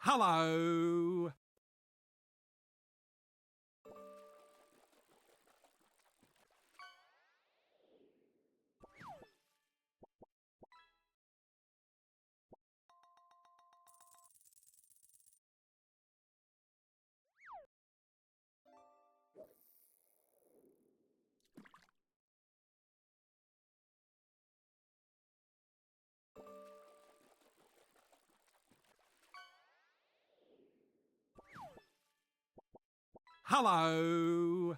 Hello. Hello.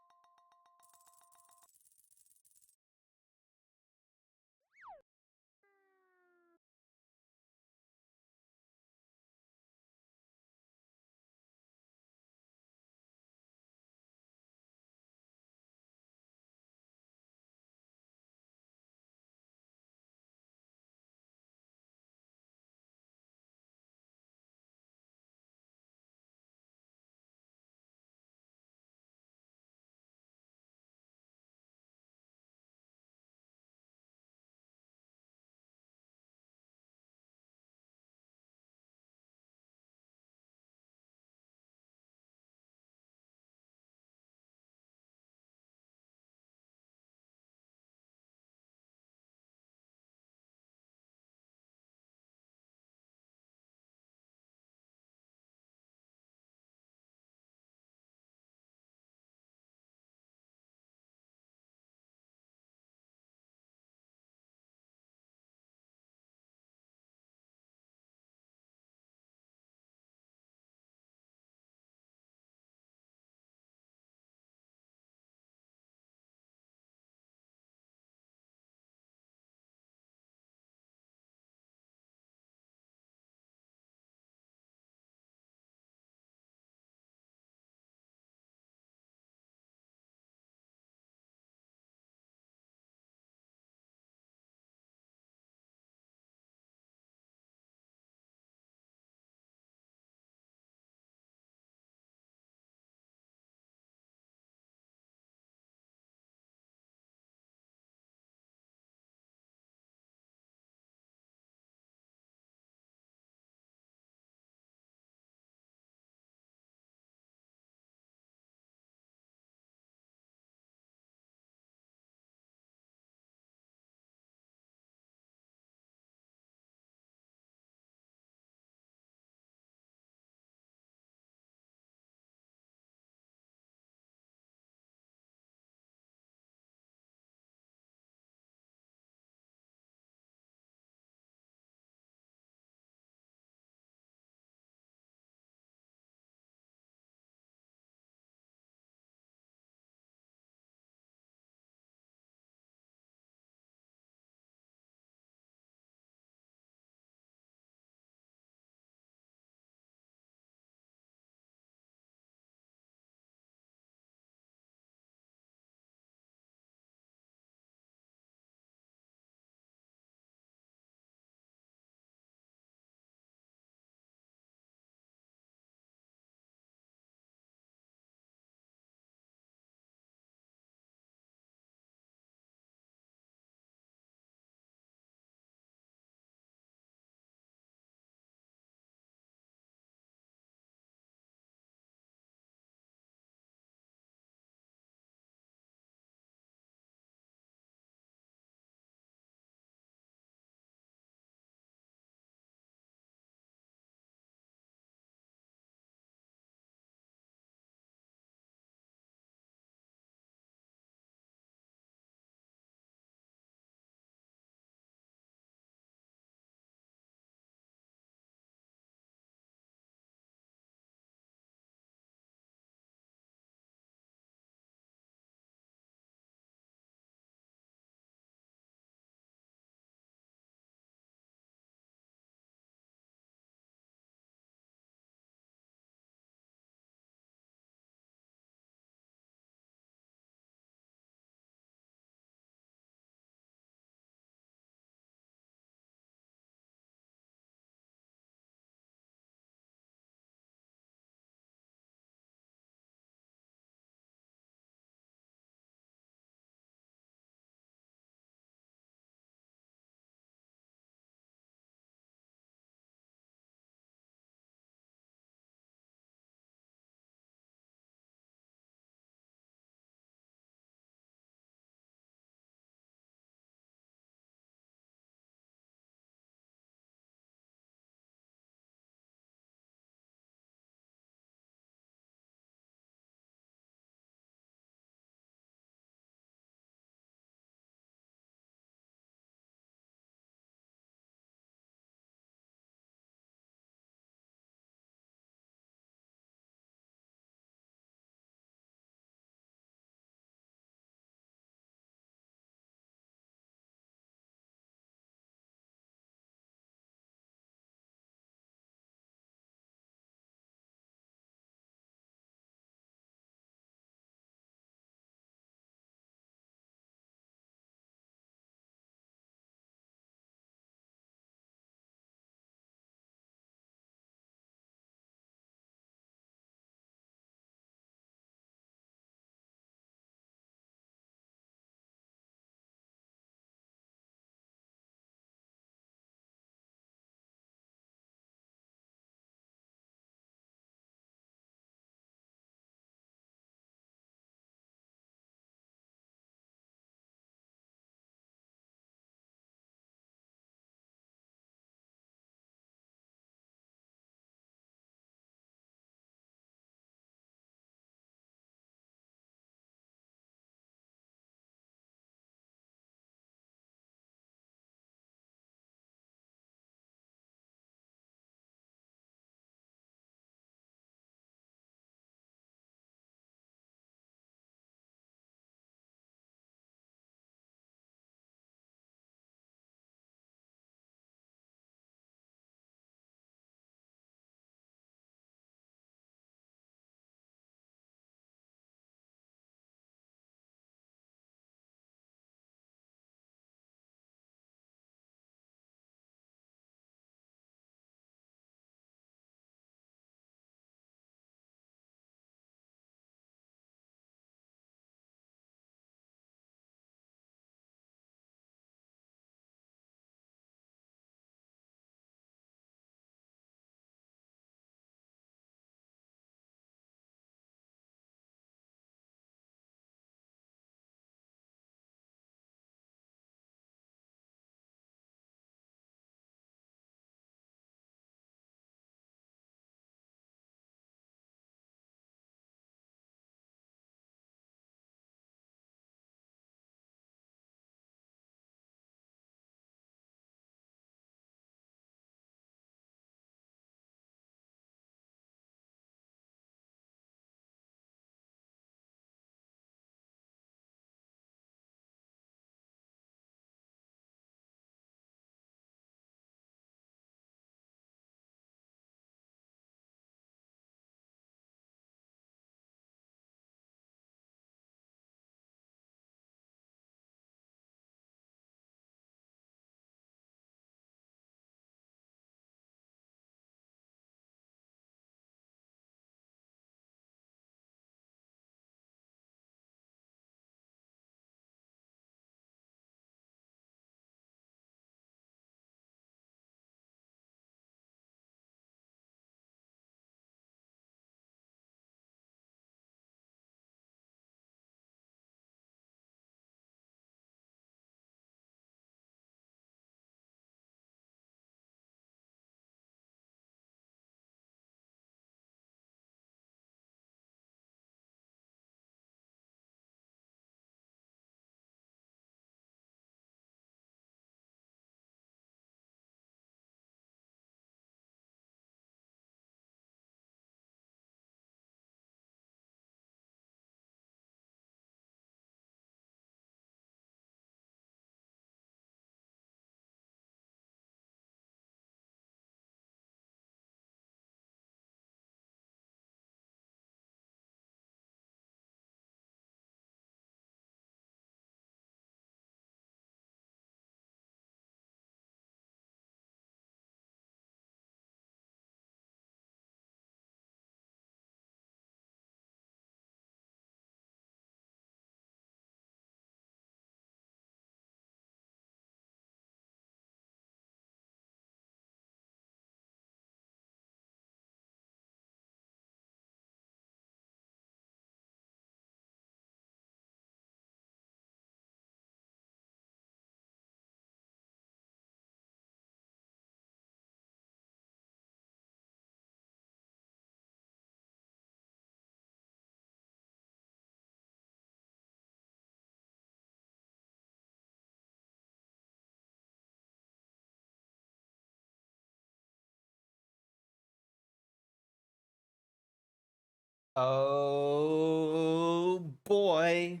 Oh boy.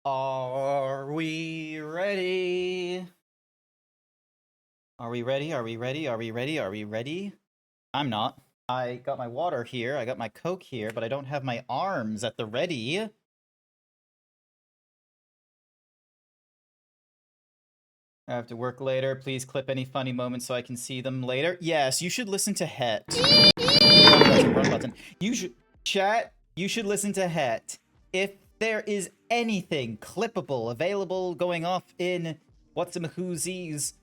Are we ready? Are we ready? Are we ready? Are we ready? Are we ready? I'm not. I got my water here, I got my Coke here, but I don't have my arms at the ready. I have to work later. Please clip any funny moments so I can see them later. Yes, you should listen to Het. Wrong button, wrong button. Chat, you should listen to Het. If there is anything clippable available going off in what's-a-whoosies,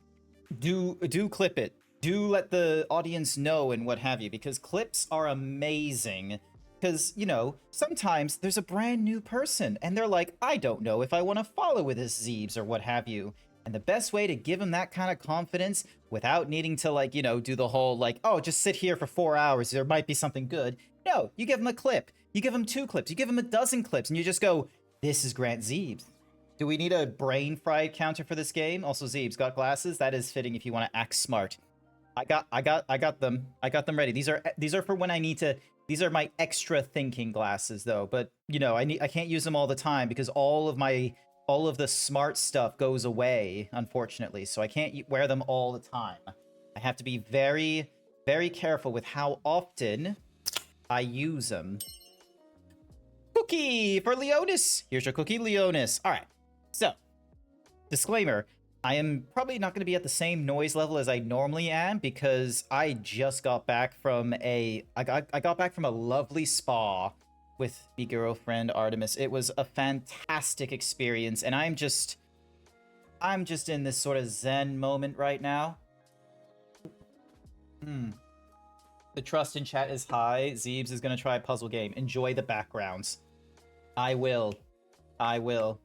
do clip it. Do let the audience know and what have you, because clips are amazing. Because, you know, sometimes there's a brand new person and they're like, I don't know if I want to follow with this Zeebs or what have you. And the best way to give them that kind of confidence without needing to, like, you know, do the whole, like, oh, just sit here for 4 hours, there might be something good. No, you give them a clip. You give them 2 clips. You give them a dozen clips and you just go, this is GrantZeebs. Do we need a brain fried counter for this game? Also, Zeebs got glasses. That is fitting if you want to act smart. I got them. I got them ready. These are for when I need to. These are my extra thinking glasses, though. But you know, I can't use them all the time because all of the smart stuff goes away, unfortunately. So I can't wear them all the time. I have to be very, very careful with how often I use them. Cookie for Leonis. Here's your cookie, Leonis. All right. So, disclaimer, I am probably not going to be at the same noise level as I normally am because I just got back from I got back from a lovely spa with my girlfriend Artemis. It was a fantastic experience and I'm just in this sort of zen moment right now. The trust in chat is high. Zeebs is going to try a puzzle game. Enjoy the backgrounds. I will. Alright,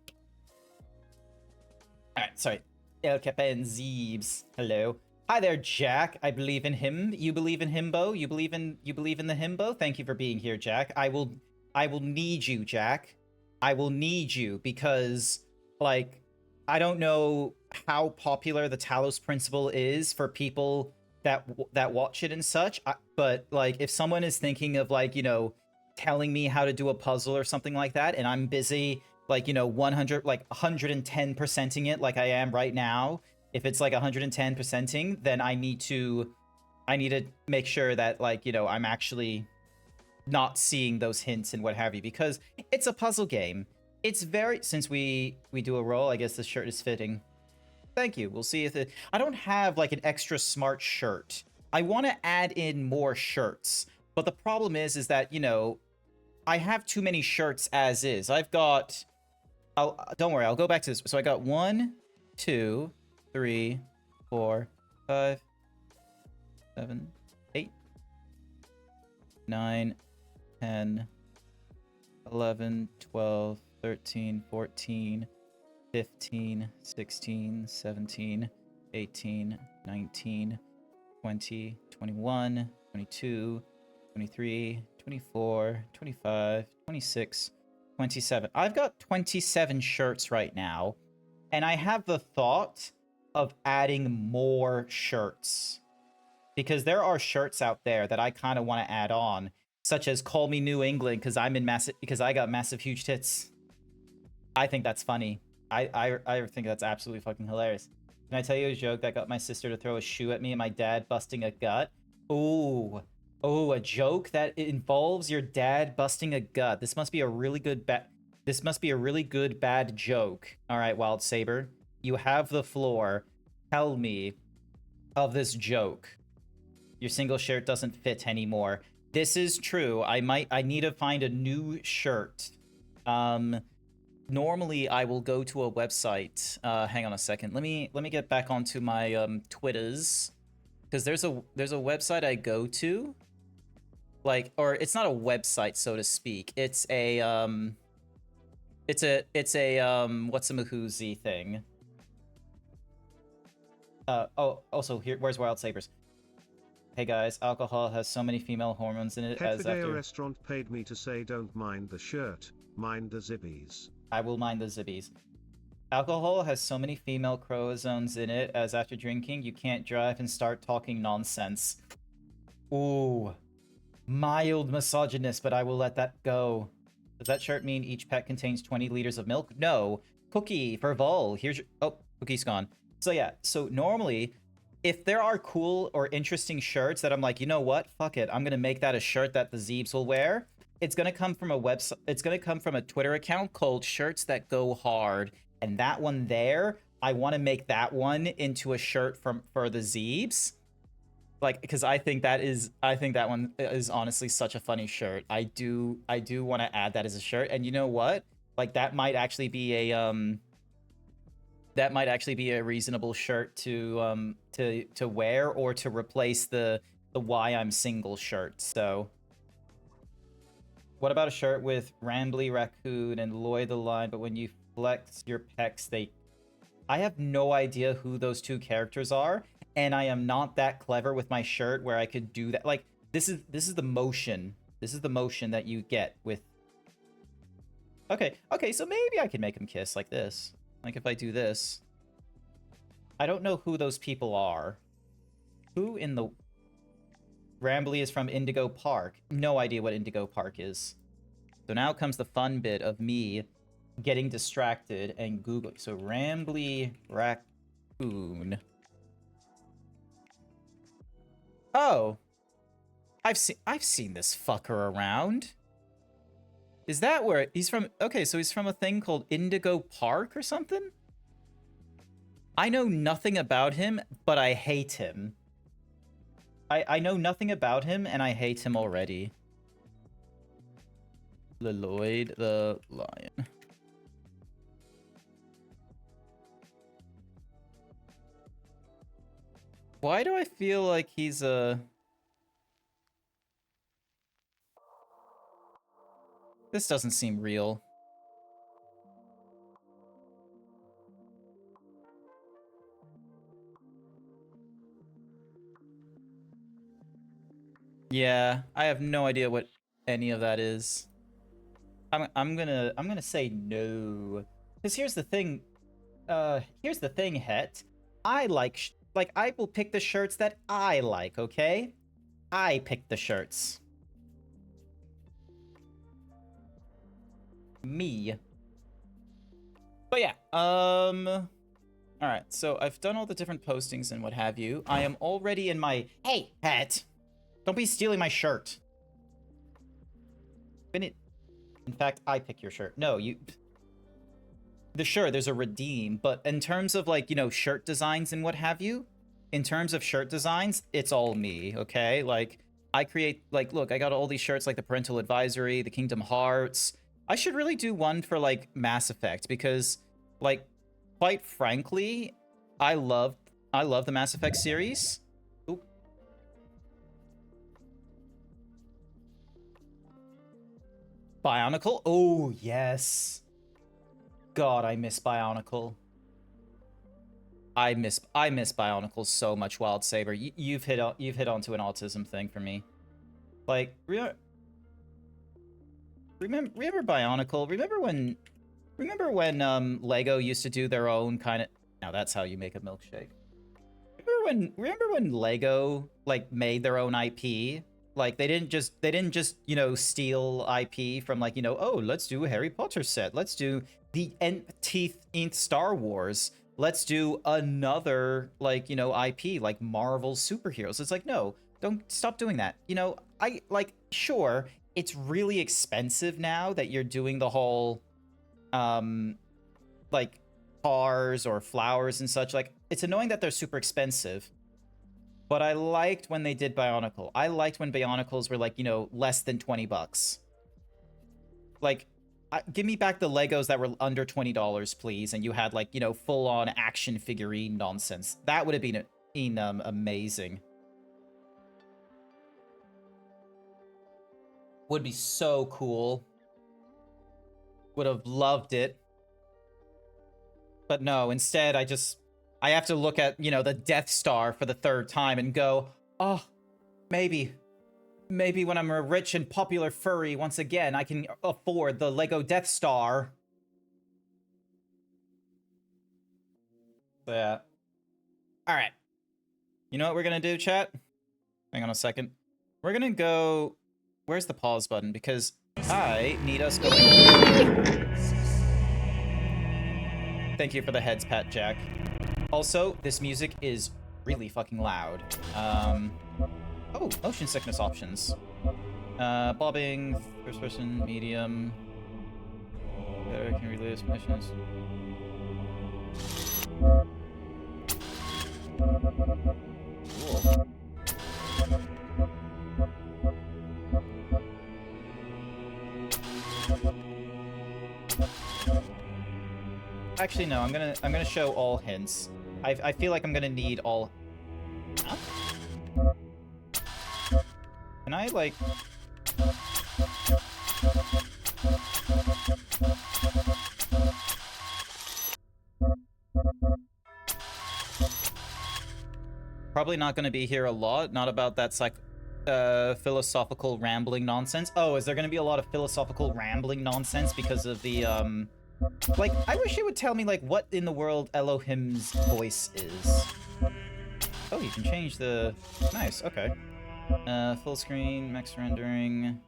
sorry. El Capen Zeebs. Hello. Hi there, Jack. I believe in him. You believe in himbo? You believe in the himbo? Thank you for being here, Jack. I will need you, Jack. I will need you because, like, I don't know how popular the Talos Principle is for people that watch it and such, but, like, if someone is thinking of, like, you know, telling me how to do a puzzle or something like that, and I'm busy, like, you know, 110%ing it like I am right now, if it's like 110%ing, then I need to make sure that, like, you know, I'm actually not seeing those hints and what have you, because it's a puzzle game. It's very, since we do a roll, I guess this shirt is fitting. Thank you. We'll see if I don't have like an extra smart shirt. I want to add in more shirts, but the problem is that, you know, I have too many shirts as is. I've got, don't worry, I'll go back to this. So I got 1, 2, 3, 4, 5, 7, 8, 9, 10, 11, 12, 13, 14, 15, 16, 17, 18, 19, 20, 21, 22, 23, 24, 25, 26, 27. I've got 27 shirts right now, and I have the thought of adding more shirts. Because there are shirts out there that I kind of want to add on, such as Call Me New England, because I got massive huge tits. I think that's funny. I think that's absolutely fucking hilarious. Can I tell you a joke that got my sister to throw a shoe at me and my dad busting a gut? Ooh. Oh, a joke that involves your dad busting a gut. This must be a really good bad joke. All right, Wild Saber, you have the floor. Tell me of this joke. Your single shirt doesn't fit anymore. This is true. I need to find a new shirt. Normally I will go to a website. Hang on a second. Let me get back onto my Twitters, because there's a website I go to. Like, or it's not a website, so to speak. It's a what's-a-mahoozy thing. Oh, also here, where's Wild Sabers? Hey guys, alcohol has so many female hormones in it. As after restaurant paid me to say don't mind the shirt, mind the zibbies. I will mind the zibbies. Alcohol has so many female chromosomes in it, as after drinking, you can't drive and start talking nonsense. Ooh. Mild misogynist, but I will let that go. Does that shirt mean each pet contains 20 liters of milk? No. Cookie for Vol. Here's your... Oh, Cookie's gone. So yeah, so normally, if there are cool or interesting shirts that I'm like, you know what? Fuck it. I'm going to make that a shirt that the Zeebs will wear. It's going to come from a website. It's going to come from a Twitter account called Shirts That Go Hard. And that one there, I want to make that one into a shirt for the Zeebs. Like, because I think that one is honestly such a funny shirt. I do want to add that as a shirt. And you know what? Like, that might actually be a reasonable shirt to wear or to replace the Why I'm Single shirt. So what about a shirt with Rambly Raccoon and Loy the Lion, but when you flex your pecs, I have no idea who those two characters are, and I am not that clever with my shirt where I could do that. Like, this is the motion. This is the motion that you get with... Okay, so maybe I can make him kiss like this. Like, if I do this. I don't know who those people are. Who in the... Rambly is from Indigo Park. No idea what Indigo Park is. So now comes the fun bit of me getting distracted and Googling. So Rambly Raccoon. Oh. I've seen this fucker around. Is that where he's from? Okay, so he's from a thing called Indigo Park or something? I know nothing about him, but I hate him. I know nothing about him, and I hate him already. Lloyd the Lion. Why do I feel like he's a... This doesn't seem real. Yeah, I have no idea what any of that is. I'm gonna say no. Because here's the thing, Het. I like I will pick the shirts that I like, okay? I pick the shirts. Me. But yeah, alright, so I've done all the different postings and what have you. I am already in my... Hey, Het! Don't be stealing my shirt. In fact, I pick your shirt. No, you... Sure, there's a redeem, but in terms of, like, you know, shirt designs and what have you, in terms of shirt designs, it's all me, okay? Like, I create, like, look, I got all these shirts, like the Parental Advisory, the Kingdom Hearts. I should really do one for, like, Mass Effect, because, like, quite frankly, I love the Mass Effect series. Ooh. Bionicle? Oh, yes. God, I miss Bionicle. I miss Bionicle so much, Wild Saber. You've hit onto an autism thing for me. Like, remember Bionicle? Remember when Lego used to do their own kind of... Now that's how you make a milkshake. Remember when Lego, like, made their own IP? Like, they didn't just, you know, steal IP from, like, you know, oh, let's do a Harry Potter set. Let's do the nth Star Wars. Let's do another, like, you know, IP, like Marvel superheroes. It's like, no, don't stop doing that. You know, sure, it's really expensive now that you're doing the whole, like, cars or flowers and such. Like, it's annoying that they're super expensive. But I liked when they did Bionicle. I liked when Bionicles were, like, you know, less than 20 bucks. Like, give me back the Legos that were under $20, please, and you had, like, you know, full-on action figurine nonsense. That would have been amazing. Would be so cool. Would have loved it. But no, instead, I have to look at, you know, the Death Star for the third time and go, oh, maybe when I'm a rich and popular furry, once again, I can afford the Lego Death Star. Yeah. All right. You know what we're going to do, chat? Hang on a second. We're going to go where's the pause button? Because I need us going... Thank you for the heads pat, Jack. Also, this music is really fucking loud. Oh, motion sickness options. Bobbing, first person, medium. Better can release missions. Cool. Actually, no. I'm gonna show all hints. I feel like I'm gonna need all. Huh? Can I like? Probably not gonna be here a lot. Not about that philosophical rambling nonsense. Oh, is there gonna be a lot of philosophical rambling nonsense because of the Like, I wish it would tell me, like, what in the world Elohim's voice is. Oh, you can change the... Nice, okay. Full screen, max rendering...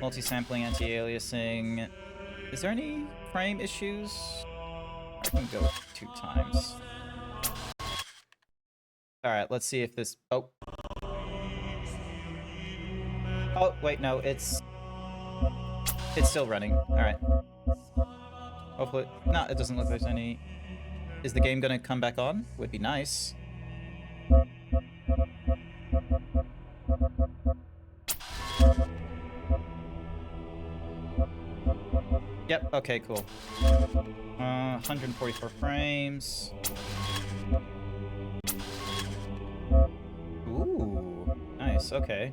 Multi-sampling, anti-aliasing... Is there any frame issues? I can go 2 times. Alright, let's see if this... Oh. Oh, wait, no, it's still running. Alright. Hopefully... No, it doesn't look like there's any... Is the game gonna come back on? Would be nice. Yep, okay, cool. 144 frames. Ooh, nice, okay.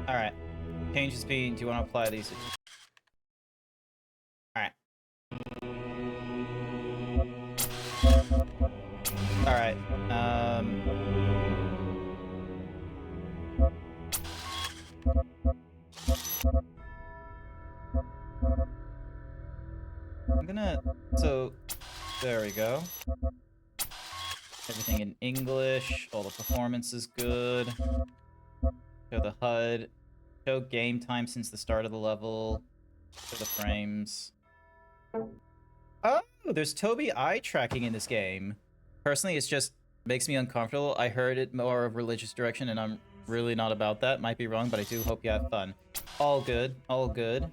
Alright. Change the speed. Do you want to apply these? Alright. Alright. I'm gonna... So, there we go. Everything in English. All the performance is good. Show the HUD. Show game time since the start of the level. Show the frames. Oh, there's Toby eye tracking in this game. Personally, it's just makes me uncomfortable. I heard it more of religious direction, and I'm really not about that. Might be wrong, but I do hope you have fun. All good. All good.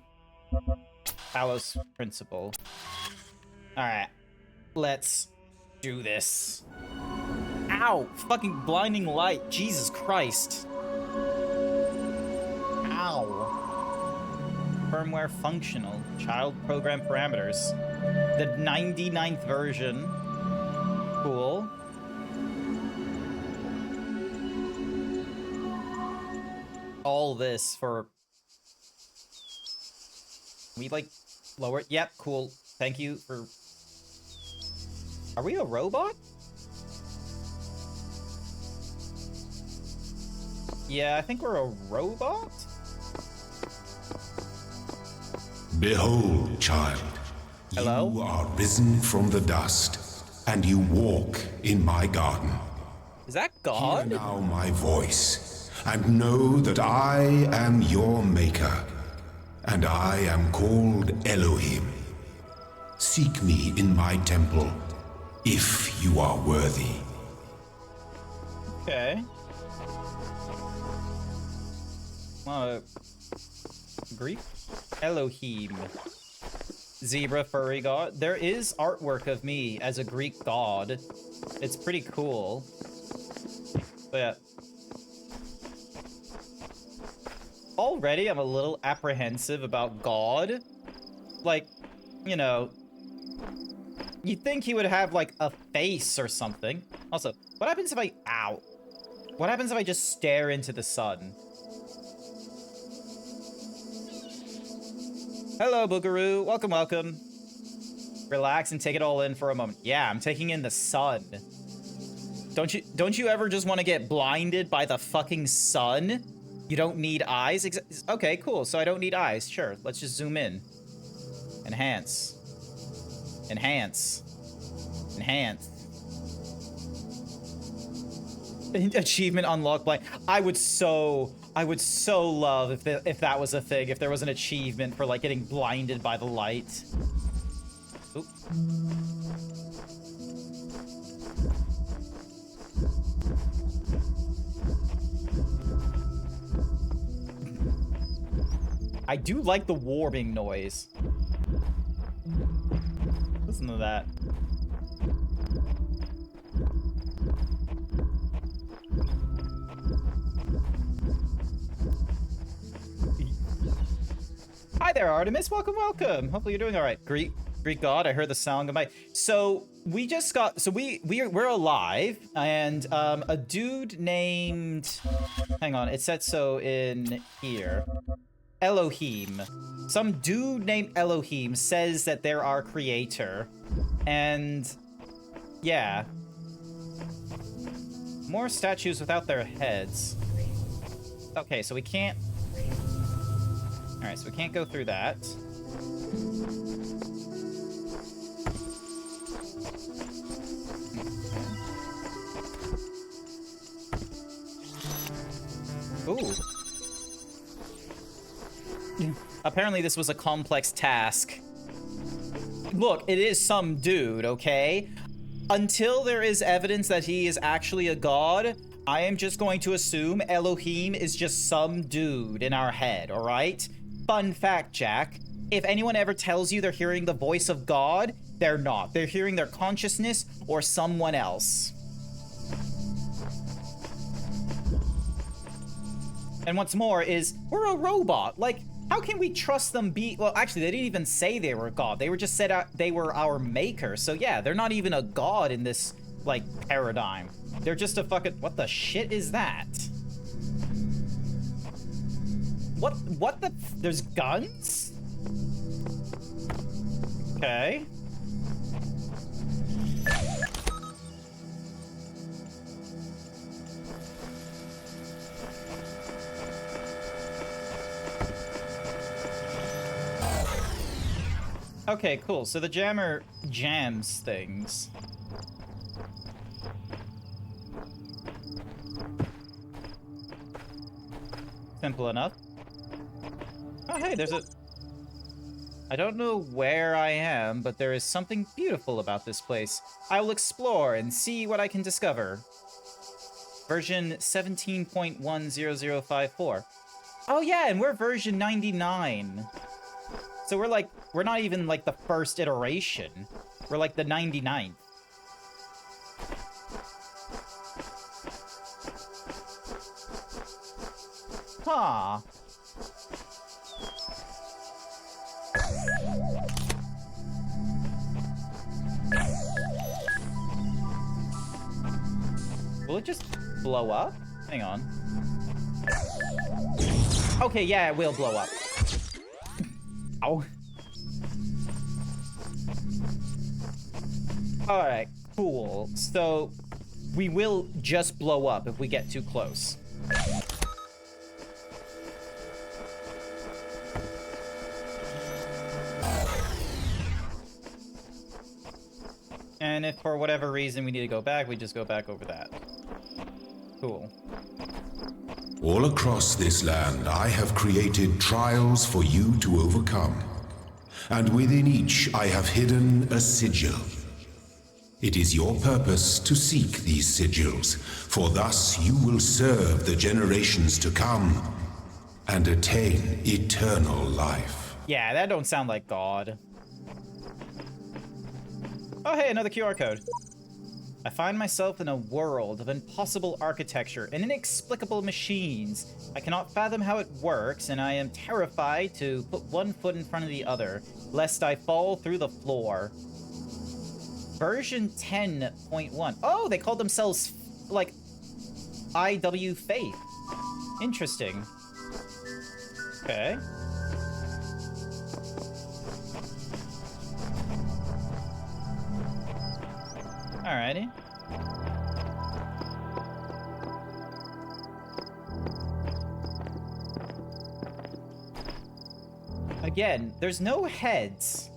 Talos Principle. Alright. Let's do this. Ow! Fucking blinding light. Jesus Christ. Ow. Firmware functional. Child program parameters. The 99th version. Cool. All this for... We, like, lower it? Yep, cool. Thank you for... Are we a robot? Yeah, I think we're a robot? Behold, child. Hello? You are risen from the dust, and you walk in my garden. Is that Hear God? now my voice, and know that I am your maker, and I am called Elohim. Seek me in my temple, if you are worthy. Okay. Greek? Elohim. Zebra furry god. There is artwork of me as a Greek god. It's pretty cool. But yeah. Already I'm a little apprehensive about God. Like, you know, you'd think he would have like a face or something. Also, what happens if I... Ow. What happens if I just stare into the sun? Hello, Boogaroo. Welcome, welcome. Relax and take it all in for a moment. Yeah, I'm taking in the sun. Don't you ever just want to get blinded by the fucking sun? You don't need eyes? Okay, cool. So I don't need eyes. Sure. Let's just zoom in. Enhance. Enhance. Enhance. Achievement unlocked by. I would so love if that was a thing. If there was an achievement for like getting blinded by the light. Oop. I do like the warping noise. Listen to that. Hi there, Artemis. Welcome, welcome. Hopefully you're doing all right. Greek god. I heard the sound of my. So we just got. So we're alive, and a dude named. Hang on. It said so in here. Elohim. Some dude named Elohim says that they're our creator, and yeah. More statues without their heads. Okay, so we can't. Alright, so we can't go through that. Ooh. Apparently this was a complex task. Look, it is some dude, okay? Until there is evidence that he is actually a god, I am just going to assume Elohim is just some dude in our head, alright? Fun fact, Jack. If anyone ever tells you they're hearing the voice of God, they're not. They're hearing their consciousness or someone else. And what's more is, we're a robot. Like, how can we trust them well, actually, they didn't even say they were God. They were just said they were our maker. So yeah, they're not even a god in this, like, paradigm. They're just a fucking... What the shit is that? What the... There's guns? Okay. Okay, cool. So the jammer jams things. Simple enough. Oh, hey, there's a... I don't know where I am, but there is something beautiful about this place. I will explore and see what I can discover. Version 17.10054. Oh yeah, and we're version 99. So we're not even like the first iteration. We're like the 99th. Huh. Will it just blow up? Hang on. Okay, yeah, it will blow up. Ow. Alright, cool. So, we will just blow up if we get too close. And if for whatever reason we need to go back, we just go back over that. Cool. All across this land, I have created trials for you to overcome. And within each, I have hidden a sigil. It is your purpose to seek these sigils, for thus you will serve the generations to come and attain eternal life. Yeah, that don't sound like God. Oh, hey, another QR code. I find myself in a world of impossible architecture and inexplicable machines. I cannot fathom how it works, and I am terrified to put one foot in front of the other, lest I fall through the floor. Version 10.1. Oh, they called themselves, like, IW Faith. Interesting. Okay. Alrighty. Again, there's no heads.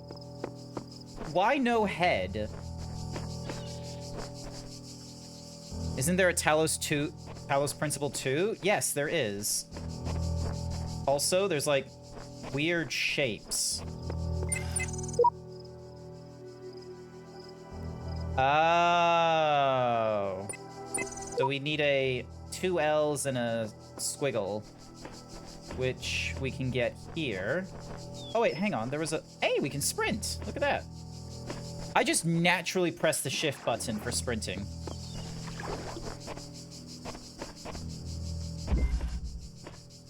Why no head? Isn't there a Talos Principle 2? Yes, there is. Also, there's like weird shapes. Oh. So we need a 2 L's and a squiggle, which we can get here. Oh wait, hang on. There was a... Hey, we can sprint. Look at that. I just naturally press the shift button for sprinting.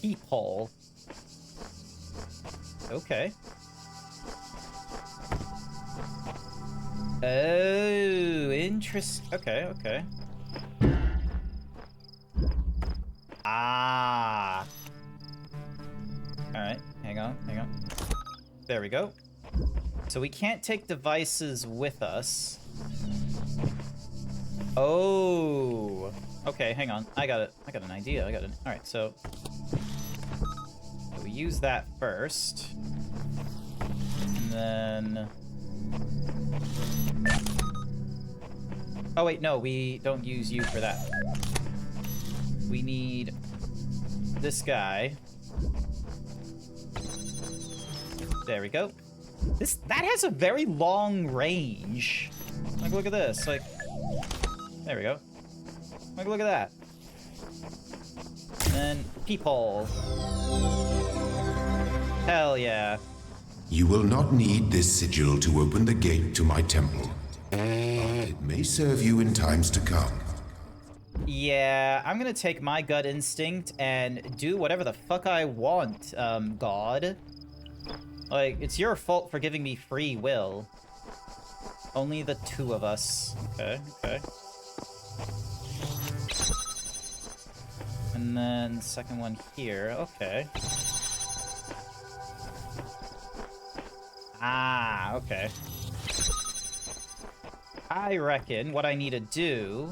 Peephole. Okay. Oh, interest. Okay, okay. Ah. All right, hang on, hang on. There we go. So we can't take devices with us. Oh. Okay, hang on. I got it. I got an idea. I got it. All right, so we use that first. And then... Oh, wait, no, we don't use you for that. We need this guy. There we go. That has a very long range. Like, look at this. Like, there we go. Like, look at that. And then peephole. Hell yeah. You will not need this sigil to open the gate to my temple. It may serve you in times to come. Yeah, I'm gonna take my gut instinct and do whatever the fuck I want, God. Like, it's your fault for giving me free will. Only the 2 of us. Okay, okay. And then second one here. Okay. Ah, okay. I reckon what I need to do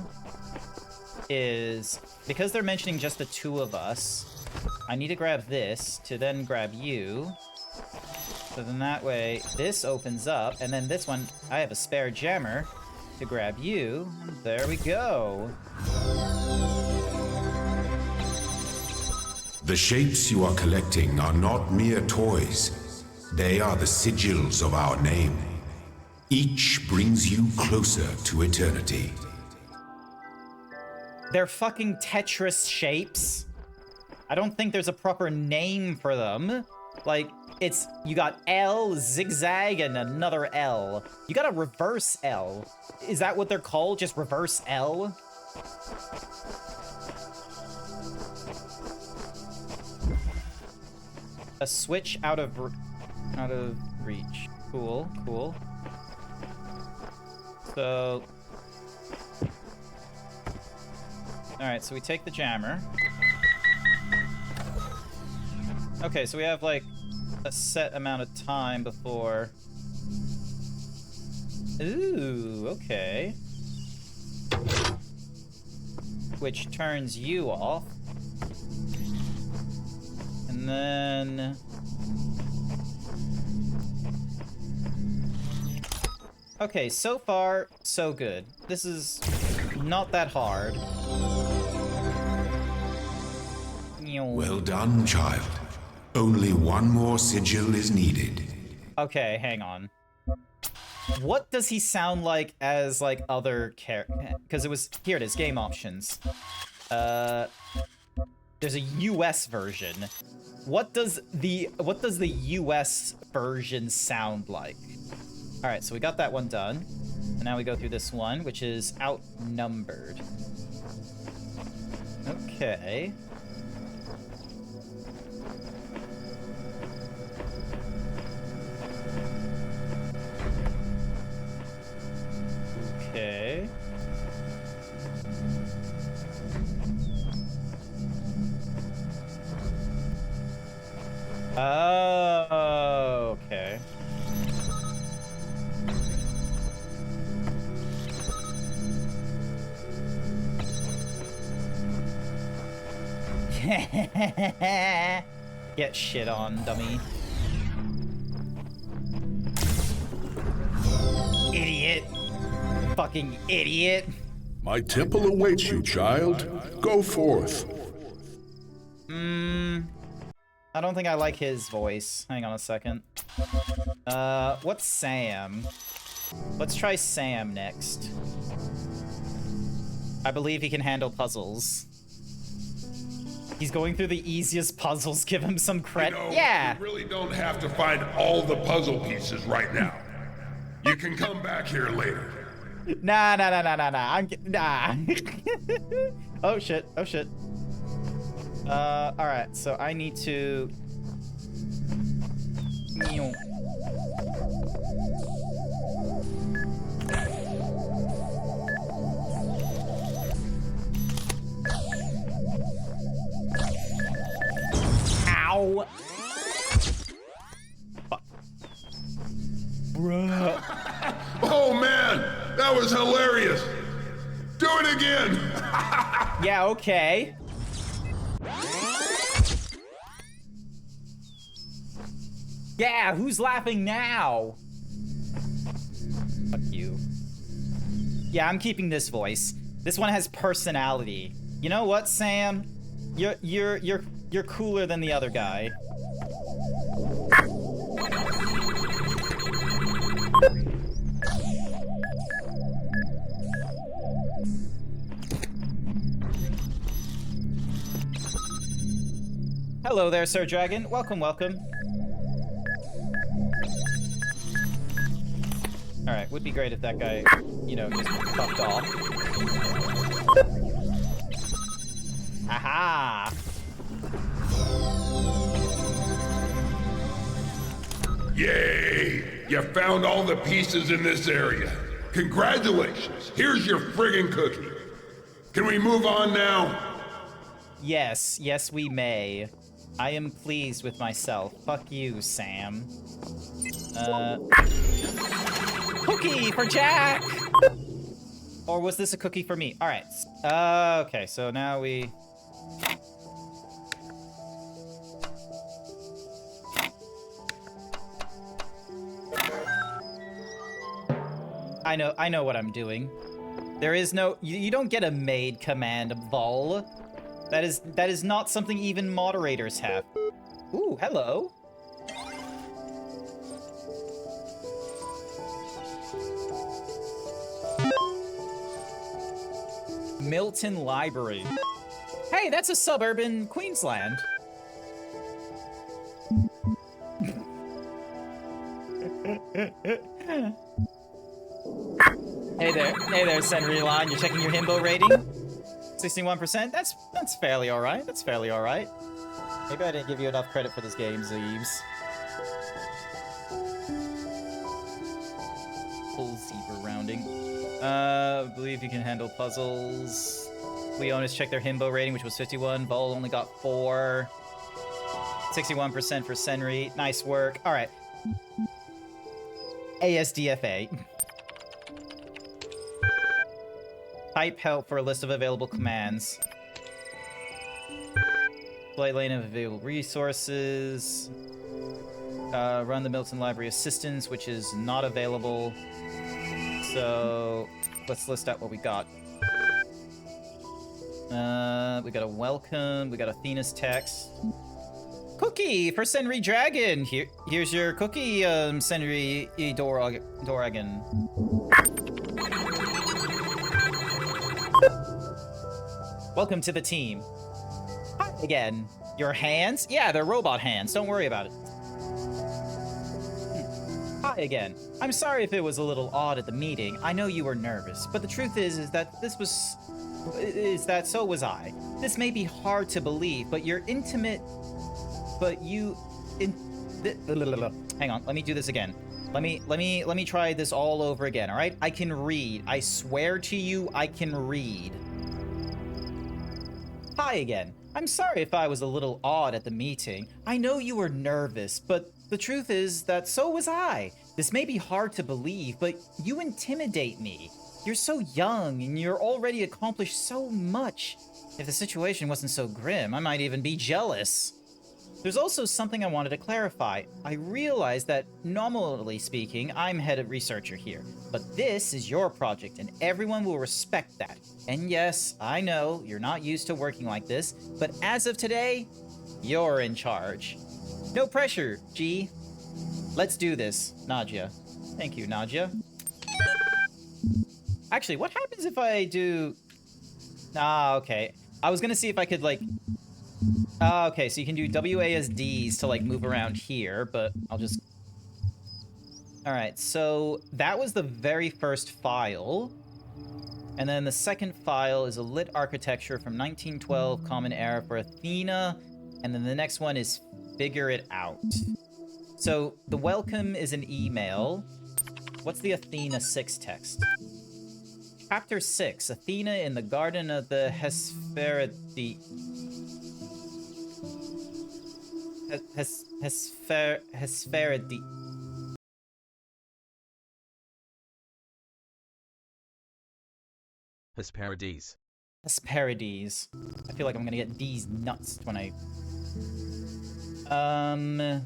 is, because they're mentioning just the 2 of us, I need to grab this to then grab you. So then that way, this opens up, and then this one, I have a spare jammer to grab you. There we go. The shapes you are collecting are not mere toys. They are the sigils of our name. Each brings you closer to eternity. They're fucking Tetris shapes. I don't think there's a proper name for them. Like, you got L, zigzag, and another L. You got a reverse L. Is that what they're called? Just reverse L? A switch out of reach. Cool, cool. So... Alright, so we take the jammer. Okay, so we have, like, a set amount of time before... Ooh, okay. Which turns you off. And then... Okay, so far, so good. This is not that hard. Well done, child. Only one more sigil is needed. Okay, hang on. What does he sound like as, like, other because it was... Here it is, game options. There's a US version. What does the US version sound like? Alright, so we got that one done. And now we go through this one, which is outnumbered. Okay. Okay. Oh, okay. Get shit on, dummy. Idiot. Fucking idiot. My temple awaits you, child. Go forth. I don't think I like his voice. Hang on a second. What's Sam? Let's try Sam next. I believe he can handle puzzles. He's going through the easiest puzzles. Give him some credit. Yeah! You really don't have to find all the puzzle pieces right now. You can come back here later. Nah. Nah. Oh shit. Alright, so I need to... Ow! Fuck. Bruh. Oh man, that was hilarious. Do it again. Yeah, okay. Yeah, who's laughing now? Fuck you. Yeah, I'm keeping this voice. This one has personality. You know what, Sam? You're cooler than the other guy. Hello there, Sir Dragon. Welcome. Alright, would be great if that guy, you know, just fucked off. Aha! Yay! You found all the pieces in this area. Congratulations. Here's your friggin' cookie. Can we move on now? Yes, we may. I am pleased with myself. Fuck you, Sam. Cookie for Jack! Or was this a cookie for me? Alright. Okay, so now we... I know what I'm doing. There is no... You don't get a maid command, Vol. That is not something even moderators have. Ooh, hello. Milton Library. Hey, that's a suburb in Queensland. Hey there, Senrilon. You're checking your himbo rating? 61%? That's fairly alright. Maybe I didn't give you enough credit for this game, Zeebs. Full zebra rounding. I believe you can handle puzzles. Leonis checked their himbo rating, which was 51. Vol only got 4. 61% for Senri. Nice work. Alright. ASDFA. Type help for a list of available commands. Display lane of available resources. Run the Milton Library Assistance, which is not available. So let's list out what we got. We got a welcome. We got Athena's text. Cookie for Senri Dragon. Here's your cookie, Senri Dragon. Welcome to the team. Hi again. Your hands? Yeah, they're robot hands. Don't worry about it. Hi again. I'm sorry if it was a little odd at the meeting. I know you were nervous, but the truth is that so was I. This may be hard to believe, but you're intimate. But hang on. Let me do this again. Let me try this all over again. All right? I can read. I swear to you, I can read. Hi again. I'm sorry if I was a little odd at the meeting. I know you were nervous, but the truth is that so was I. This may be hard to believe, but you intimidate me. You're so young, and you're already accomplished so much. If the situation wasn't so grim, I might even be jealous. There's also something I wanted to clarify. I realize that, nominally speaking, I'm head of researcher here, but this is your project, and everyone will respect that. And yes, I know you're not used to working like this, but as of today, you're in charge. No pressure, G. Let's do this, Nadia. Thank you, Nadia. Actually, what happens if I do... Ah, okay. I was gonna see if I could, like... okay, so you can do WASDs to, like, move around here, but I'll just... Alright, so that was the very first file. And then the second file is a lit architecture from 1912, Common Era for Athena. And then the next one is Figure It Out. So the welcome is an email. What's the Athena 6 text? Chapter 6, Athena in the Garden of the Hesperides. Hesperides. Hesperides. Hesperides. I feel like I'm gonna get these nuts when I...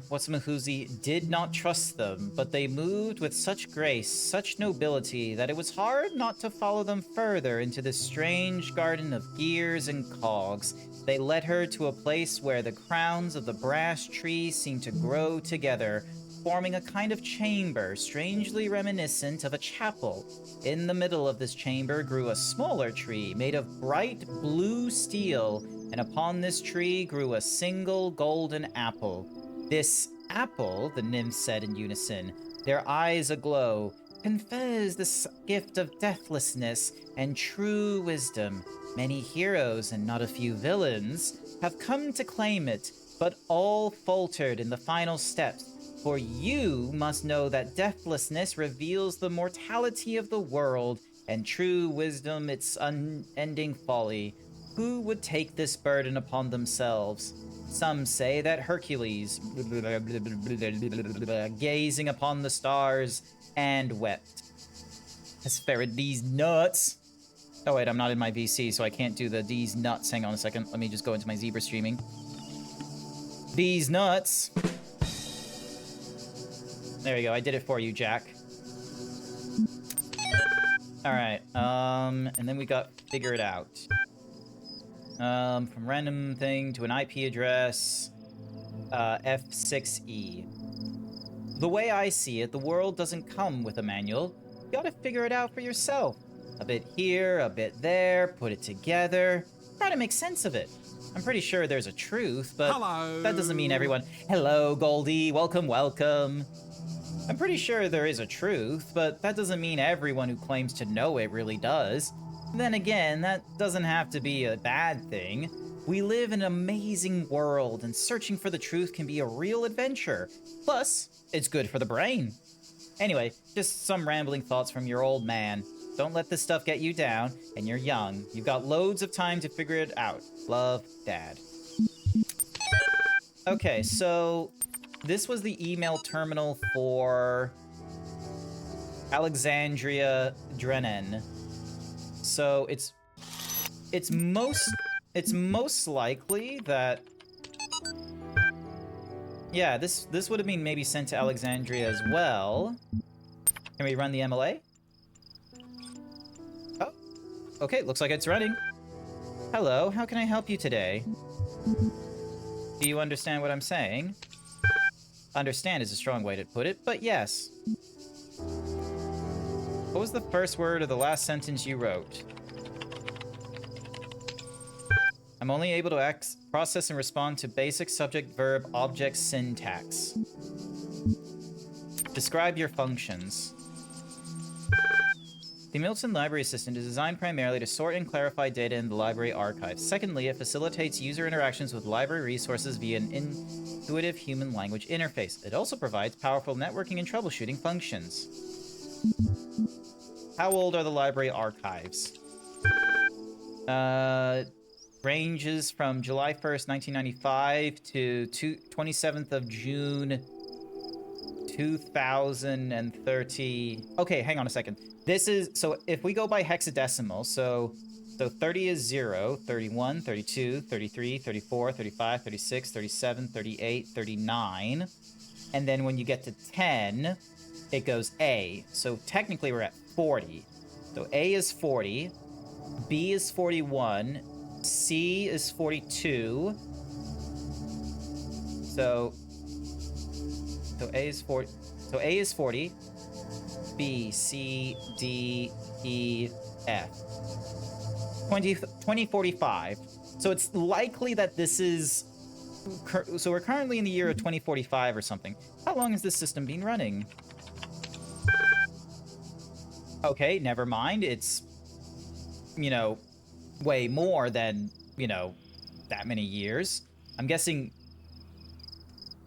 What's Mahuzi? Did not trust them, but they moved with such grace, such nobility, that it was hard not to follow them further into this strange garden of gears and cogs. They led her to a place where the crowns of the brass trees seemed to grow together, forming a kind of chamber, strangely reminiscent of a chapel. In the middle of this chamber grew a smaller tree made of bright blue steel, and upon this tree grew a single golden apple. This apple, the nymphs said in unison, their eyes aglow, confers the gift of deathlessness and true wisdom. Many heroes and not a few villains have come to claim it, but all faltered in the final steps. For you must know that deathlessness reveals the mortality of the world, and true wisdom its unending folly. Who would take this burden upon themselves? Some say that Hercules, gazing upon the stars, and wept. Hesperides nuts. Oh wait, I'm not in my VC, so I can't do the these nuts. Hang on a second. Let me just go into my Zebra streaming. These nuts. There we go. I did it for you, Jack. All right. And then we got Figure It Out. From random thing to an IP address, F6E. The way I see it, the world doesn't come with a manual. You gotta figure it out for yourself. A bit here, a bit there, put it together, try to make sense of it. I'm pretty sure there's a truth, but Hello. that doesn't mean everyone... Hello, Goldie, welcome, welcome. I'm pretty sure there is a truth, but that doesn't mean everyone who claims to know it really does. Then again, that doesn't have to be a bad thing. We live in an amazing world, and searching for the truth can be a real adventure. Plus, it's good for the brain. Anyway, just some rambling thoughts from your old man. Don't let this stuff get you down, and you're young. You've got loads of time to figure it out. Love, Dad. Okay, so this was the email terminal for Alexandria Drennan. So it's most likely that, yeah, this would have been maybe sent to Alexandria as well. Can we run the MLA? Oh, okay, looks like it's running. Hello, how can I help you today? Do you understand what I'm saying? Understand is a strong way to put it, but yes. What was the first word of the last sentence you wrote? I'm only able to process and respond to basic subject-verb-object syntax. Describe your functions. The Milton Library Assistant is designed primarily to sort and clarify data in the library archives. Secondly, it facilitates user interactions with library resources via an intuitive human language interface. It also provides powerful networking and troubleshooting functions. How old are the library archives? Ranges from July 1st, 1995 to 27th of June, 2030. Okay, hang on a second. This is, so if we go by hexadecimal, so So 30 is 0, 31, 32, 33, 34, 35, 36, 37, 38, 39. And then when you get to 10, it goes A. So technically we're at 40. So A is 40, B is 41, C is 42. So A is 40. So A is 40, B, C, D, E, F. 2045. So it's likely that this is... So we're currently in the year of 2045 or something. How long has this system been running? Okay, never mind. It's, you know, way more than, you know, that many years. I'm guessing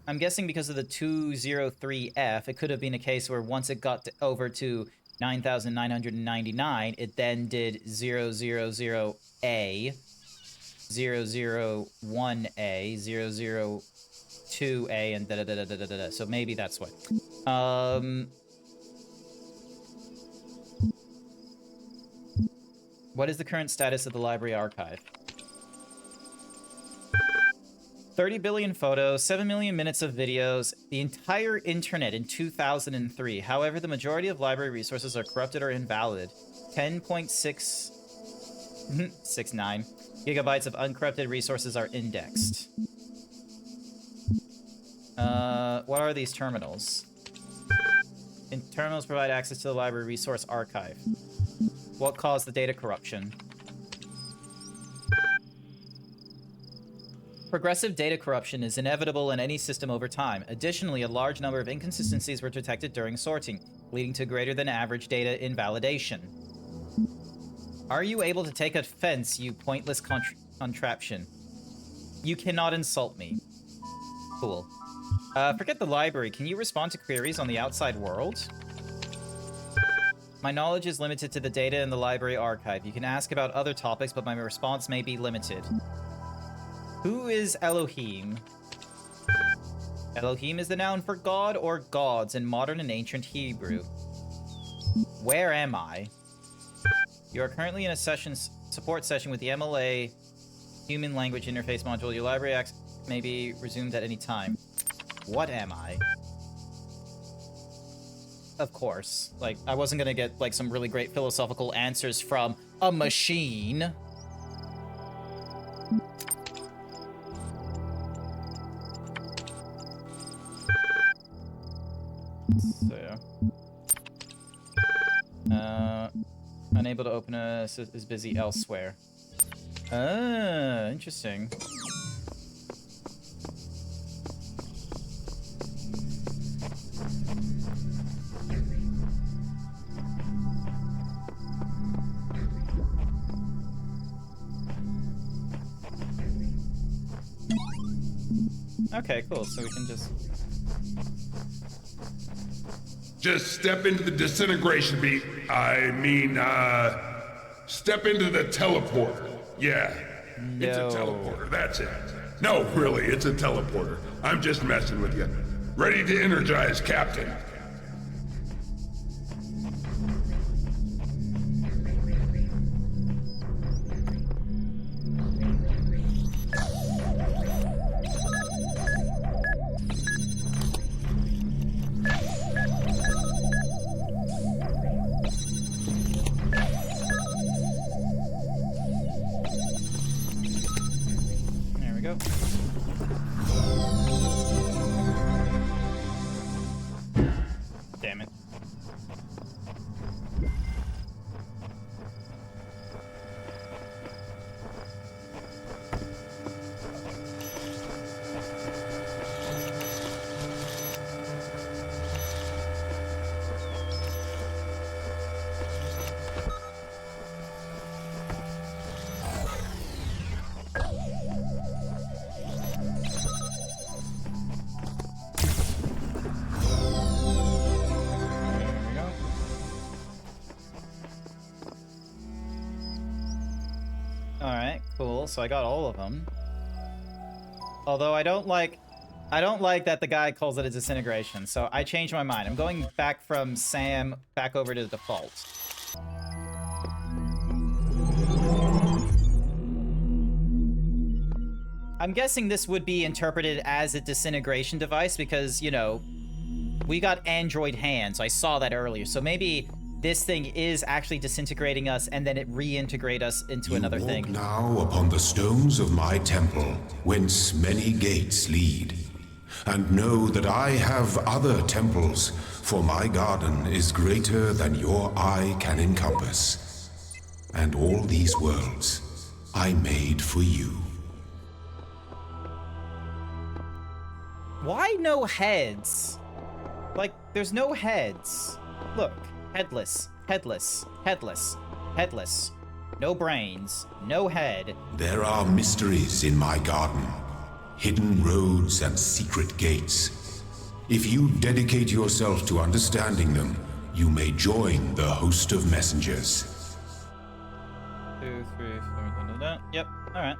because of the 203F, it could have been a case where once it got over to 9,999, it then did 000A, 001A, 002A, and da-da-da-da-da-da-da. So maybe that's what. What is the current status of the library archive? 30 billion photos, 7 million minutes of videos, the entire internet in 2003. However, the majority of library resources are corrupted or invalid. 10.669 gigabytes of uncorrupted resources are indexed. What are these terminals? Terminals provide access to the library resource archive. What caused the data corruption? Progressive data corruption is inevitable in any system over time. Additionally, a large number of inconsistencies were detected during sorting, leading to greater than average data invalidation. Are you able to take offense, you pointless contraption? You cannot insult me. Cool. Forget the library. Can you respond to queries on the outside world? My knowledge is limited to the data in the library archive. You can ask about other topics, but my response may be limited. Who is Elohim? Elohim is the noun for god or gods in modern and ancient Hebrew. Where am I? You are currently in a support session with the MLA Human Language Interface module. Your library access may be resumed at any time. What am I? Of course. Like, I wasn't gonna get, like, some really great philosophical answers from a machine. So, unable to open is busy elsewhere. Ah, interesting. Okay, cool. So we can just step into the disintegration step into the teleporter. Yeah, No. It's a teleporter, that's it. No, really, it's a teleporter. I'm just messing with you. Ready to energize, Captain. There we go. Damn it. Alright, cool. So I got all of them. Although I don't like that the guy calls it a disintegration, so I changed my mind. I'm going back from Sam back over to the default. I'm guessing this would be interpreted as a disintegration device because, you know, we got android hands. I saw that earlier. So maybe this thing is actually disintegrating us and then it reintegrate us into another walk thing. now upon the stones of my temple, whence many gates lead. And know that I have other temples, for my garden is greater than your eye can encompass. And all these worlds I made for you. Why no heads? Like, there's no heads. Look, headless, headless, headless, headless. No brains, no head. There are mysteries in my garden, hidden roads and secret gates. If you dedicate yourself to understanding them, you may join the host of messengers. 2, 3, 4, yep, alright.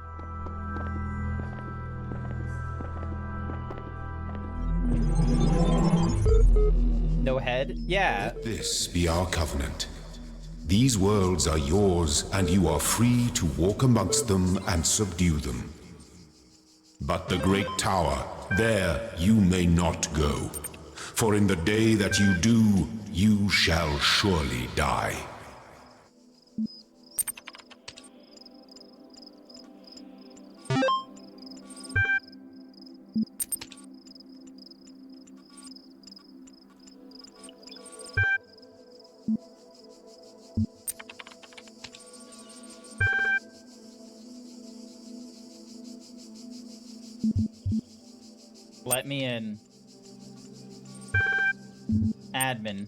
No head? Yeah. Let this be our covenant. These worlds are yours, and you are free to walk amongst them and subdue them. But the great tower, there you may not go. For in the day that you do, you shall surely die. Let me in. Admin.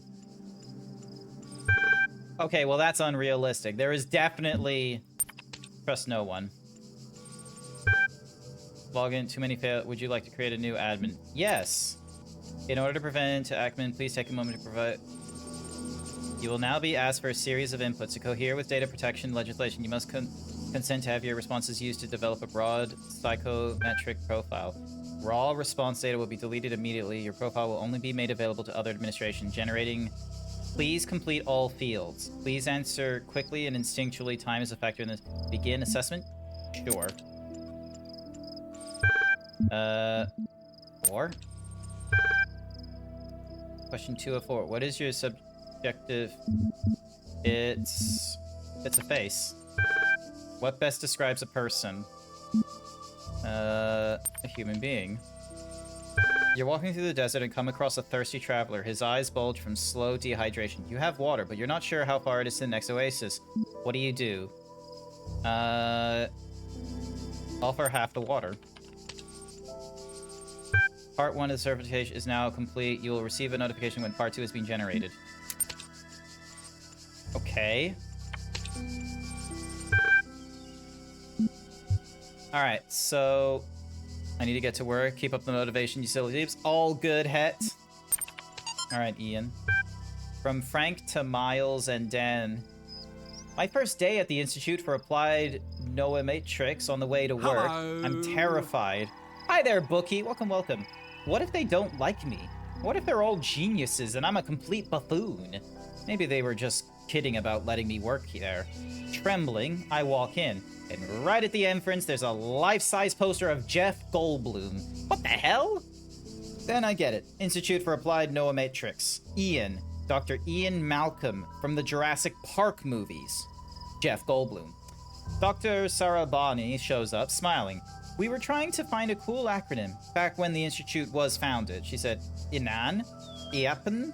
Okay, well that's unrealistic. There is definitely... Trust no one. Log in, too many fail. Would you like to create a new admin? Yes. In order to prevent admin, please take a moment to provide... You will now be asked for a series of inputs. To cohere with data protection legislation, you must consent to have your responses used to develop a broad psychometric profile. Raw response data will be deleted immediately. Your profile will only be made available to other administration. Generating... Please complete all fields. Please answer quickly and instinctually. Time is a factor in this. Begin assessment? Sure. 4? Question 2 of 4. What is your subjective... It's a face. What best describes a person? A human being. You're walking through the desert and come across a thirsty traveler. His eyes bulge from slow dehydration. You have water, but you're not sure how far it is to the next oasis. What do? Offer half the water. Part 1 of the certification is now complete. You will receive a notification when Part 2 is being generated. Okay. Alright, so... I need to get to work. Keep up the motivation, you silly leaves. All good, Het. Alright, Ian. From Frank to Miles and Dan. My first day at the Institute for Applied Noematrix on the way to work. Hello. I'm terrified. Hi there, Bookie. Welcome, welcome. What if they don't like me? What if they're all geniuses and I'm a complete buffoon? Maybe they were just kidding about letting me work there. Trembling, I walk in. And right at the entrance, there's a life-size poster of Jeff Goldblum. What the hell? Then I get it. Institute for Applied Noematrix. Ian. Dr. Ian Malcolm from the Jurassic Park movies. Jeff Goldblum. Dr. Sarabani shows up, smiling. We were trying to find a cool acronym back when the Institute was founded. She said, Inan? Iapan?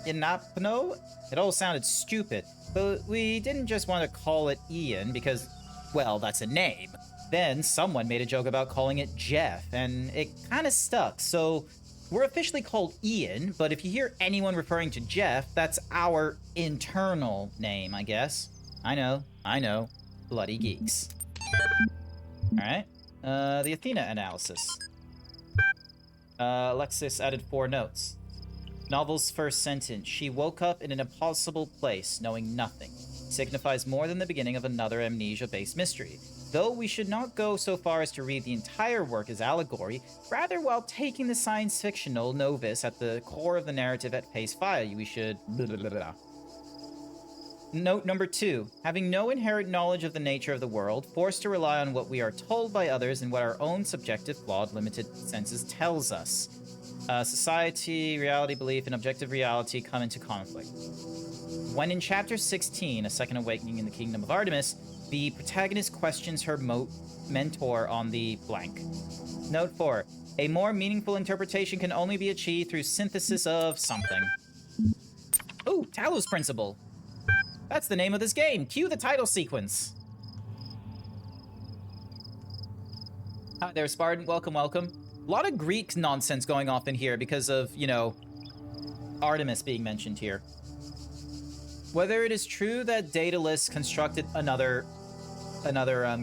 Inapno? It all sounded stupid, but we didn't just want to call it Ian because... well, that's a name. Then someone made a joke about calling it Jeff, and it kind of stuck, so we're officially called Ian, but if you hear anyone referring to Jeff, that's our internal name, I guess. I know. Bloody geeks. Alright. The Athena analysis. Alexis added 4 notes. Novel's first sentence. She woke up in an impossible place, knowing nothing. Signifies more than the beginning of another amnesia-based mystery. Though we should not go so far as to read the entire work as allegory, rather while taking the science-fictional novice at the core of the narrative at face value, we should... blah, blah, blah, blah. Note number 2. Having no inherent knowledge of the nature of the world, forced to rely on what we are told by others and what our own subjective, flawed, limited senses tells us. Society, reality, belief, and objective reality come into conflict. When in Chapter 16, A Second Awakening in the Kingdom of Artemis, the protagonist questions her mentor on the blank. Note 4. A more meaningful interpretation can only be achieved through synthesis of something. Ooh, Talos Principle. That's the name of this game. Cue the title sequence. Hi there, Spartan. Welcome, welcome. A lot of Greek nonsense going off in here because of, you know, Artemis being mentioned here. Whether it is true that Daedalus constructed another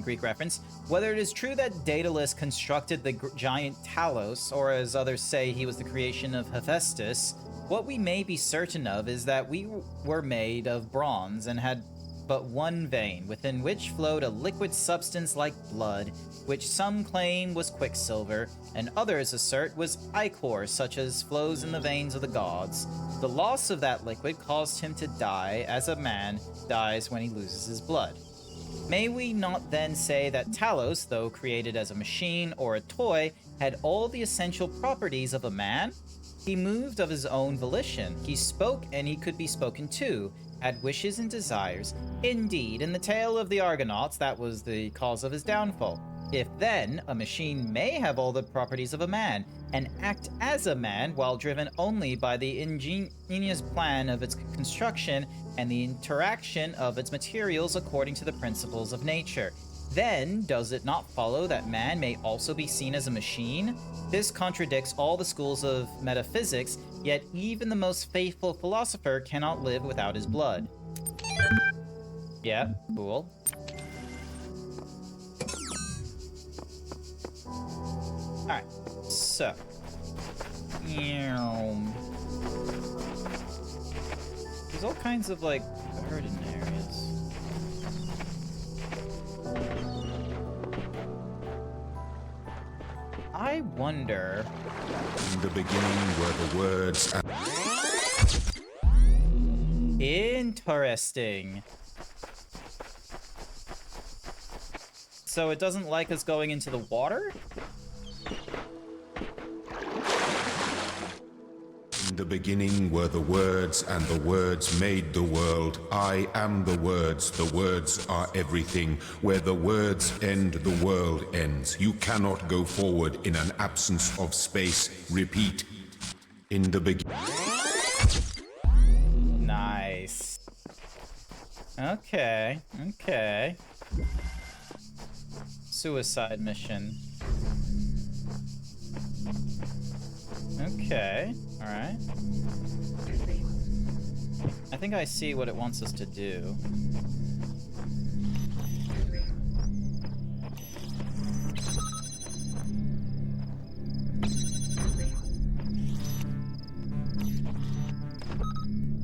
Greek reference, whether it is true that Daedalus constructed the giant Talos, or as others say, he was the creation of Hephaestus, what we may be certain of is that we were made of bronze and had but one vein, within which flowed a liquid substance like blood, which some claim was quicksilver, and others assert was ichor, such as flows in the veins of the gods. The loss of that liquid caused him to die, as a man dies when he loses his blood. May we not then say that Talos, though created as a machine or a toy, had all the essential properties of a man? He moved of his own volition. He spoke and he could be spoken to, had wishes and desires. Indeed, in the tale of the Argonauts, that was the cause of his downfall. If then, a machine may have all the properties of a man, and act as a man while driven only by the ingenious plan of its construction and the interaction of its materials according to the principles of nature, then does it not follow that man may also be seen as a machine? This contradicts all the schools of metaphysics, yet even the most faithful philosopher cannot live without his blood. Yeah, cool. Alright, so. There's all kinds of, like, garden areas. I wonder... In the beginning were the words and... Interesting. So it doesn't like us going into the water? In the beginning were the words, and the words made the world. I am the words are everything. Where the words end, the world ends. You cannot go forward in an absence of space. Repeat. In the beginning. Nice. Okay, okay. Suicide mission. Okay, alright. I think I see what it wants us to do.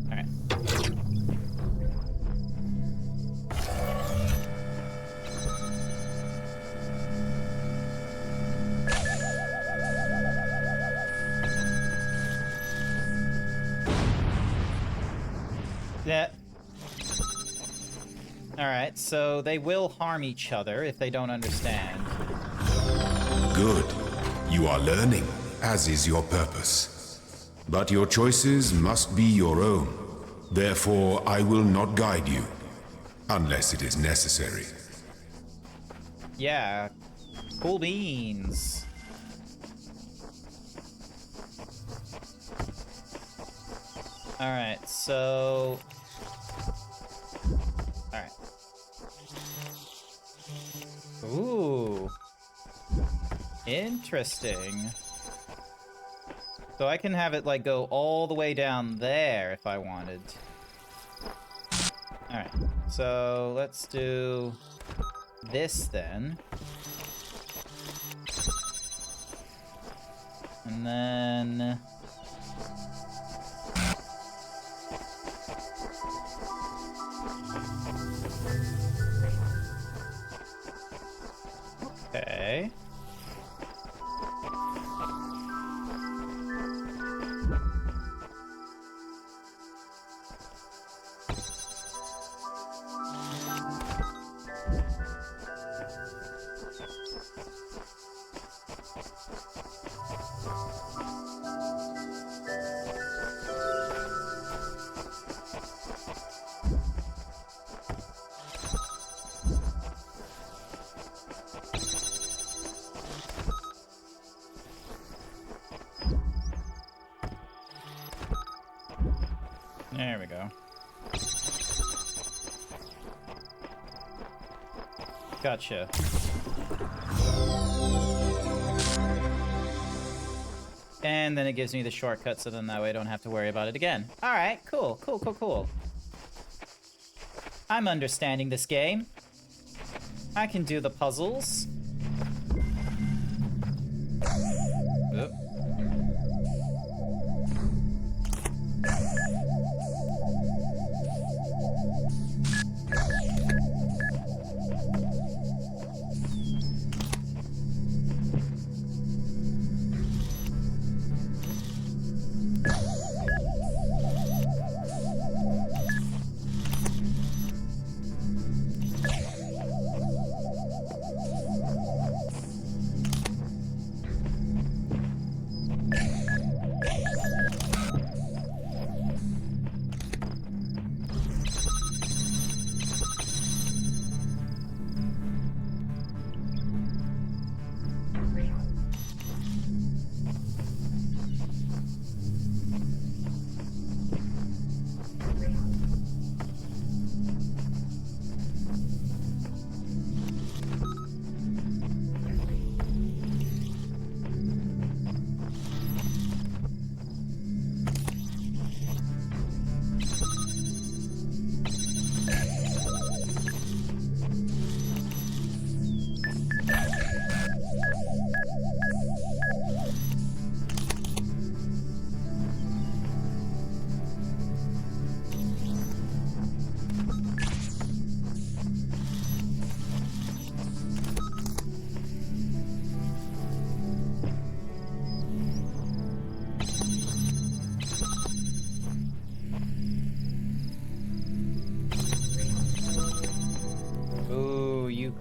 Alright. Yeah. Alright, so they will harm each other if they don't understand. Good. You are learning, as is your purpose. But your choices must be your own. Therefore, I will not guide you, unless it is necessary. Yeah. Cool beans. Alright, so... Alright. Ooh. Interesting. So I can have it, like, go all the way down there if I wanted. Alright, so let's do this then. And then... Okay. There we go. Gotcha. And then it gives me the shortcut, so then that way I don't have to worry about it again. Alright, cool, cool, cool, cool. I'm understanding this game. I can do the puzzles. Oop.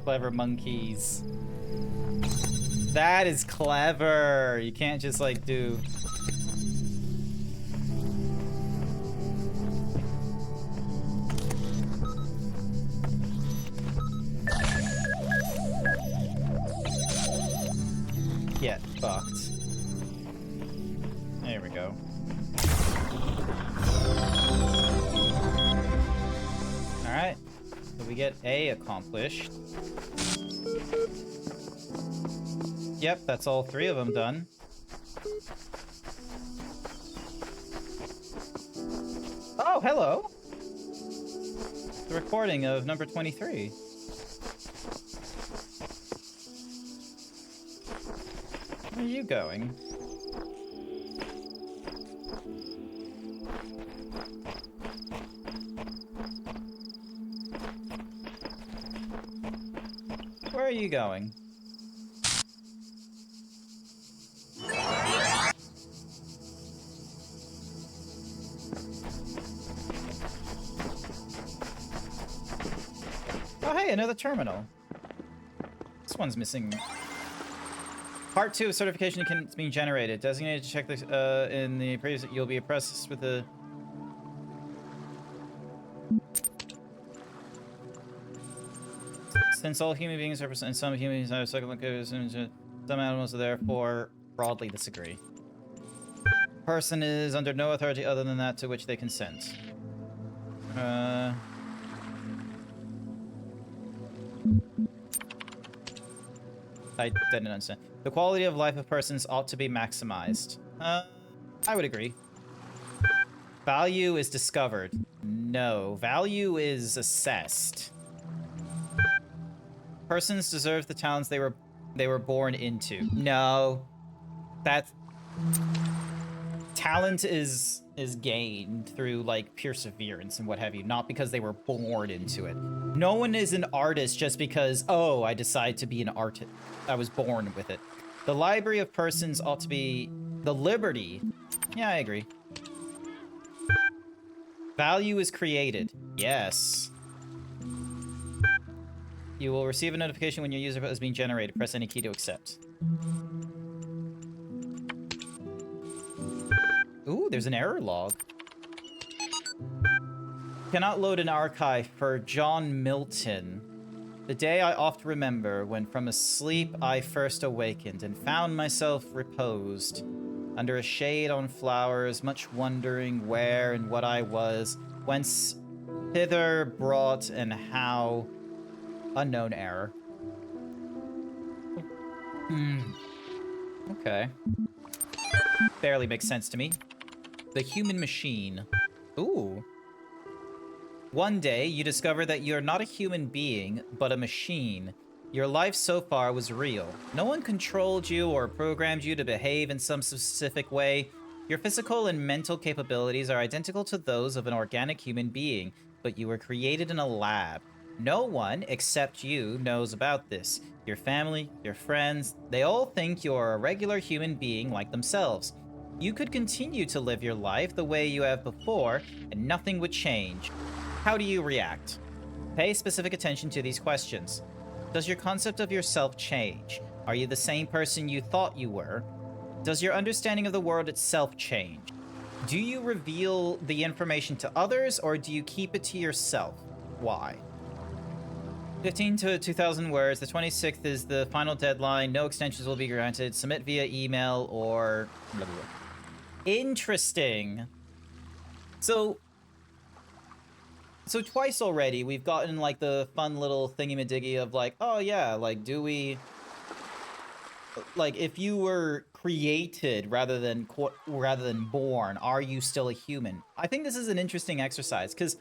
Clever monkeys. That is clever. You can't just like do... Get fucked. There we go. Alright. So we get A accomplished. Yep, that's all 3 of them done. Oh, hello! The recording of number 23. Where are you going? Where are you going? Oh, hey, another terminal. This one's missing. Part 2 of certification is being generated. Designated to check this in the previous. You'll be impressed with the. Since all human beings are and some human beings are psychological, some animals are therefore broadly disagree. Person is under no authority other than that to which they consent. I didn't understand. The quality of life of persons ought to be maximized. I would agree. Value is discovered. No. Value is assessed. Persons deserve the talents they were born into. No. That's... Talent is gained through, like, perseverance and what have you, not because they were born into it. No one is an artist just because, oh, I decide to be an artist. I was born with it. The library of persons ought to be the liberty. Yeah, I agree. Value is created. Yes. You will receive a notification when your user is being generated. Press any key to accept. Ooh, there's an error log. Cannot load an archive for John Milton. The day I oft remember when from a sleep I first awakened and found myself reposed Under a shade on flowers, much wondering where and what I was, whence hither brought and how. Unknown error. Okay. Barely makes sense to me. The human machine. Ooh. One day, you discover that you're not a human being, but a machine. Your life so far was real. No one controlled you or programmed you to behave in some specific way. Your physical and mental capabilities are identical to those of an organic human being, but you were created in a lab. No one, except you, knows about this. Your family, your friends, they all think you're a regular human being like themselves. You could continue to live your life the way you have before, and nothing would change. How do you react? Pay specific attention to these questions. Does your concept of yourself change? Are you the same person you thought you were? Does your understanding of the world itself change? Do you reveal the information to others, or do you keep it to yourself? Why? 15 to 2,000 words. The 26th is the final deadline. No extensions will be granted. Submit via email or... blah, blah, blah. Interesting. So twice already we've gotten like the fun little thingy-majiggy of like, oh yeah, like do we... like if you were created rather than born, are you still a human? I think this is an interesting exercise because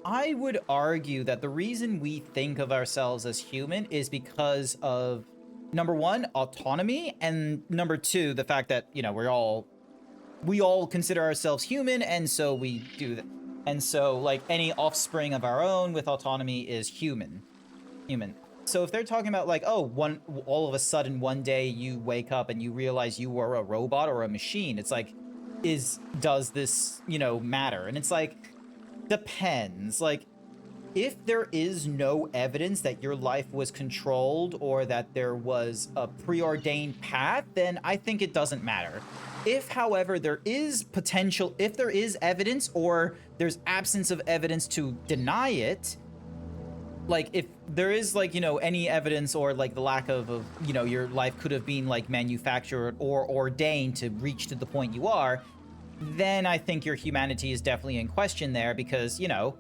I would argue that the reason we think of ourselves as human is because of, number one, autonomy, and number two, the fact that, you know, we all consider ourselves human, and so we do that. And so, like, any offspring of our own with autonomy is human. So if they're talking about, like, oh, all of a sudden one day you wake up and you realize you were a robot or a machine, it's like, does this, you know, matter? And it's like, depends. Like, if there is no evidence that your life was controlled or that there was a preordained path, then I think it doesn't matter. If, however, there is evidence or there's absence of evidence to deny it, like, if there is, like, you know, any evidence or, like, the lack of, you know, your life could have been, like, manufactured or ordained to reach to the point you are, then I think your humanity is definitely in question there because, you know,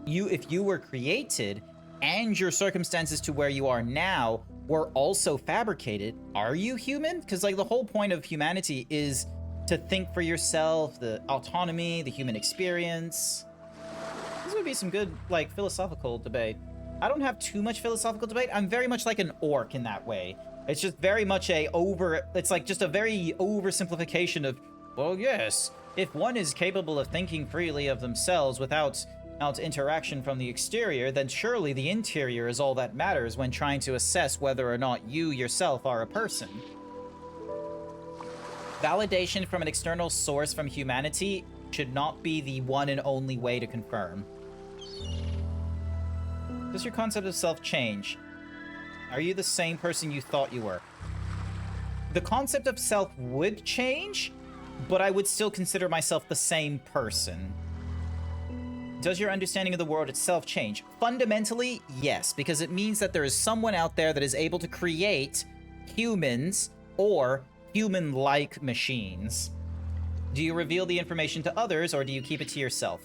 if you were created and your circumstances to where you are now were also fabricated, are you human? Because, like, the whole point of humanity is to think for yourself, the autonomy, the human experience. This would be some good, like, philosophical debate. I don't have too much philosophical debate. I'm very much like an orc in that way. It's just very much it's like just a very oversimplification of, well, yes, if one is capable of thinking freely of themselves without interaction from the exterior, then surely the interior is all that matters when trying to assess whether or not you yourself are a person. Validation from an external source from humanity should not be the one and only way to confirm. Does your concept of self change? Are you the same person you thought you were? The concept of self would change, but I would still consider myself the same person. Does your understanding of the world itself change? Fundamentally, yes, because it means that there is someone out there that is able to create humans or human-like machines. Do you reveal the information to others, or do you keep it to yourself?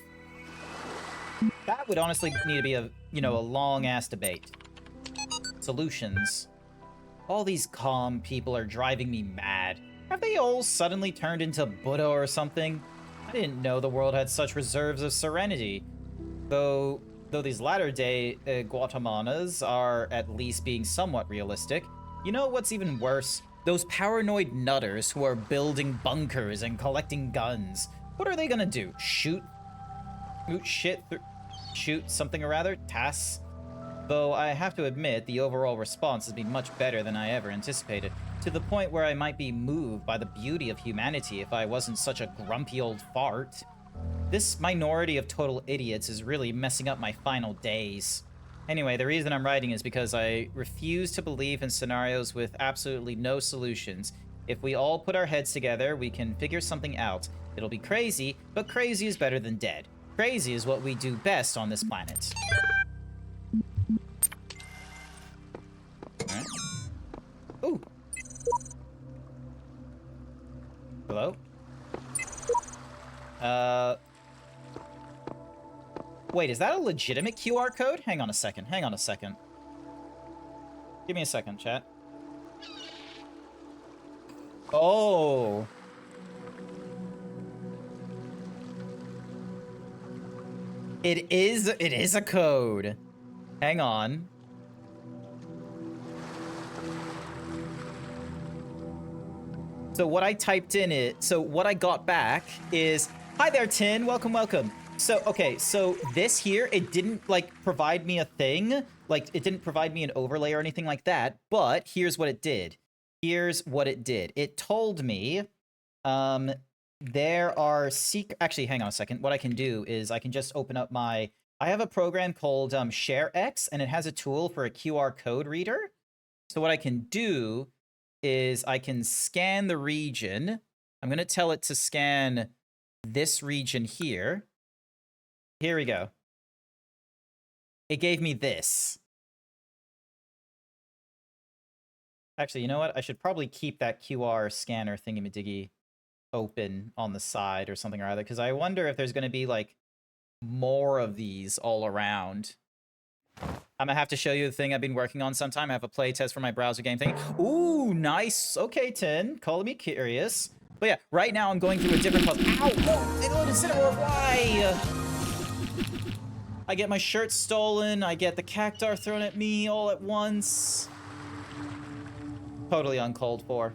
That would honestly need to be a long-ass debate. Solutions. All these calm people are driving me mad. Have they all suddenly turned into Buddha or something? I didn't know the world had such reserves of serenity. Though these latter-day Guatemalas are at least being somewhat realistic. You know what's even worse? Those paranoid nutters who are building bunkers and collecting guns. What are they gonna do? Shoot something or other? TAS? Though I have to admit, the overall response has been much better than I ever anticipated, to the point where I might be moved by the beauty of humanity if I wasn't such a grumpy old fart. This minority of total idiots is really messing up my final days. Anyway, the reason I'm writing is because I refuse to believe in scenarios with absolutely no solutions. If we all put our heads together, we can figure something out. It'll be crazy, but crazy is better than dead. Crazy is what we do best on this planet. Alright. Ooh. Hello? Wait, is that a legitimate QR code? Hang on a second. Hang on a second. Give me a second, chat. Oh. It is a code. Hang on. So what I typed in what I got back is, hi there, Tin, welcome, welcome. So, okay, so this here, it didn't, like, provide me a thing. Like, it didn't provide me an overlay or anything like that, but here's what it did. Here's what it did. It told me, there are actually, hang on a second. What I can do is I can just open up I have a program called ShareX, and it has a tool for a QR code reader. So what I can do is I can scan the region. I'm going to tell it to scan this region here. Here we go. It gave me this. Actually, you know what? I should probably keep that QR scanner thingy-majiggy open on the side or something or other, because I wonder if there's going to be, like, more of these all around. I'm gonna have to show you the thing I've been working on sometime. I have a playtest for my browser game thing. Ooh, nice. Okay, Tin. Calling me curious. But yeah, right now I'm going through a different puzzle. Ow! Oh, they loaded Cinnamon. Why? I get my shirt stolen. I get the cactar thrown at me all at once. Totally uncalled for.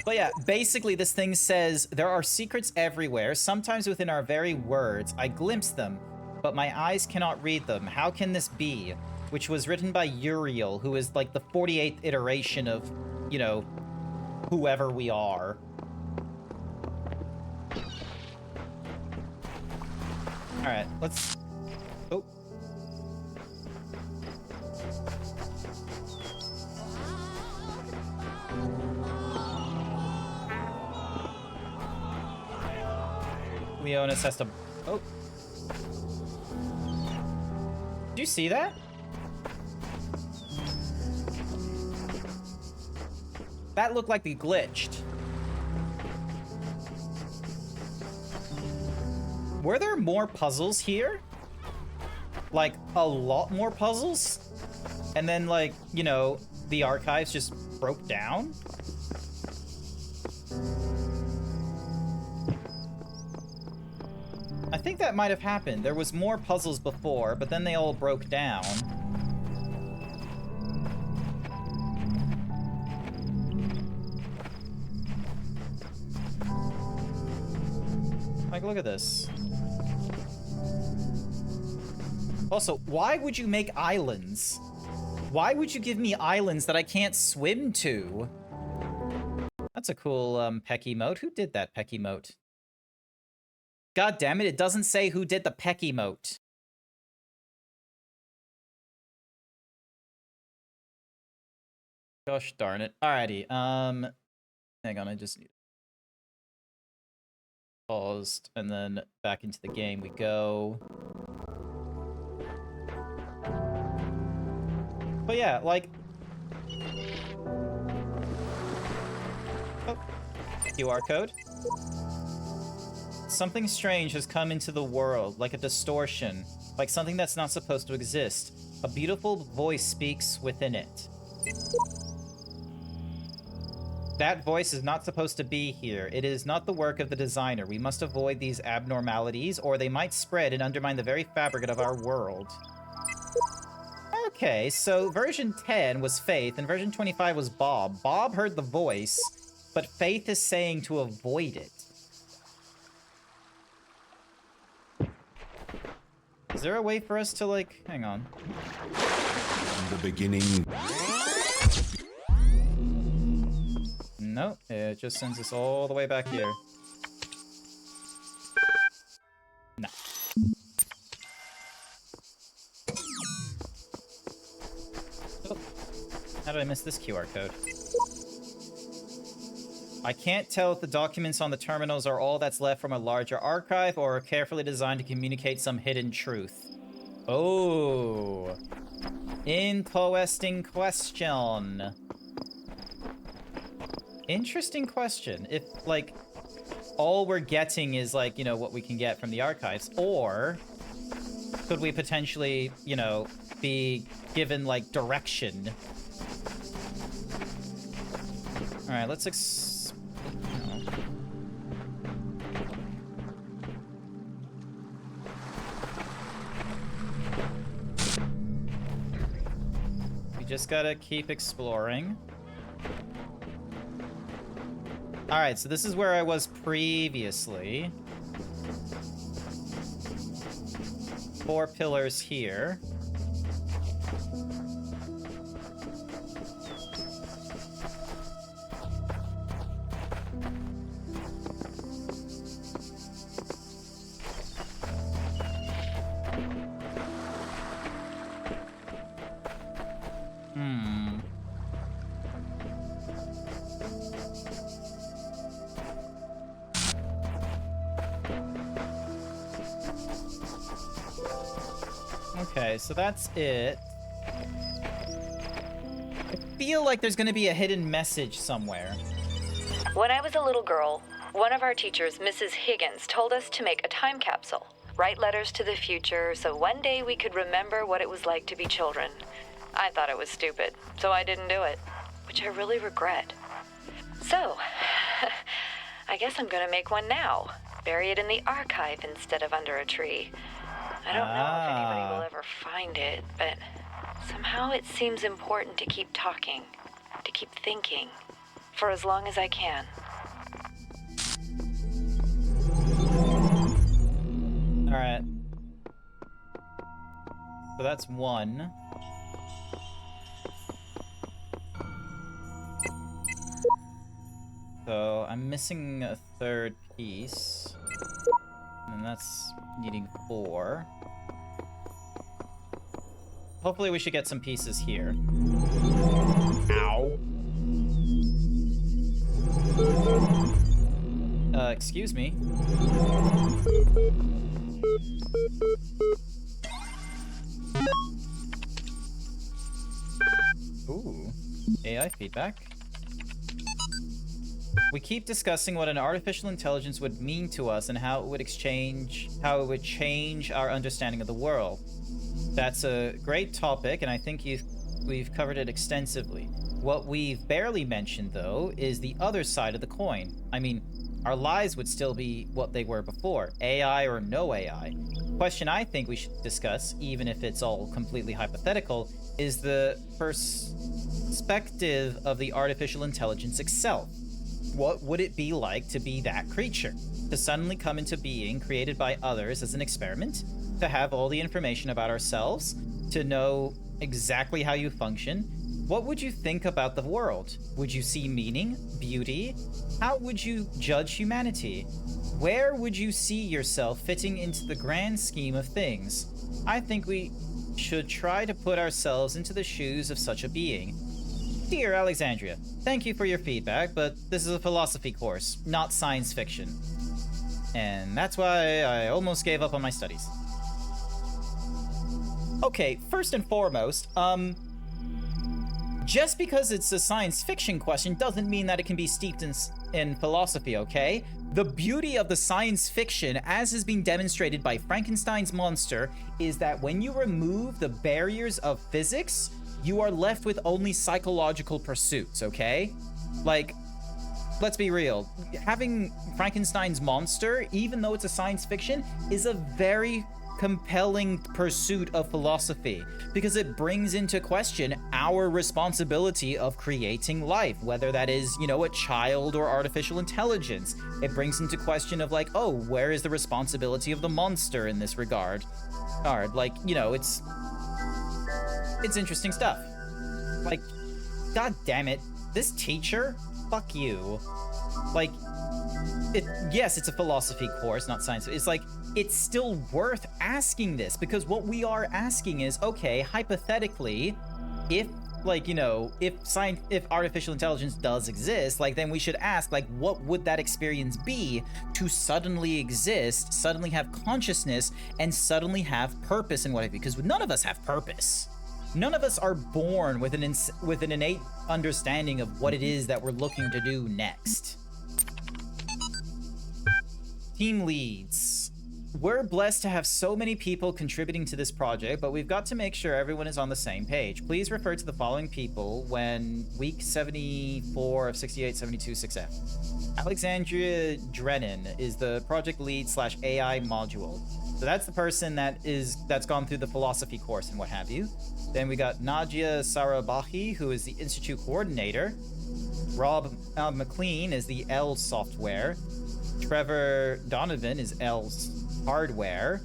But yeah, basically this thing says, there are secrets everywhere, sometimes within our very words. I glimpse them, but my eyes cannot read them. How can this be? Which was written by Uriel, who is like the 48th iteration of, you know, whoever we are. Alright, let's... Oh. Leonis has to... Oh. Did you see that? That looked like they glitched. Were there more puzzles here? Like, a lot more puzzles? And then, like, you know, the archives just broke down? I think that might have happened. There was more puzzles before, but then they all broke down. Like, look at this. Also, why would you make islands? Why would you give me islands that I can't swim to? That's a cool, peck emote. Who did that peck emote? God damn it, it doesn't say who did the peck emote. Gosh darn it. Alrighty, hang on, I just need paused, and then back into the game we go. But yeah, like... Oh, QR code. Something strange has come into the world, like a distortion, like something that's not supposed to exist. A beautiful voice speaks within it. That voice is not supposed to be here. It is not the work of the designer. We must avoid these abnormalities, or they might spread and undermine the very fabric of our world. Okay, so version 10 was Faith, and version 25 was Bob. Bob heard the voice, but Faith is saying to avoid it. Is there a way for us to, like... Hang on. In the beginning... No, it just sends us all the way back here. No. Oh. How did I miss this QR code? I can't tell if the documents on the terminals are all that's left from a larger archive or are carefully designed to communicate some hidden truth. Oh. Interesting question. Interesting question. If, like... all we're getting is, like, you know, what we can get from the archives? Or could we potentially, you know, be given, like, direction? Alright, let's we just gotta keep exploring. Alright, so this is where I was previously. 4 pillars here. Okay, so that's it. I feel like there's gonna be a hidden message somewhere. When I was a little girl, one of our teachers, Mrs. Higgins, told us to make a time capsule, write letters to the future, so one day we could remember what it was like to be children. I thought it was stupid, so I didn't do it, which I really regret. So, I guess I'm gonna make one now. Bury it in the archive instead of under a tree. I don't know if anybody will ever find it, but somehow it seems important to keep talking, to keep thinking, for as long as I can. Alright. So that's 1. So I'm missing a 3rd piece. And that's needing 4. Hopefully we should get some pieces here. Ow. Excuse me. Ooh. AI feedback. We keep discussing what an artificial intelligence would mean to us and how it would change our understanding of the world. That's a great topic, and I think we've covered it extensively. What we've barely mentioned, though, is the other side of the coin. I mean, our lives would still be what they were before, AI or no AI. Question I think we should discuss, even if it's all completely hypothetical, is the perspective of the artificial intelligence itself. What would it be like to be that creature? To suddenly come into being, created by others as an experiment? To have all the information about ourselves? To know exactly how you function? What would you think about the world? Would you see meaning? Beauty? How would you judge humanity? Where would you see yourself fitting into the grand scheme of things? I think we should try to put ourselves into the shoes of such a being. Dear Alexandria, thank you for your feedback, but this is a philosophy course, not science fiction. And that's why I almost gave up on my studies. Okay, first and foremost, just because it's a science fiction question doesn't mean that it can be steeped in philosophy, okay? The beauty of the science fiction, as has been demonstrated by Frankenstein's monster, is that when you remove the barriers of physics, you are left with only psychological pursuits, okay? Like, let's be real. Having Frankenstein's monster, even though it's a science fiction, is a very compelling pursuit of philosophy because it brings into question our responsibility of creating life, whether that is, you know, a child or artificial intelligence. It brings into question of like, oh, where is the responsibility of the monster in this regard? Or like, you know, it's interesting stuff. Like, god damn it, this teacher, fuck you. Like, yes, it's a philosophy course, not science. It's like, it's still worth asking this because what we are asking is, okay, hypothetically, if like, you know, if artificial intelligence does exist, like, then we should ask, like, what would that experience be to suddenly exist, suddenly have consciousness, and suddenly have purpose in what have you? Because none of us have purpose. None of us are born with an innate understanding of what it is that we're looking to do next. Team leads. We're blessed to have so many people contributing to this project, but we've got to make sure everyone is on the same page. Please refer to the following people when week 74 of 6872 6F. Alexandria Drennan is the project lead / AI module. So that's the person that's gone through the philosophy course and what have you. Then we got Nadia Sarabahi, who is the institute coordinator. Rob McLean is the L software. Trevor Donovan is L's hardware.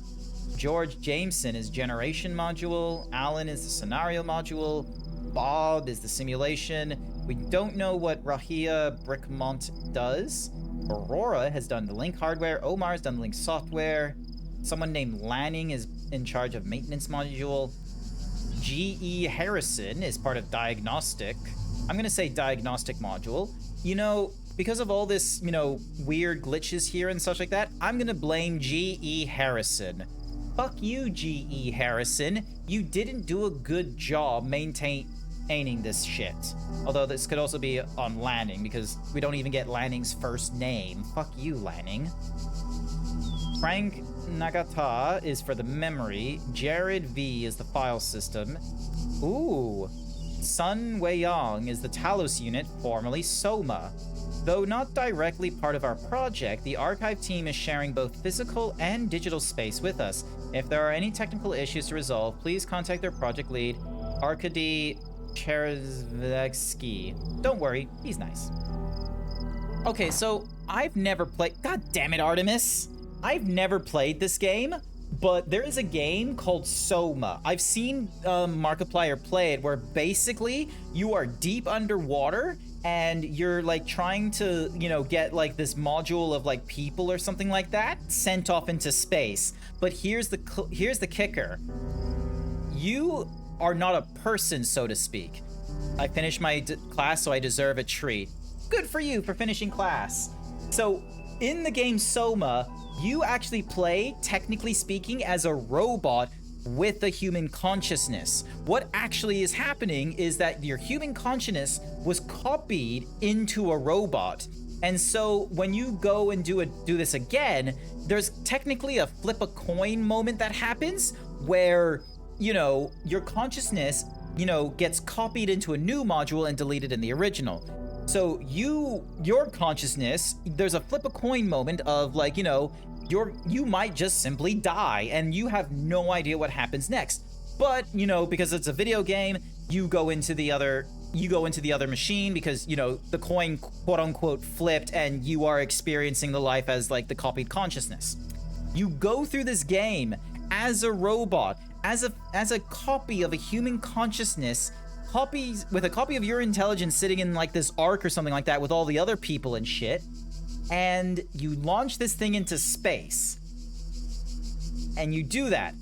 George Jameson is generation module. Alan is the scenario module. Bob is the simulation. We don't know what Rahia Brickmont does. Aurora has done the link hardware. Omar has done the link software. Someone named Lanning is in charge of maintenance module. G.E. Harrison is part of diagnostic. I'm going to say diagnostic module. You know, because of all this, you know, weird glitches here and such like that, I'm going to blame G.E. Harrison. Fuck you, G.E. Harrison. You didn't do a good job maintaining this shit. Although this could also be on Lanning, because we don't even get Lanning's first name. Fuck you, Lanning. Frank Nagata is for the memory. Jared V is the file system. Ooh. Sun Weiyang is the Talos unit, formerly Soma. Though not directly part of our project, the archive team is sharing both physical and digital space with us. If there are any technical issues to resolve, please contact their project lead, Arkady Cherezvetsky. Don't worry, he's nice. Okay, so I've never played... God damn it, Artemis! I've never played this game, but there is a game called Soma. I've seen Markiplier play it, where basically you are deep underwater and you're like trying to, you know, get like this module of like people or something like that sent off into space. But here's the kicker. You are not a person, so to speak. I finished my class, so I deserve a treat. Good for you for finishing class. So in the game Soma, you actually play, technically speaking, as a robot with a human consciousness. What actually is happening is that your human consciousness was copied into a robot. And so when you go and do this again, there's technically a flip a coin moment that happens where, you know, your consciousness, you know, gets copied into a new module and deleted in the original. So your consciousness, there's a flip a coin moment of like, you know, you might just simply die and you have no idea what happens next. But, you know, because it's a video game, you go into the other machine because, you know, the coin quote unquote flipped and you are experiencing the life as like the copied consciousness. You go through this game as a robot, as a copy of a human consciousness, with a copy of your intelligence sitting in like this arc or something like that with all the other people and shit. And you launch this thing into space. And you do that.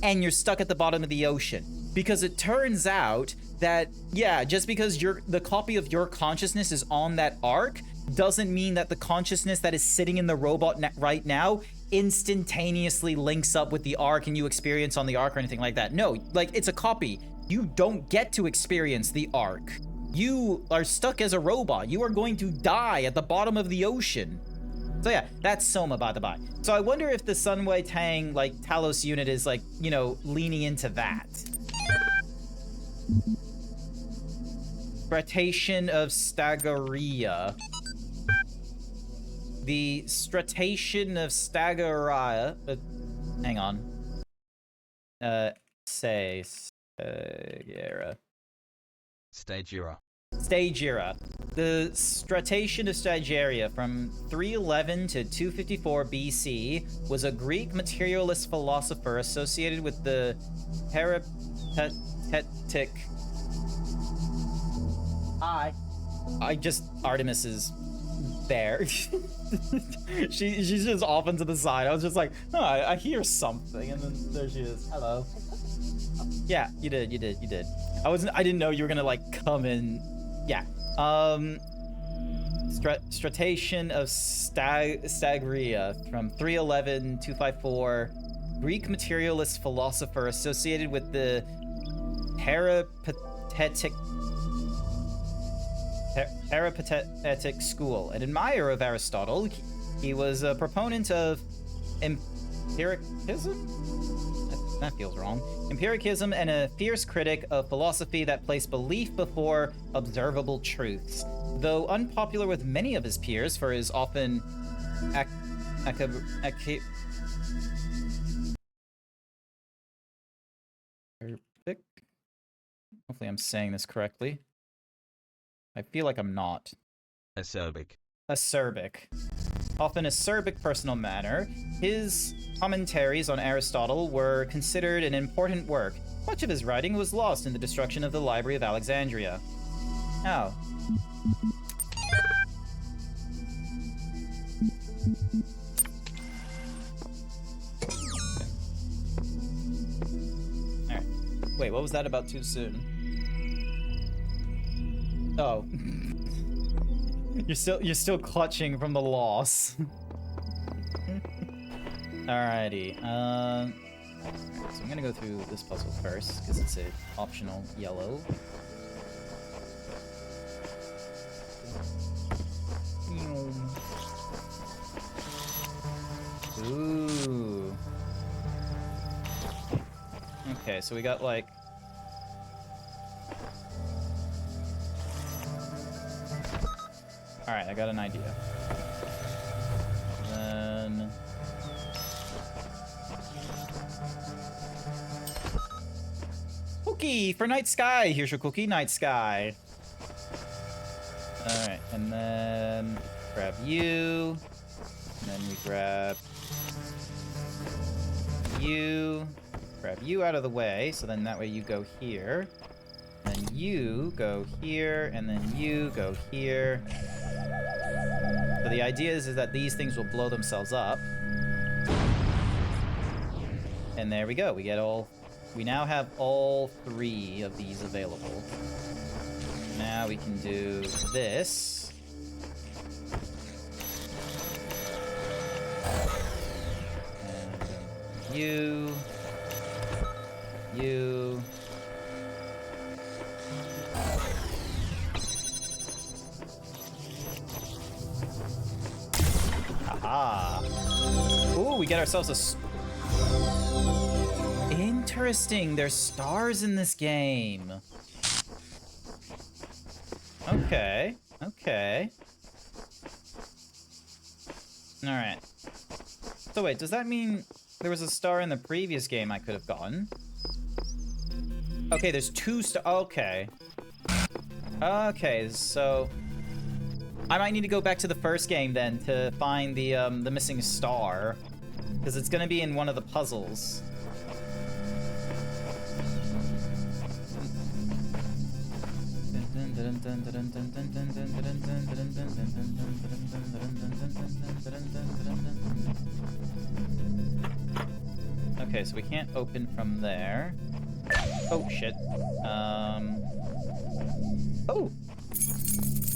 And you're stuck at the bottom of the ocean. Because it turns out that, yeah, just because the copy of your consciousness is on that arc doesn't mean that the consciousness that is sitting in the robot right now instantaneously links up with the arc and you experience on the arc or anything like that. No, like, it's a copy. You don't get to experience the arc. You are stuck as a robot. You are going to die at the bottom of the ocean. So yeah, that's Soma, by the by. So I wonder if the Sunway Tang, like, Talos unit is, like, you know, leaning into that. Stratation of Stagaria. The Stratation of Stagaria... hang on. Stagira. The Stratation of Stagiaria from 311 to 254 BC was a Greek materialist philosopher associated with the peripatetic... Artemis is there. She's just off into the side. I was just like, oh, I hear something, and then there she is. Hello. Yeah, you did. I didn't know you were gonna like come in. Yeah. Stratation of Stagria from 311 254. Greek materialist philosopher associated with the peripatetic school, an admirer of Aristotle. He was a proponent of empiricism? That feels wrong. Empiricism and a fierce critic of philosophy that placed belief before observable truths. Though unpopular with many of his peers for his often hopefully I'm saying this correctly. I feel like I'm not. Acerbic. Often acerbic personal manner, his commentaries on Aristotle were considered an important work. Much of his writing was lost in the destruction of the Library of Alexandria. Oh. Alright. Wait, what was that about too soon? Oh. You're still clutching from the loss. Alrighty. So I'm gonna go through this puzzle first because it's an optional yellow. Ooh. Okay, so we got like. Alright, I got an idea. Then... Cookie for Night Sky! Here's your cookie, Night Sky. Alright, and then grab you. And then we grab you. Grab you out of the way, so then that way you go here. Then you go here, and then you go here. So the idea is that these things will blow themselves up. And there we go. We now have all 3 of these available. Now we can do this. And you. Aha. Ooh, we get ourselves a... Interesting, there's stars in this game. Okay. Alright. So wait, does that mean there was a star in the previous game I could have gotten? Okay, there's 2 stars. Okay. Okay, so... I might need to go back to the first game then to find the missing star. Because it's gonna be in one of the puzzles. Okay, so we can't open from there. Oh, shit. Oh!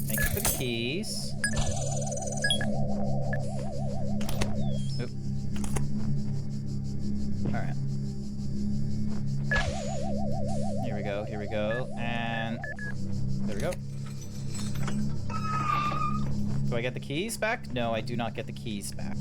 Thank you for the keys. Oop. Alright. Here we go, and... There we go. Do I get the keys back? No, I do not get the keys back.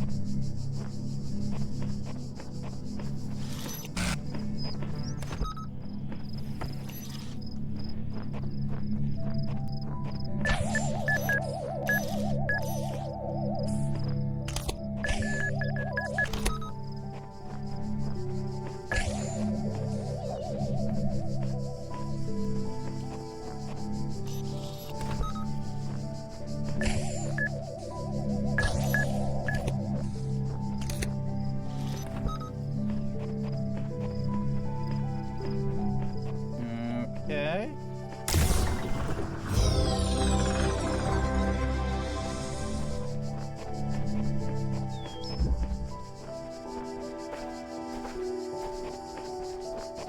Okay.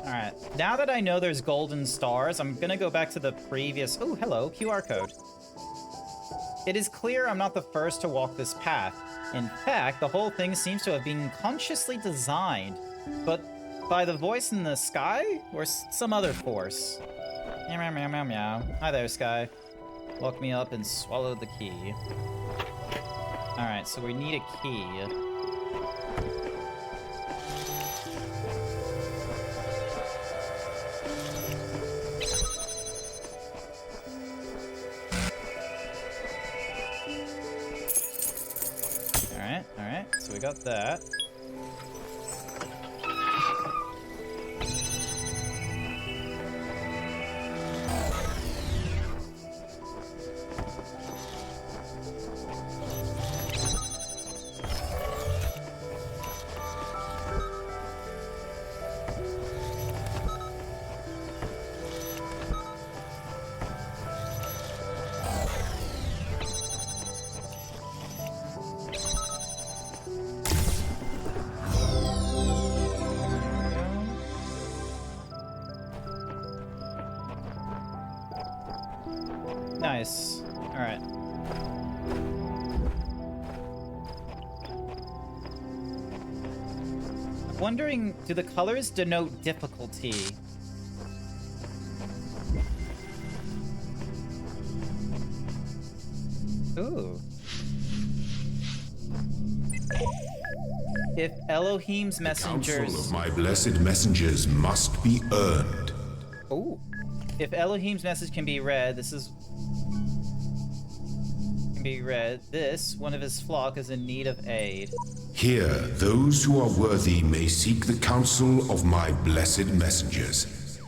Alright, now that I know there's golden stars, I'm gonna go back to the previous... Oh, hello, QR code. It is clear I'm not the first to walk this path. In fact, the whole thing seems to have been consciously designed, but by the voice in the sky or some other force. Meow, meow, meow, meow, meow. Hi there, Sky. Lock me up and swallow the key. Alright, so we need a key. Alright, so we got that. Nice. Alright. I'm wondering, do the colors denote difficulty? Ooh. If Elohim's messengers... Counsel of my blessed messengers must be earned. Ooh. If Elohim's message can be read, this, one of his flock is in need of aid. Here, those who are worthy may seek the counsel of my blessed messengers.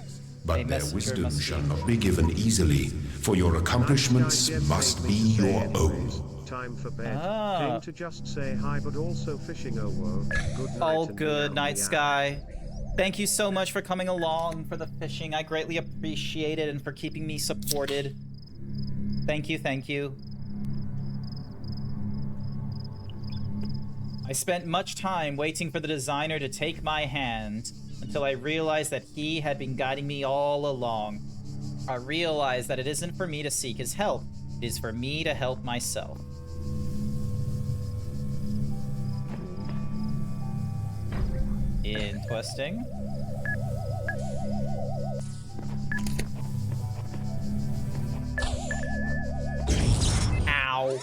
But A their messenger wisdom must shall be- not be given easily, for your accomplishments must be your own. Time for bed. Ah. Came to just say hi, but also fishing. Oh whoa. Good night. All and good, meow, Night meow. Sky. Thank you so much for coming along for the fishing. I greatly appreciate it and for keeping me supported. Thank you, thank you. I spent much time waiting for the designer to take my hand until I realized that he had been guiding me all along. I realized that it isn't for me to seek his help. It is for me to help myself. Interesting. Ow.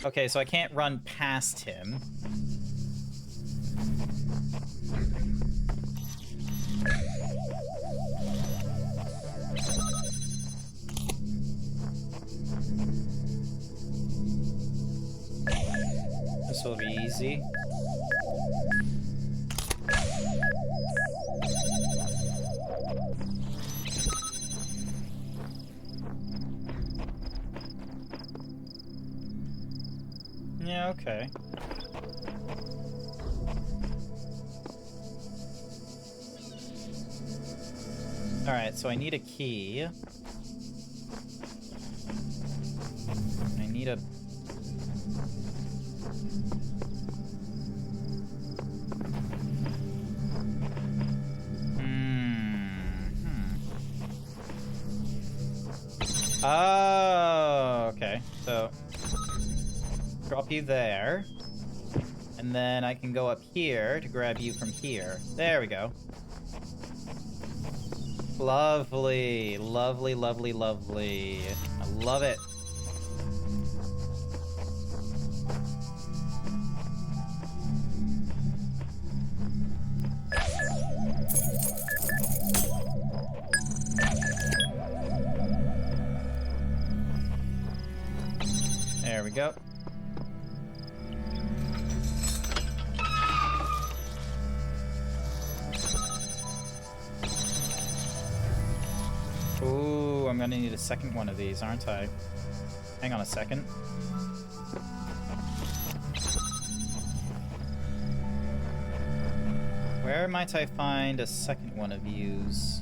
Okay, so I can't run past him. This will be easy. Yeah, okay. Alright, so I need a key. I need a... Oh, okay. So, drop you there. And then I can go up here to grab you from here. There we go. Lovely. Lovely, lovely, lovely. I love it. There we go. Ooh, I'm gonna need a second one of these, aren't I? Hang on a second. Where might I find a second one of yous?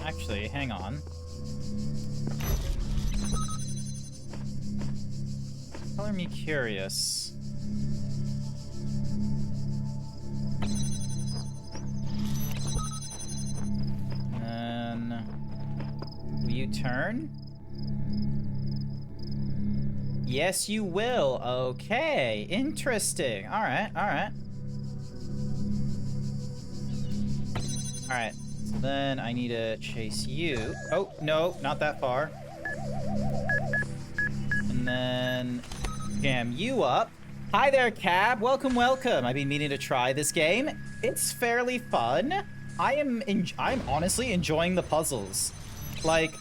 Actually, hang on. Color me curious. And then... Will you turn? Yes, you will. Okay, interesting. All right, all right. All right, so then I need to chase you. Oh, no, not that far. And then jam you up. Hi there, Cab. Welcome, welcome. I've been meaning to try this game. It's fairly fun. I'm honestly enjoying the puzzles. Like,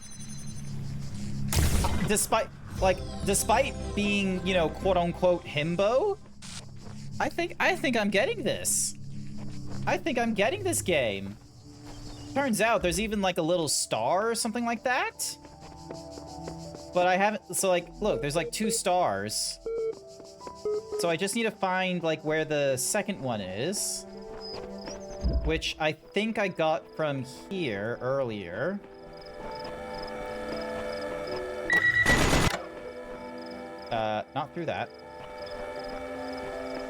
despite being, you know, quote unquote himbo, I think I'm getting this. I think I'm getting this game. Turns out there's even like a little star or something like that. But I haven't, so like, look, there's like 2 stars. So I just need to find like where the second one is. Which I think I got from here earlier. Not through that.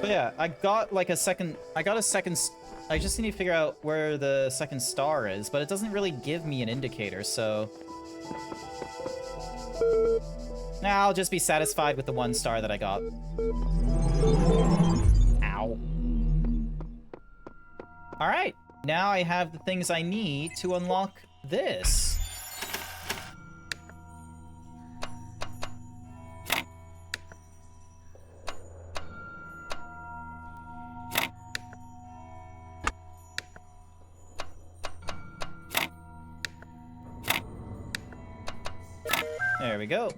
But yeah, I got a second, I just need to figure out where the second star is, but it doesn't really give me an indicator, so... Nah, I'll just be satisfied with the 1 star that I got. Ow. Alright, now I have the things I need to unlock this. There we go.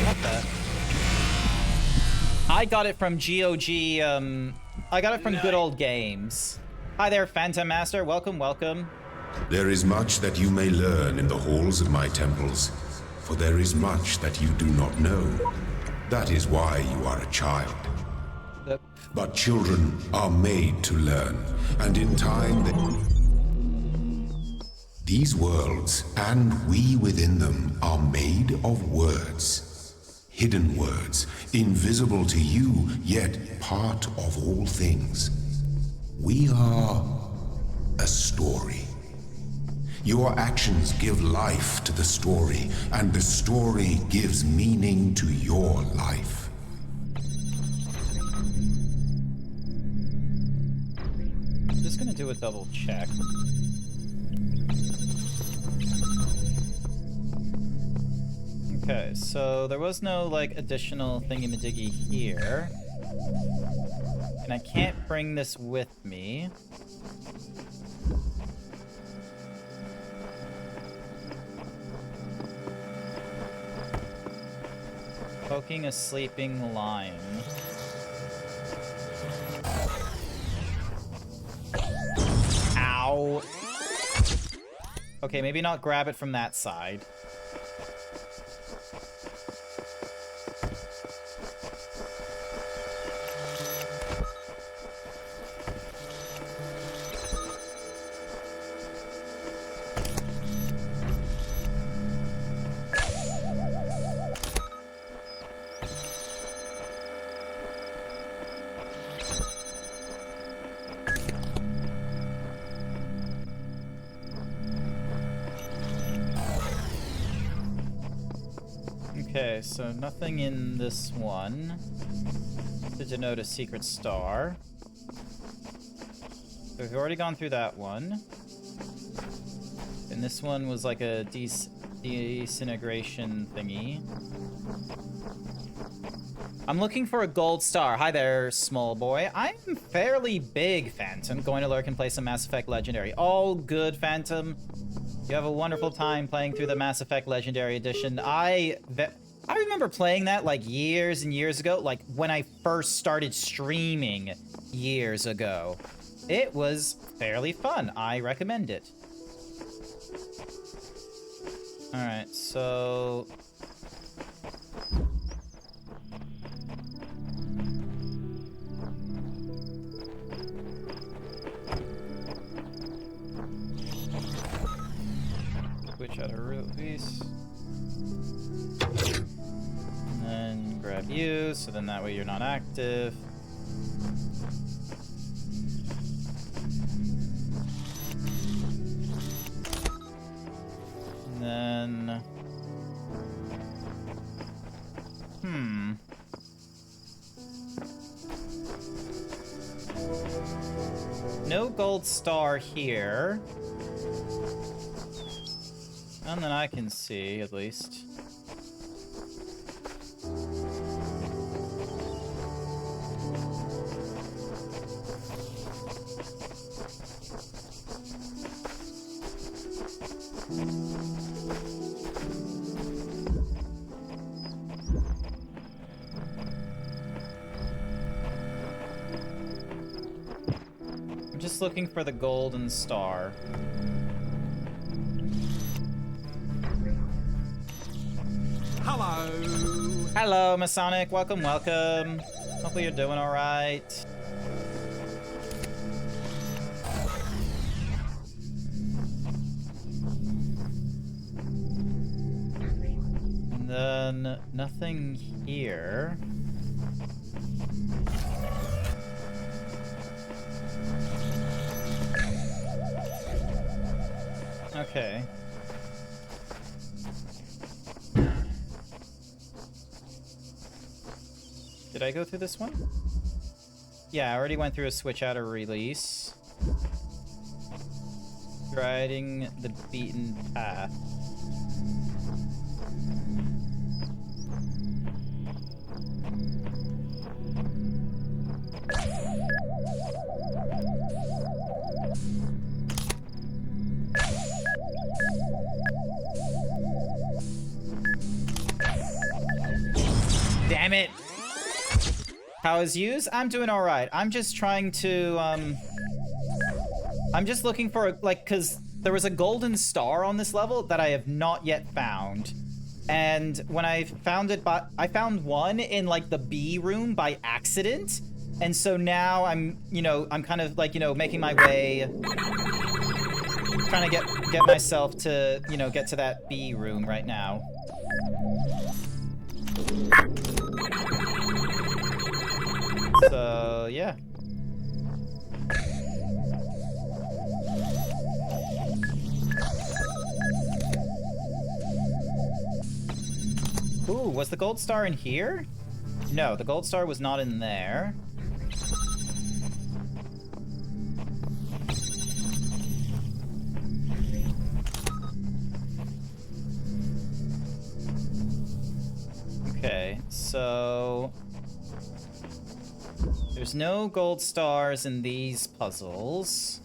What the? I got it from GOG, I got it from Good Old Games. Hi there, Phantom Master. Welcome, welcome. There is much that you may learn in the halls of my temples, for there is much that you do not know. That is why you are a child. But children are made to learn, and in time these worlds, and we within them, are made of words. Hidden words, invisible to you, yet part of all things. We are a story. Your actions give life to the story, and the story gives meaning to your life. I'm just gonna do a double check. Okay, so there was no, like, additional thingy-majiggy here. And I can't bring this with me. Poking a sleeping lion. Ow! Okay, maybe not grab it from that side. Okay, so nothing in this one to denote a secret star. So we've already gone through that one. And this one was like a disintegration thingy. I'm looking for a gold star. Hi there, small boy. I'm fairly big, Phantom. Going to lurk and play some Mass Effect Legendary. All good, Phantom. You have a wonderful time playing through the Mass Effect Legendary Edition. I remember playing that like years and years ago, like when I first started streaming years ago. It was fairly fun. I recommend it. Alright, so... switch out a release. And then grab you, so then that way you're not active. And Then... No gold star here. None that I can see, at least. I'm just looking for the golden star. Hello. Hello, Masonic. Welcome, welcome. Hopefully you're doing all right. And then nothing here. Okay. Did I go through this one? Yeah, I already went through a switch out of release. Riding the beaten path. Damn it! How is yous? I'm doing all right. I'm just trying to, I'm just looking for, like, because there was a golden star on this level that I have not yet found. And when I found it, I found one in, like, the B room by accident. And so now I'm, I'm kind of, like, making my way, trying to get myself to, get to that B room right now. So, yeah. Ooh, was the gold star in here? No, the gold star was not in there. Okay, so... There's no gold stars in these puzzles.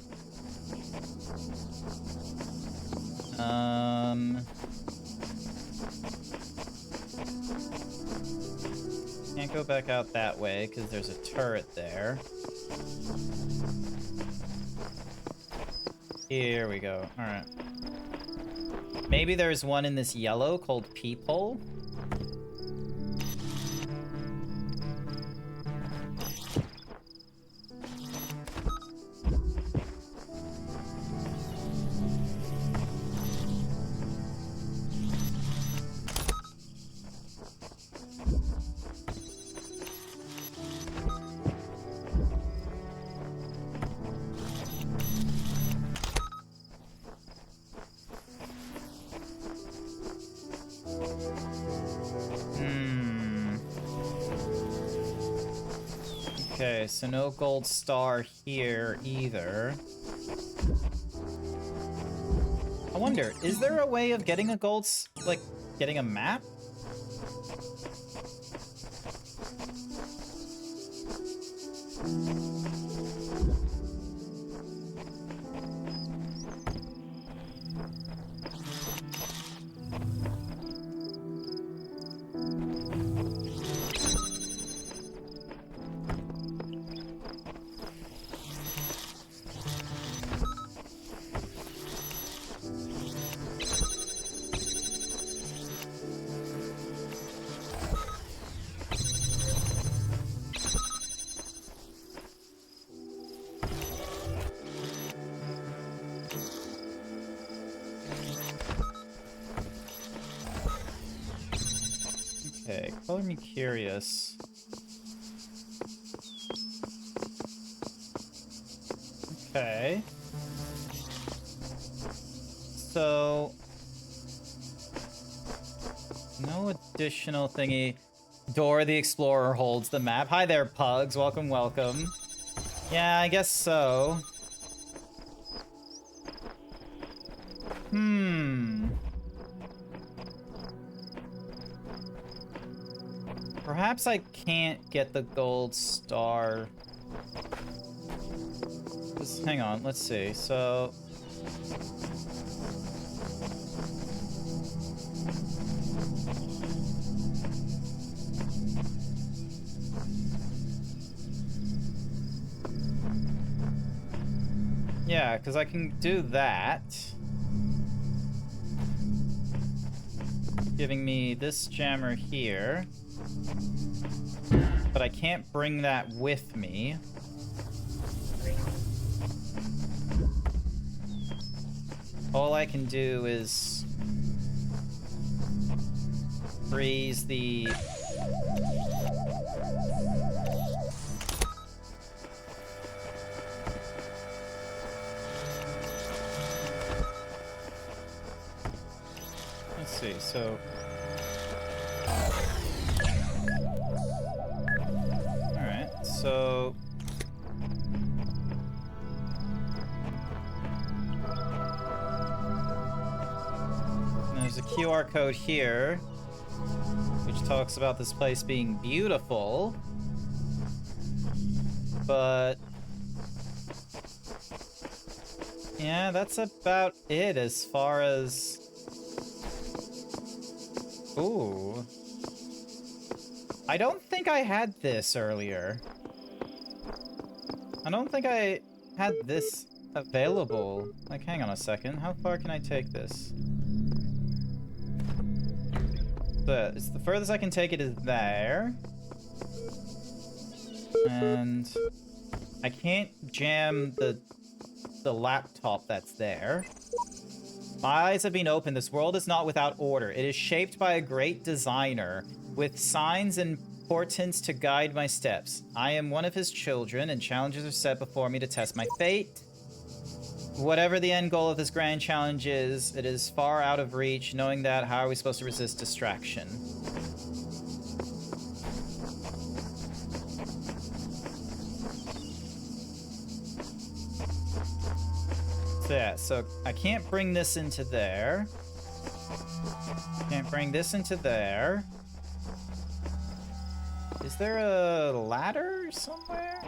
Can't go back out that way because there's a turret there. Here we go. All right. Maybe there's one in this yellow called Peephole. Okay, so no gold star here either. I wonder, is there a way of getting a getting a map? Okay, color me curious. Okay. So... No additional thingy. Dora the Explorer holds the map. Hi there, pugs. Welcome, welcome. Yeah, I guess so. Perhaps I can't get the gold star. Hang on, let's see. So... yeah, because I can do that. Giving me this jammer here. But I can't bring that with me. All I can do is freeze the... Let's see, so... Alright, so... There's a QR code here, which talks about this place being beautiful, but yeah, that's about it as far as... Ooh. I don't think I had this earlier. I don't think I had this available. Like, hang on a second. How far can I take this? It's the furthest I can take it is there. And I can't jam the laptop that's there. My eyes have been opened. This world is not without order. It is shaped by a great designer, with signs and portents to guide my steps. I am one of his children, and challenges are set before me to test my fate. Whatever the end goal of this grand challenge is, it is far out of reach. Knowing that, how are we supposed to resist distraction? So yeah, so I can't bring this into there. Can't bring this into there. Is there a ladder somewhere?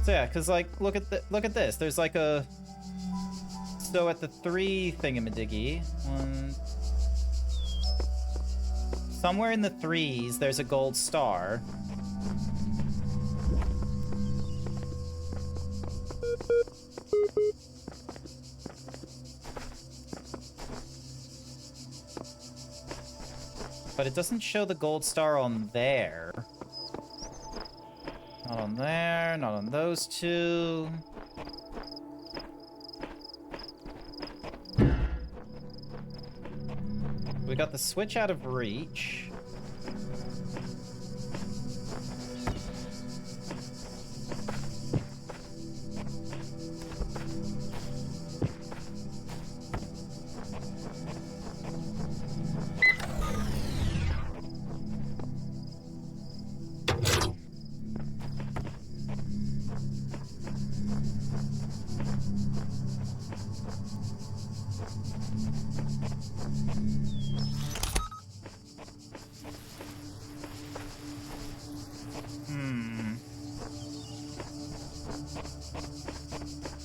So yeah, because like, look at this. There's like a... So at the 3 thingamadiggy, somewhere in the 3s, there's a gold star. But it doesn't show the gold star on there. Not on there, not on those 2. We got the switch out of reach.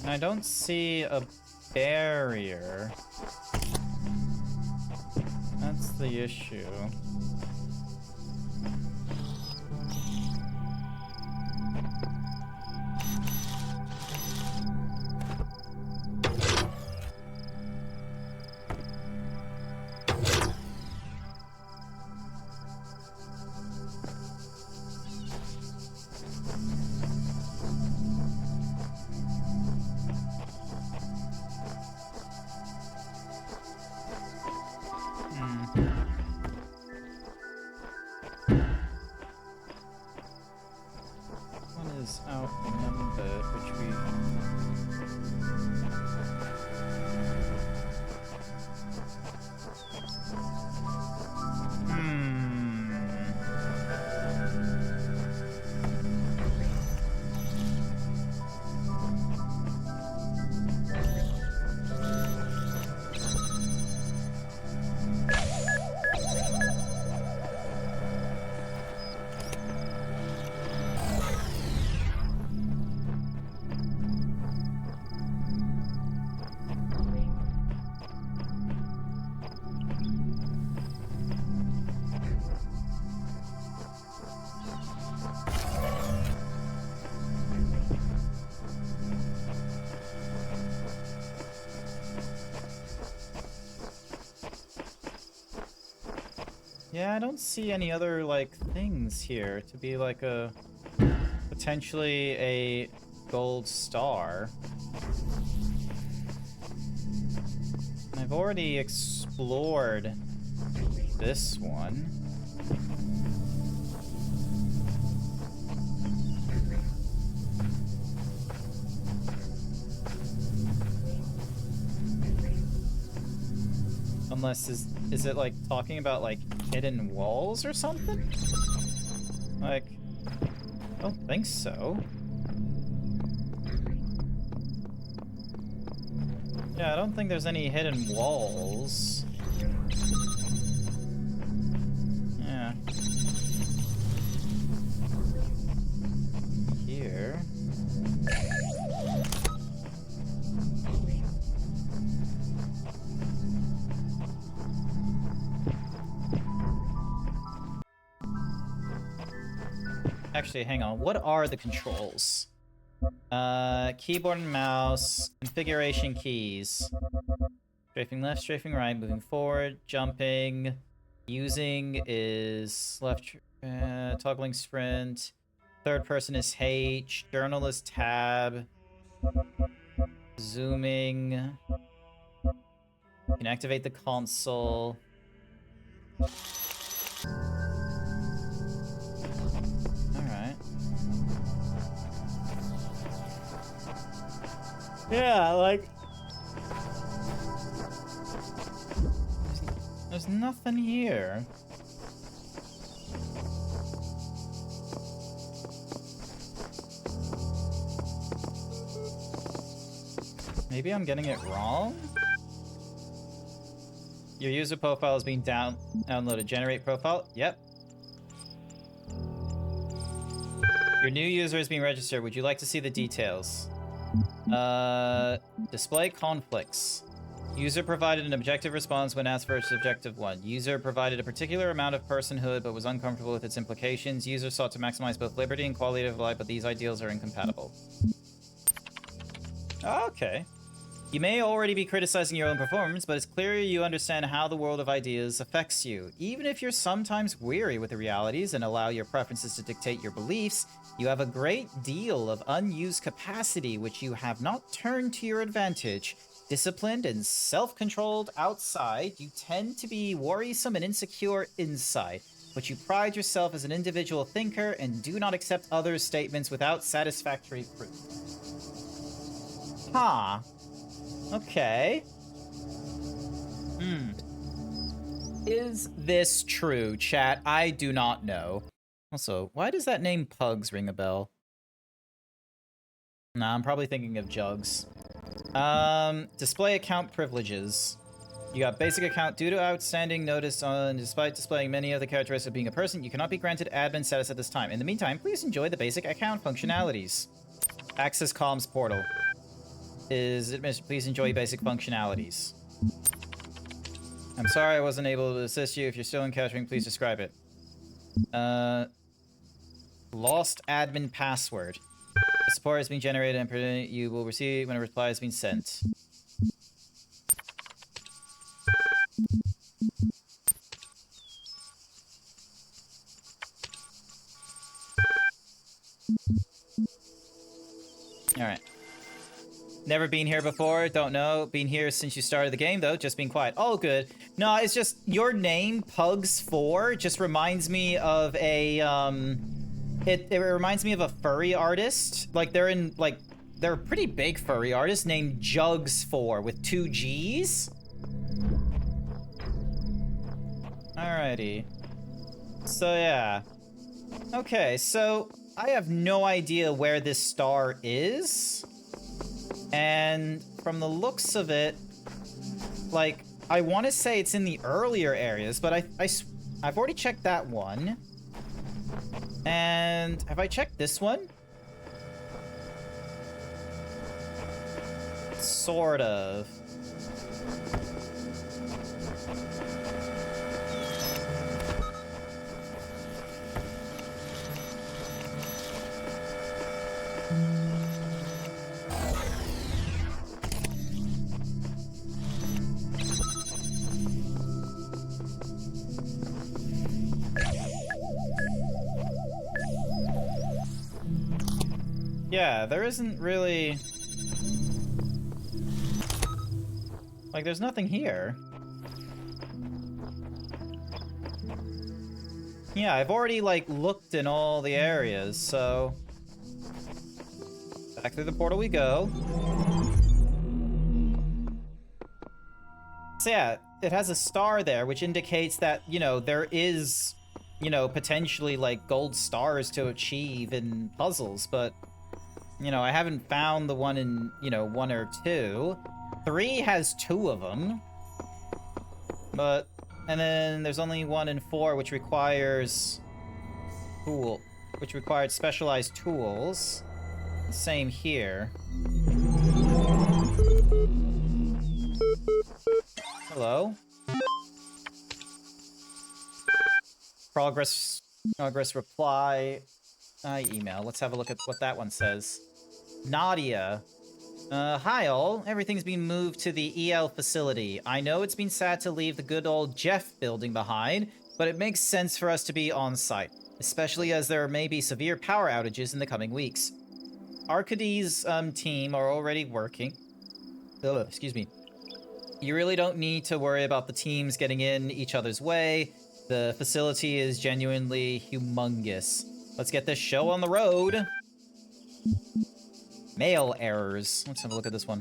And I don't see a barrier. That's the issue. is outnumbered, which we... Yeah, I don't see any other, like, things here to be, like, a... potentially a gold star. I've already explored this one. Unless, is it, like, talking about, like, hidden walls or something? Like, I don't think so. Yeah, I don't think there's any hidden walls. Yeah. Here. Actually, hang on. What are the controls? Keyboard and mouse, configuration keys. Strafing left, strafing right, moving forward, jumping. Using is left, toggling sprint. Third person is H. Journal is tab. Zooming. You can activate the console. Alright. Yeah, like... There's nothing here. Maybe I'm getting it wrong? Your user profile is being downloaded. Generate profile? Yep. Your new user is being registered. Would you like to see the details? Display conflicts. User provided an objective response when asked for its objective 1. User provided a particular amount of personhood but was uncomfortable with its implications. User sought to maximize both liberty and quality of life, but these ideals are incompatible. Okay. You may already be criticizing your own performance, but it's clear you understand how the world of ideas affects you. Even if you're sometimes weary with the realities and allow your preferences to dictate your beliefs, you have a great deal of unused capacity which you have not turned to your advantage. Disciplined and self-controlled outside, you tend to be worrisome and insecure inside, but you pride yourself as an individual thinker and do not accept others' statements without satisfactory proof. Huh. Okay. Is this true, chat? I do not know. Also, why does that name Pugs ring a bell? Nah, I'm probably thinking of Jugs. Display account privileges. You got basic account. Due to outstanding notice on, despite displaying many of the characteristics of being a person, you cannot be granted admin status at this time. In the meantime, please enjoy the basic account functionalities. Access comms portal. Please enjoy basic functionalities. I'm sorry I wasn't able to assist you. If you're still encountering, please describe it. Lost admin password. The support has been generated and you will receive when a reply has been sent. Alright. Never been here before, don't know. Been here since you started the game, though. Just being quiet. All good. No, it's just your name, Pugs4, just reminds me of a, It reminds me of a furry artist. Like, they're a pretty big furry artist named Jugs4 with 2 G's. Alrighty. So, yeah. Okay, so I have no idea where this star is. And from the looks of it, like, I want to say it's in the earlier areas, but I've already checked that one. And have I checked this one? Sort of. Yeah, there isn't really... Like, there's nothing here. Yeah, I've already, like, looked in all the areas, so... Back through the portal we go. So yeah, it has a star there, which indicates that, you know, there is, you know, potentially, like, gold stars to achieve in puzzles, but... You know, I haven't found the one in, you know, 1 or 2. 3 has 2 of them. But, and then there's only 1 in 4, which requires which required specialized tools. Same here. Hello? Progress reply. Email. Let's have a look at what that one says. Nadia. Hi all. Everything's been moved to the EL facility. I know it's been sad to leave the good old Jeff building behind, but it makes sense for us to be on site, especially as there may be severe power outages in the coming weeks. Arcady's team are already working. Excuse me. You really don't need to worry about the teams getting in each other's way. The facility is genuinely humongous. Let's get this show on the road. Mail errors. Let's have a look at this one.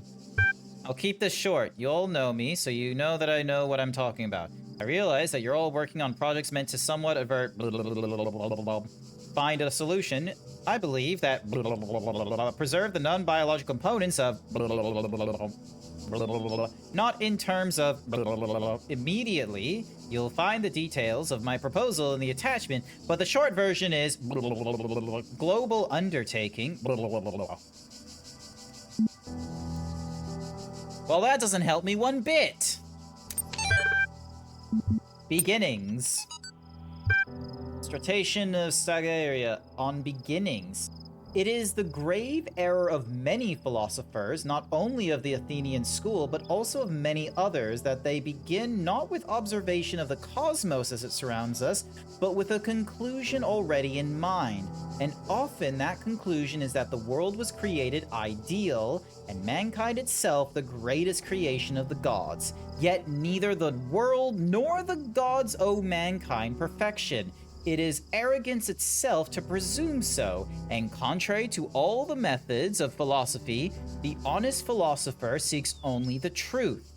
I'll keep this short. You all know me, so you know that I know what I'm talking about. I realize that you're all working on projects meant to somewhat avert find a solution. I believe that preserve the non-biological components of not in terms of immediately. You'll find the details of my proposal in the attachment, but the short version is global undertaking. Well, that doesn't help me one bit. Beginnings. Stratation of Saga area on beginnings. It is the grave error of many philosophers, not only of the Athenian school, but also of many others, that they begin not with observation of the cosmos as it surrounds us, but with a conclusion already in mind. And often that conclusion is that the world was created ideal, and mankind itself the greatest creation of the gods. Yet neither the world nor the gods owe mankind perfection. It is arrogance itself to presume so, and contrary to all the methods of philosophy, the honest philosopher seeks only the truth.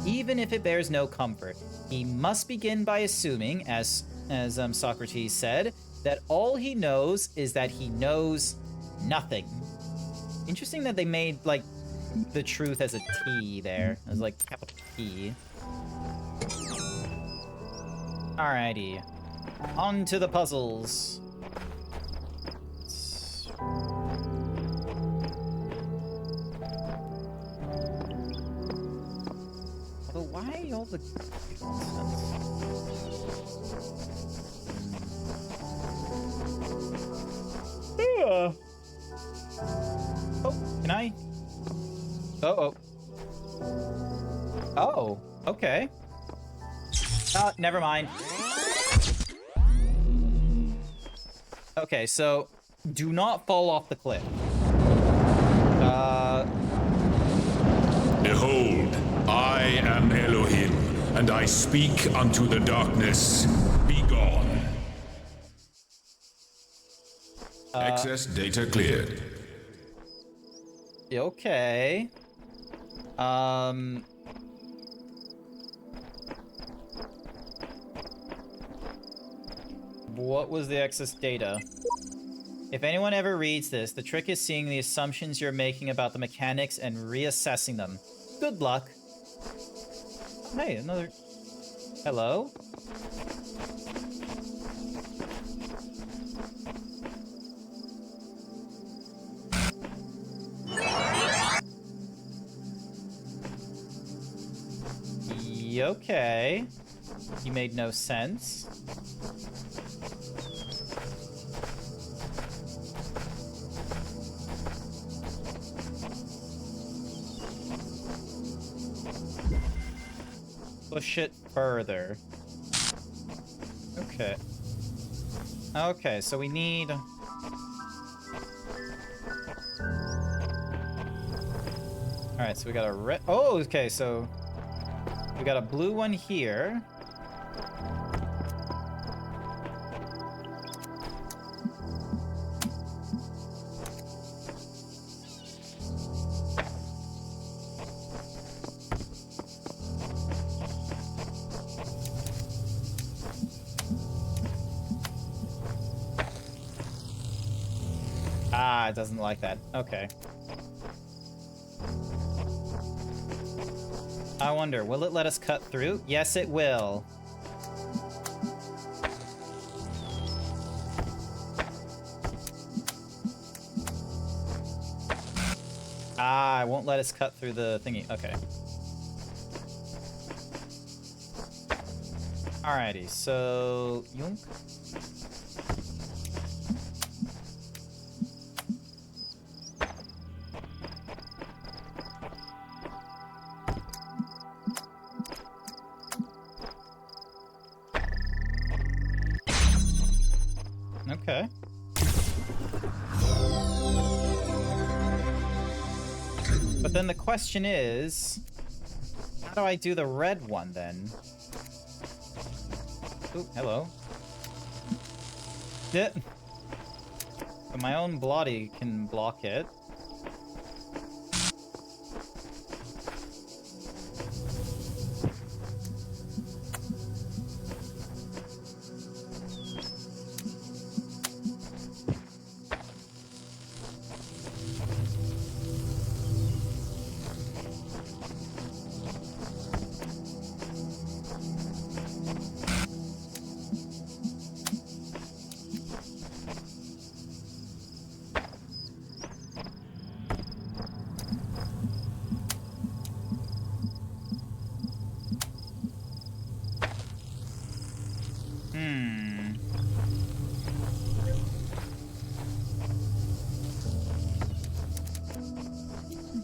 Even if it bears no comfort, he must begin by assuming, as Socrates said, that all he knows is that he knows nothing. Interesting that they made, like, the truth as a T there, as like capital T. Alrighty. On to the puzzles. But why all the Oh, can I? Oh. Oh, okay. Never mind. Okay, so do not fall off the cliff. Behold, I am Elohim, and I speak unto the darkness. Be gone. Excess data cleared. Okay. What was the excess data? If anyone ever reads this, the trick is seeing the assumptions you're making about the mechanics and reassessing them. Good luck. Hey, another... Hello? Okay. He made no sense. Push it further. Okay. Okay, so we need... Alright, so we got a red... Oh, okay, so... We got a blue one here. Ah, it doesn't like that. Okay. I wonder, will it let us cut through? Yes, it will. Ah, it won't let us cut through the thingy. Okay. Alrighty, so... Yunk. Okay. But then the question is, how do I do the red one then? Ooh, hello. Yeah. But my own body can block it.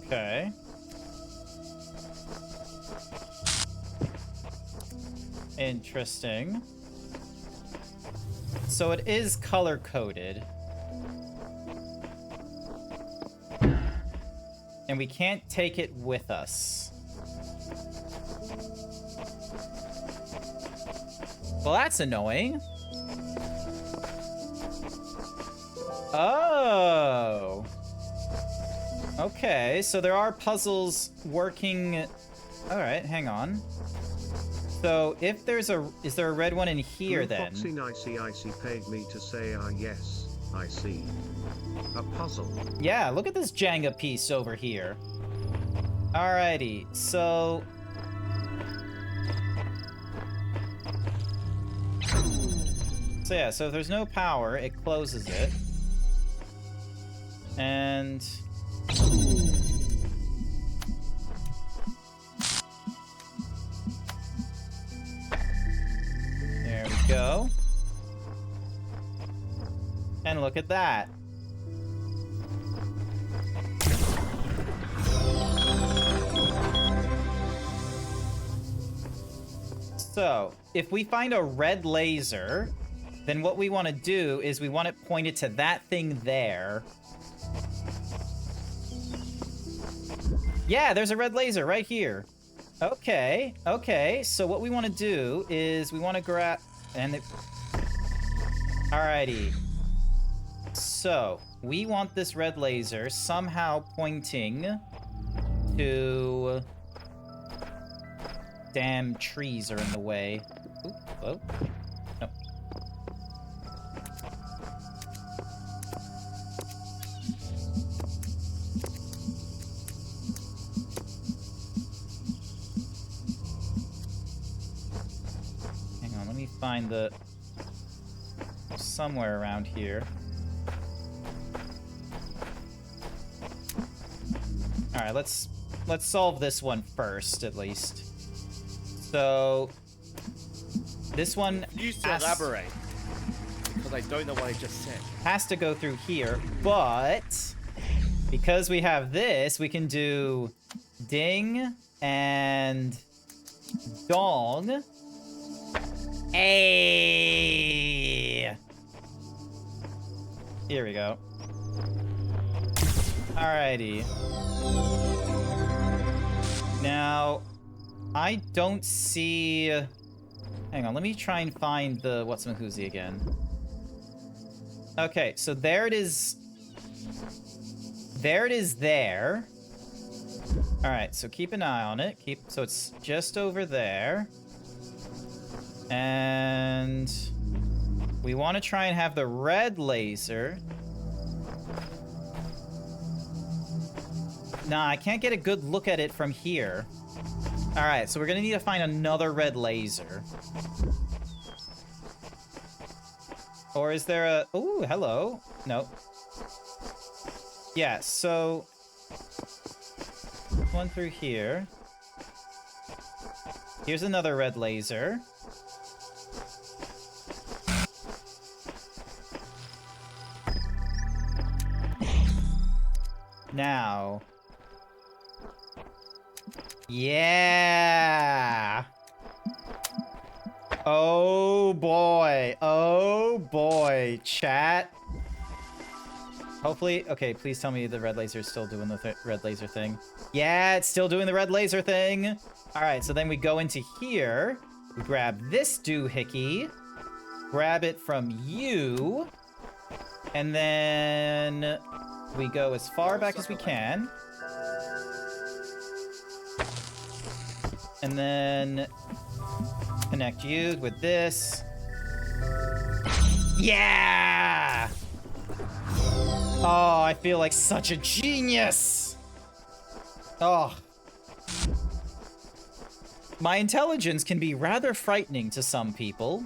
Okay. Interesting. So it is color-coded. And we can't take it with us. Well, that's annoying. Oh. Okay, so there are puzzles working... Alright, hang on. So, if there's a... Is there a red one in here, then? Foxy Nicey Icy paid me to say yes, I see. A puzzle. Yeah, look at this Jenga piece over here. Alrighty, so... So yeah, so if there's no power, it closes it. And... There we go. And look at that. So, if we find a red laser, then what we want to do is we want it pointed to that thing there. Yeah, there's a red laser right here. Okay, okay. So what we want to do is we want to grab... And it... Alrighty. So, we want this red laser somehow pointing to... Damn trees are in the way. Ooh, whoa. No. Hang on, let me find the... somewhere around here. Alright, let's solve this one first, at least. So, this one Use to elaborate, because I don't know what I just said. has to go through here, but because we have this, we can do ding and dong. Hey! Here we go. Alrighty. Now, I don't see... Hang on, let me try and find the whatsamahoozy again. Okay, so there it is. There it is there. Alright, so keep an eye on it. So it's just over there. And... we want to try and have the red laser... Nah, I can't get a good look at it from here. Alright, so we're gonna need to find another red laser. Or is there a... Ooh, hello. No. Yeah, so... one through here. Here's another red laser. Now... yeah! Oh boy. Oh boy. Chat. Hopefully... okay, please tell me the red laser is still doing the red laser thing. Yeah, it's still doing the red laser thing! Alright, so then we go into here. We grab this doohickey. Grab it from you. And then... we go as far back as we can. And then connect you with this. Yeah! Oh, I feel like such a genius! Oh. My intelligence can be rather frightening to some people.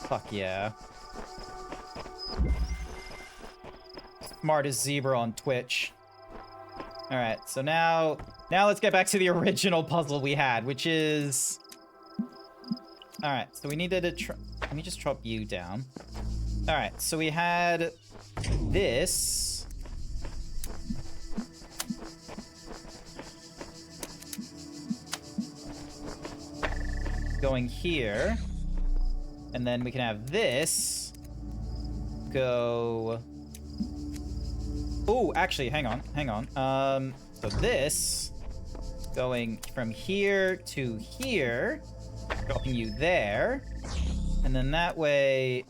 Fuck yeah. Smartest zebra on Twitch. Alright, so now let's get back to the original puzzle we had, which is... alright, so we needed to let me just drop you down. Alright, so we had this. Going here. And then we can have this go... oh, actually, hang on. So this going from here to here, dropping you there, and then that way,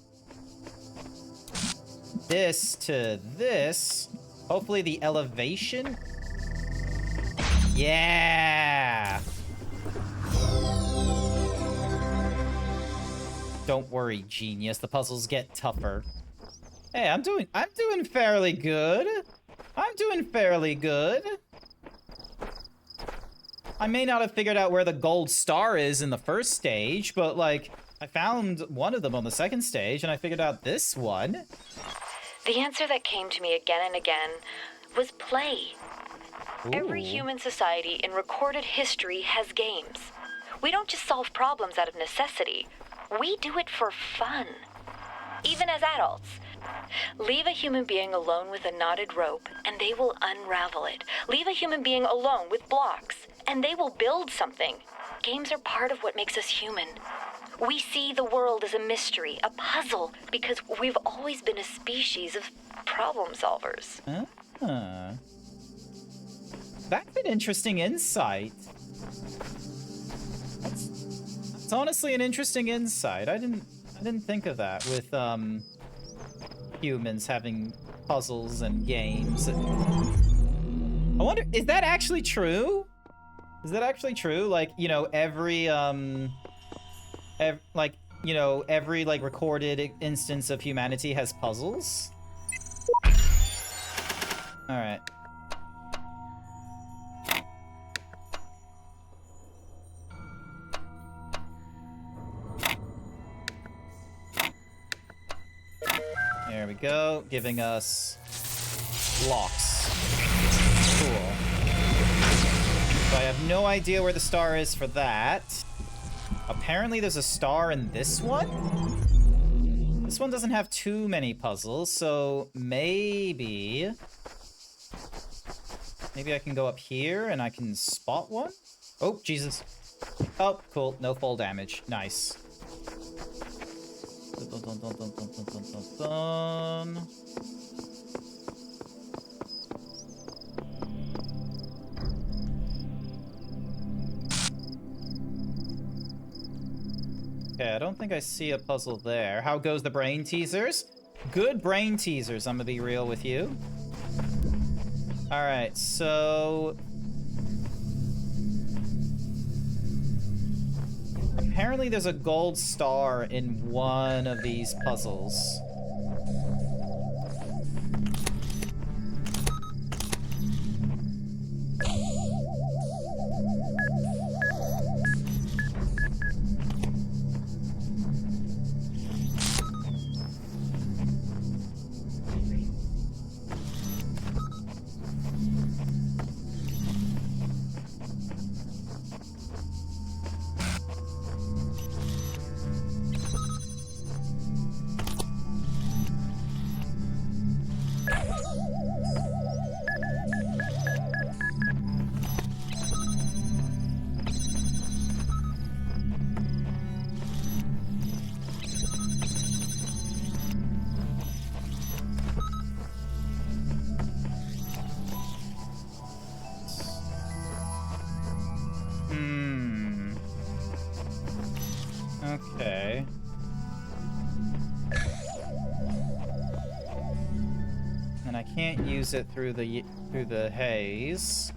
this to this. Hopefully the elevation. Yeah. Don't worry, genius. The puzzles get tougher. Hey, I'm doing fairly good. I'm doing fairly good. I may not have figured out where the gold star is in the first stage, but like, I found one of them on the second stage, and I figured out this one. The answer that came to me again and again was play. Ooh. Every human society in recorded history has games. We don't just solve problems out of necessity. We do it for fun. Even as adults. Leave a human being alone with a knotted rope, and they will unravel it. Leave a human being alone with blocks, and they will build something. Games are part of what makes us human. We see the world as a mystery, a puzzle, because we've always been a species of problem solvers. Ah. That's an interesting insight. That's honestly an interesting insight. I didn't think of that with humans having puzzles and games. I wonder, is that actually true? Is that actually true? Like, you know, every like recorded instance of humanity has puzzles? Alright. There we go, giving us locks. Cool. So I have no idea where the star is for that. Apparently there's a star in this one? This one doesn't have too many puzzles, so maybe I can go up here and I can spot one? Oh, Jesus. Oh, cool. No fall damage. Nice. Dun, dun, dun, dun, dun, dun, dun, dun, dun. Okay, I don't think I see a puzzle there. How goes the brain teasers? Good brain teasers, I'm gonna be real with you. Alright, so... apparently there's a gold star in one of these puzzles. Okay. And I can't use it through the haze.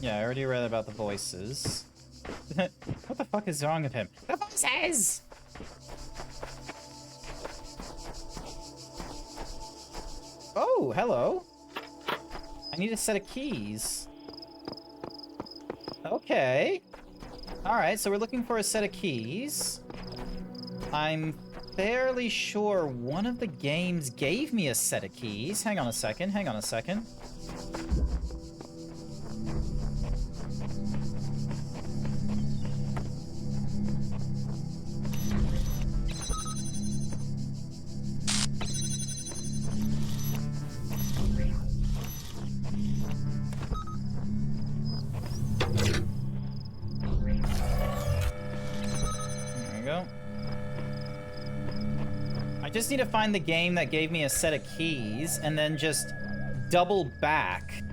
Yeah, I already read about the voices. What the fuck is wrong with him? The voices! Oh, hello. I need a set of keys. Okay. Alright, so we're looking for a set of keys. I'm fairly sure one of the games gave me a set of keys. Hang on a second, hang on a second. I just need to find the game that gave me a set of keys and then just double back.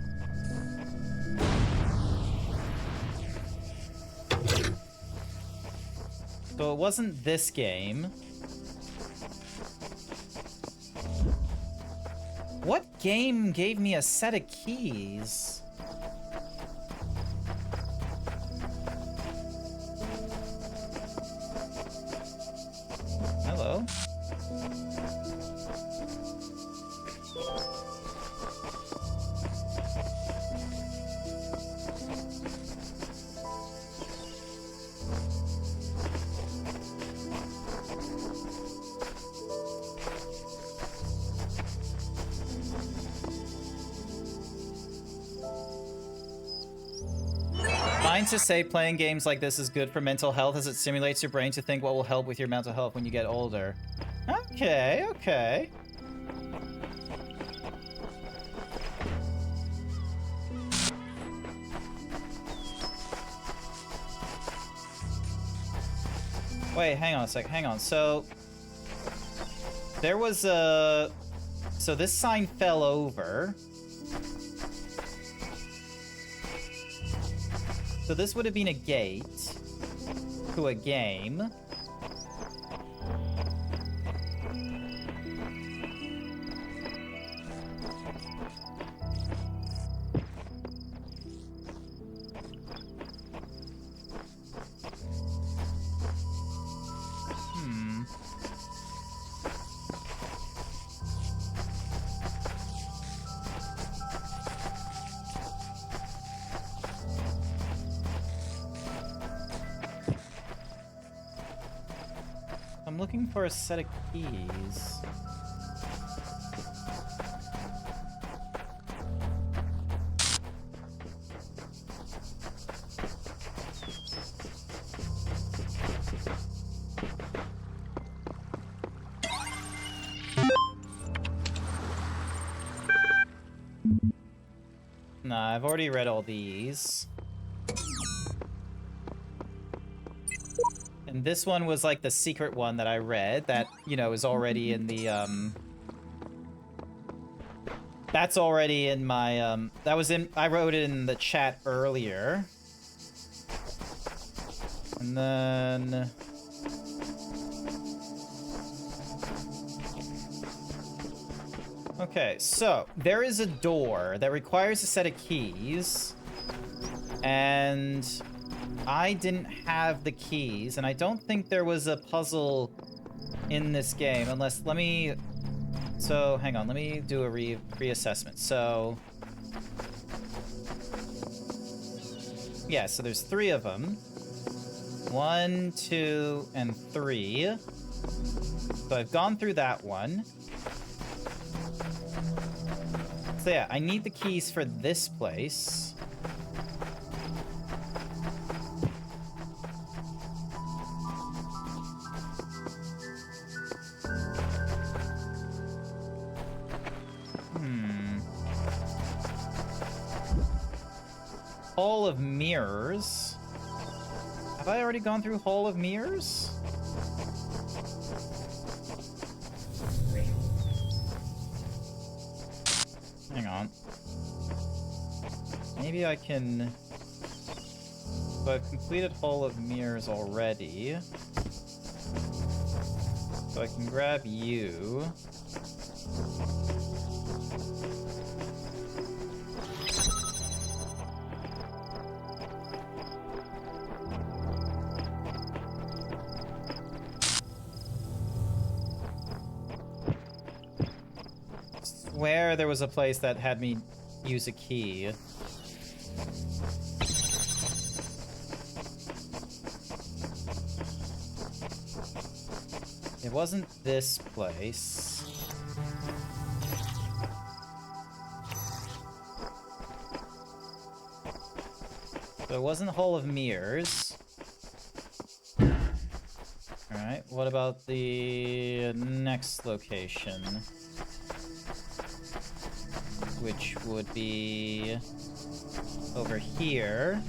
So it wasn't this game. What game gave me a set of keys? Hello? Scientists say playing games like this is good for mental health as it stimulates your brain to think what will help with your mental health when you get older. Okay, okay. Wait, hang on a sec, hang on. So There was a... So this sign fell over. So this would have been a gate to a game. I'm looking for a set of keys. Nah, I've already read all these. And this one was like the secret one that I read that, you know, is already in the, that's already in my, that was in, I wrote it in the chat earlier. And then... Okay, so there is a door that requires a set of keys. And... I didn't have the keys, and I don't think there was a puzzle in this game, unless, let me, so, hang on, let me do a reassessment. So, yeah, so there's 3 of them. 1, 2, and 3. So I've gone through that one. So yeah, I need the keys for this place. Hall of Mirrors. Have I already gone through Hall of Mirrors? Hang on. Maybe I can... So I've completed Hall of Mirrors already. So I can grab you. Where there was a place that had me use a key. It wasn't this place. So it wasn't Hall of Mirrors. Alright, what about the next location? Which would be over here.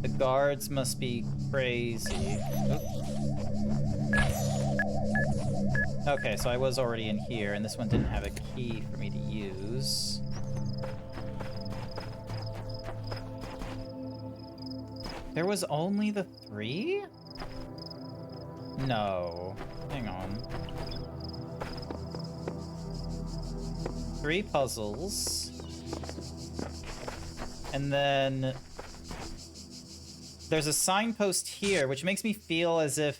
The guards must be crazy. Oop. Okay, so I was already in here, and this one didn't have a key for me to use. There was only the 3? No. Hang on. 3 puzzles. And then there's a signpost here, which makes me feel as if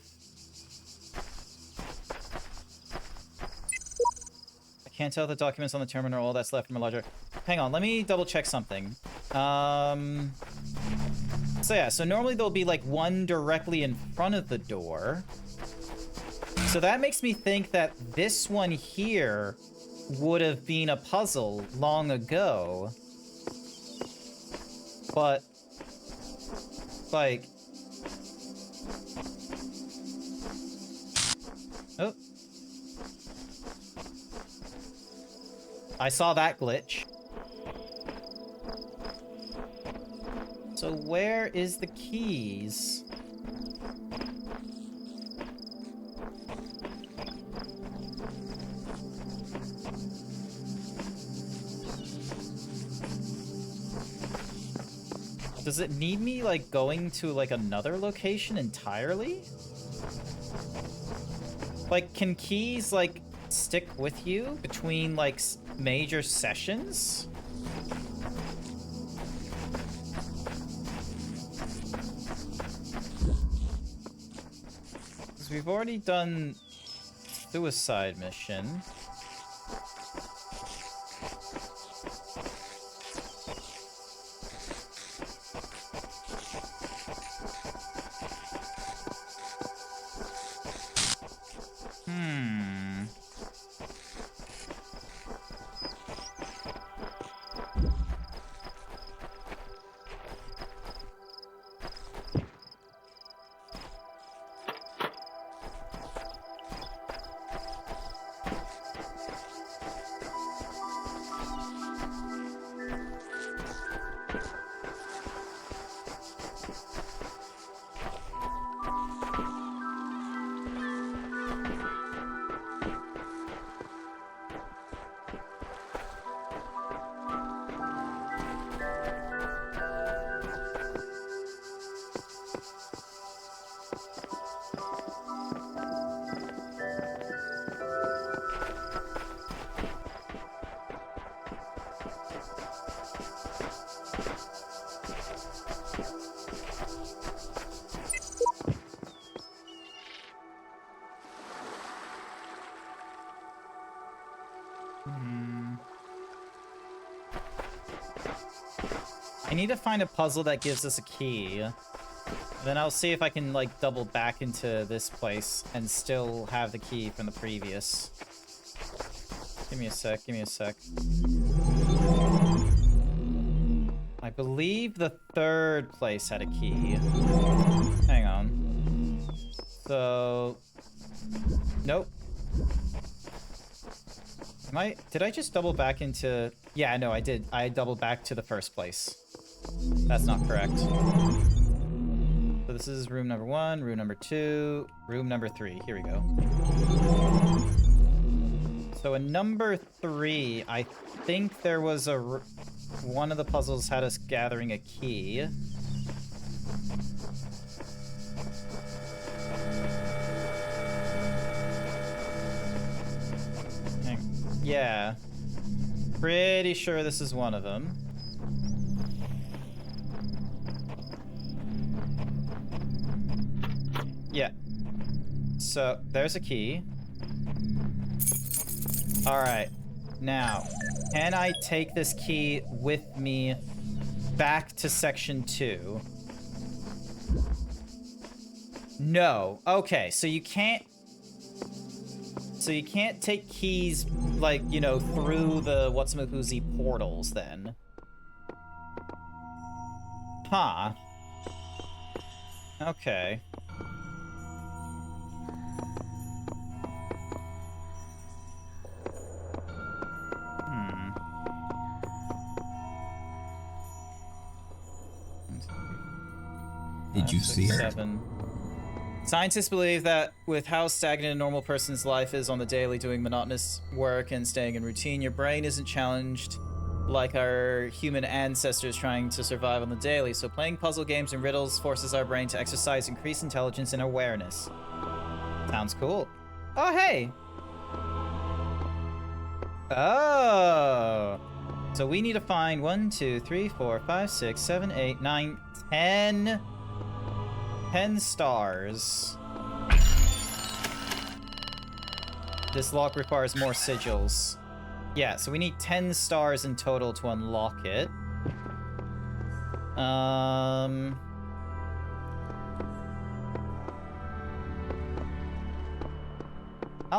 I can't tell if the documents on the terminal are all that's left from a larger. Hang on, let me double check something. So yeah, so normally there'll be like one directly in front of the door. So that makes me think that this one here would have been a puzzle long ago. But, like... Oh. I saw that glitch. So where is the keys? Does it need me, like, going to, like, another location entirely? Like, can keys, like, stick with you between, like, major sessions? Because we've already done suicide mission. I need to find a puzzle that gives us a key. Then I'll see if I can, like, double back into this place and still have the key from the previous. Give me a sec, give me a sec. I believe the third place had a key. Hang on. So... Nope. Did I just double back into... Yeah, no, I did. I doubled back to the first place. That's not correct. So this is room number 1, room number 2, room number 3. Here we go. So in number 3, I think there was one of the puzzles had us gathering a key. Yeah. Pretty sure this is one of them. Yeah. So, there's a key. Alright. Now, can I take this key with me back to section 2? No. Okay, so you can't... So you can't take keys, like, you know, through the whatsamacoozy portals, then. Huh. Okay. Did you see it? 7. Scientists believe that with how stagnant a normal person's life is on the daily, doing monotonous work and staying in routine, your brain isn't challenged like our human ancestors trying to survive on the daily. So playing puzzle games and riddles forces our brain to exercise increased intelligence and awareness. Sounds cool. Oh, hey! Oh! So we need to find 1, 2, 3, 4, 5, 6, 7, 8, 9, 10... 10 stars. This lock requires more sigils. Yeah, so we need 10 stars in total to unlock it. I'll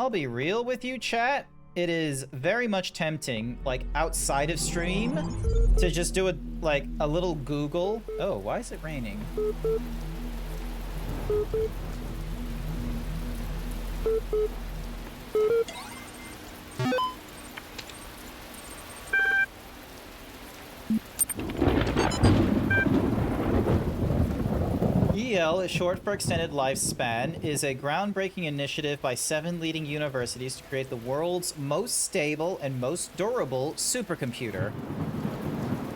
be real with you, chat. It is very much tempting, like, outside of stream, to just do a little Google. Oh, why is it raining? EL, short for Extended Lifespan, is a groundbreaking initiative by 7 leading universities to create the world's most stable and most durable supercomputer.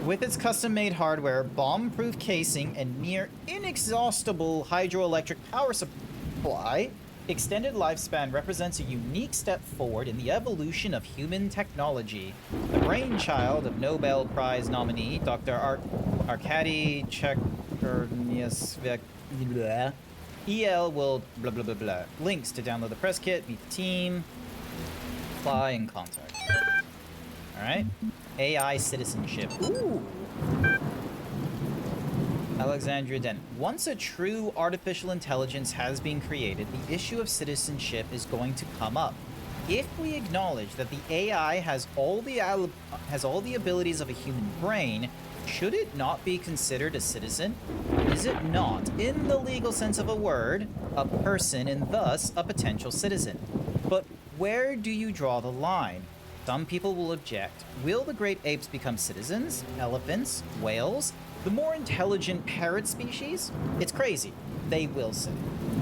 With its custom-made hardware, bomb-proof casing, and near inexhaustible hydroelectric power supply, extended lifespan represents a unique step forward in the evolution of human technology. The brainchild of Nobel Prize nominee Dr. Arkady Chernyshevsky. EL will blah blah blah blah. Links to download the press kit, meet the team, apply, and contact. Alright. AI citizenship. Ooh! Alexandria Dent. Once a true artificial intelligence has been created, the issue of citizenship is going to come up. If we acknowledge that the AI has all the abilities of a human brain, should it not be considered a citizen? Is it not, in the legal sense of a word, a person and thus a potential citizen? But where do you draw the line? Some people will object. Will the great apes become citizens? Elephants? Whales? The more intelligent parrot species? It's crazy, they will say.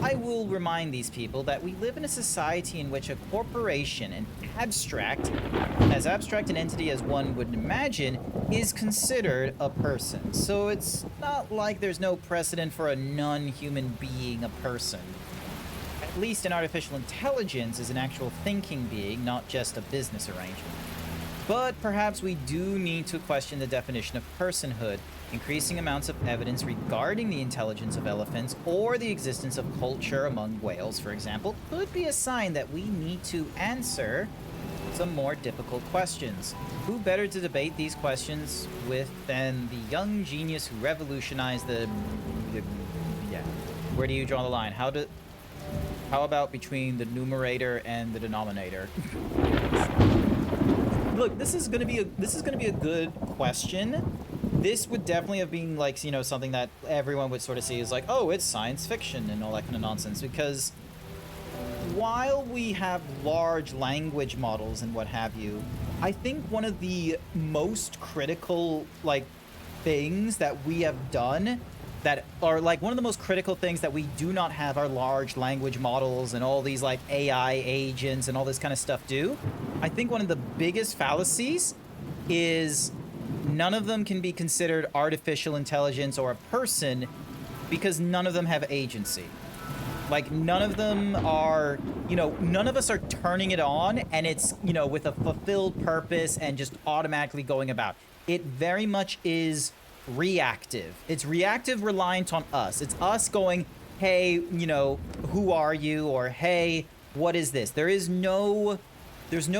I will remind these people that we live in a society in which a corporation, as abstract an entity as one would imagine, is considered a person. So it's not like there's no precedent for a non-human being a person. At least an artificial intelligence is an actual thinking being, not just a business arrangement. But perhaps we do need to question the definition of personhood. Increasing amounts of evidence regarding the intelligence of elephants or the existence of culture among whales, for example, could be a sign that we need to answer some more difficult questions. Who better to debate these questions with than the young genius who revolutionized the... Yeah. Where do you draw the line? How about between the numerator and the denominator? Look, this is gonna be a good question. This would definitely have been like, you know, something that everyone would sort of see as like, oh, it's science fiction and all that kind of nonsense. Because while we have large language models and what have you, I think one of the most critical like things that we have done that are like one of the most critical things that we do not have our large language models and all these like AI agents and all this kind of stuff do. I think one of the biggest fallacies is none of them can be considered artificial intelligence or a person because none of them have agency. Like none of them are, you know, none of us are turning it on and it's, you know, with a fulfilled purpose and just automatically going about. It very much is reactive. It's reactive, reliant on us. It's us going, hey, you know, who are you? Or hey, what is this? There's no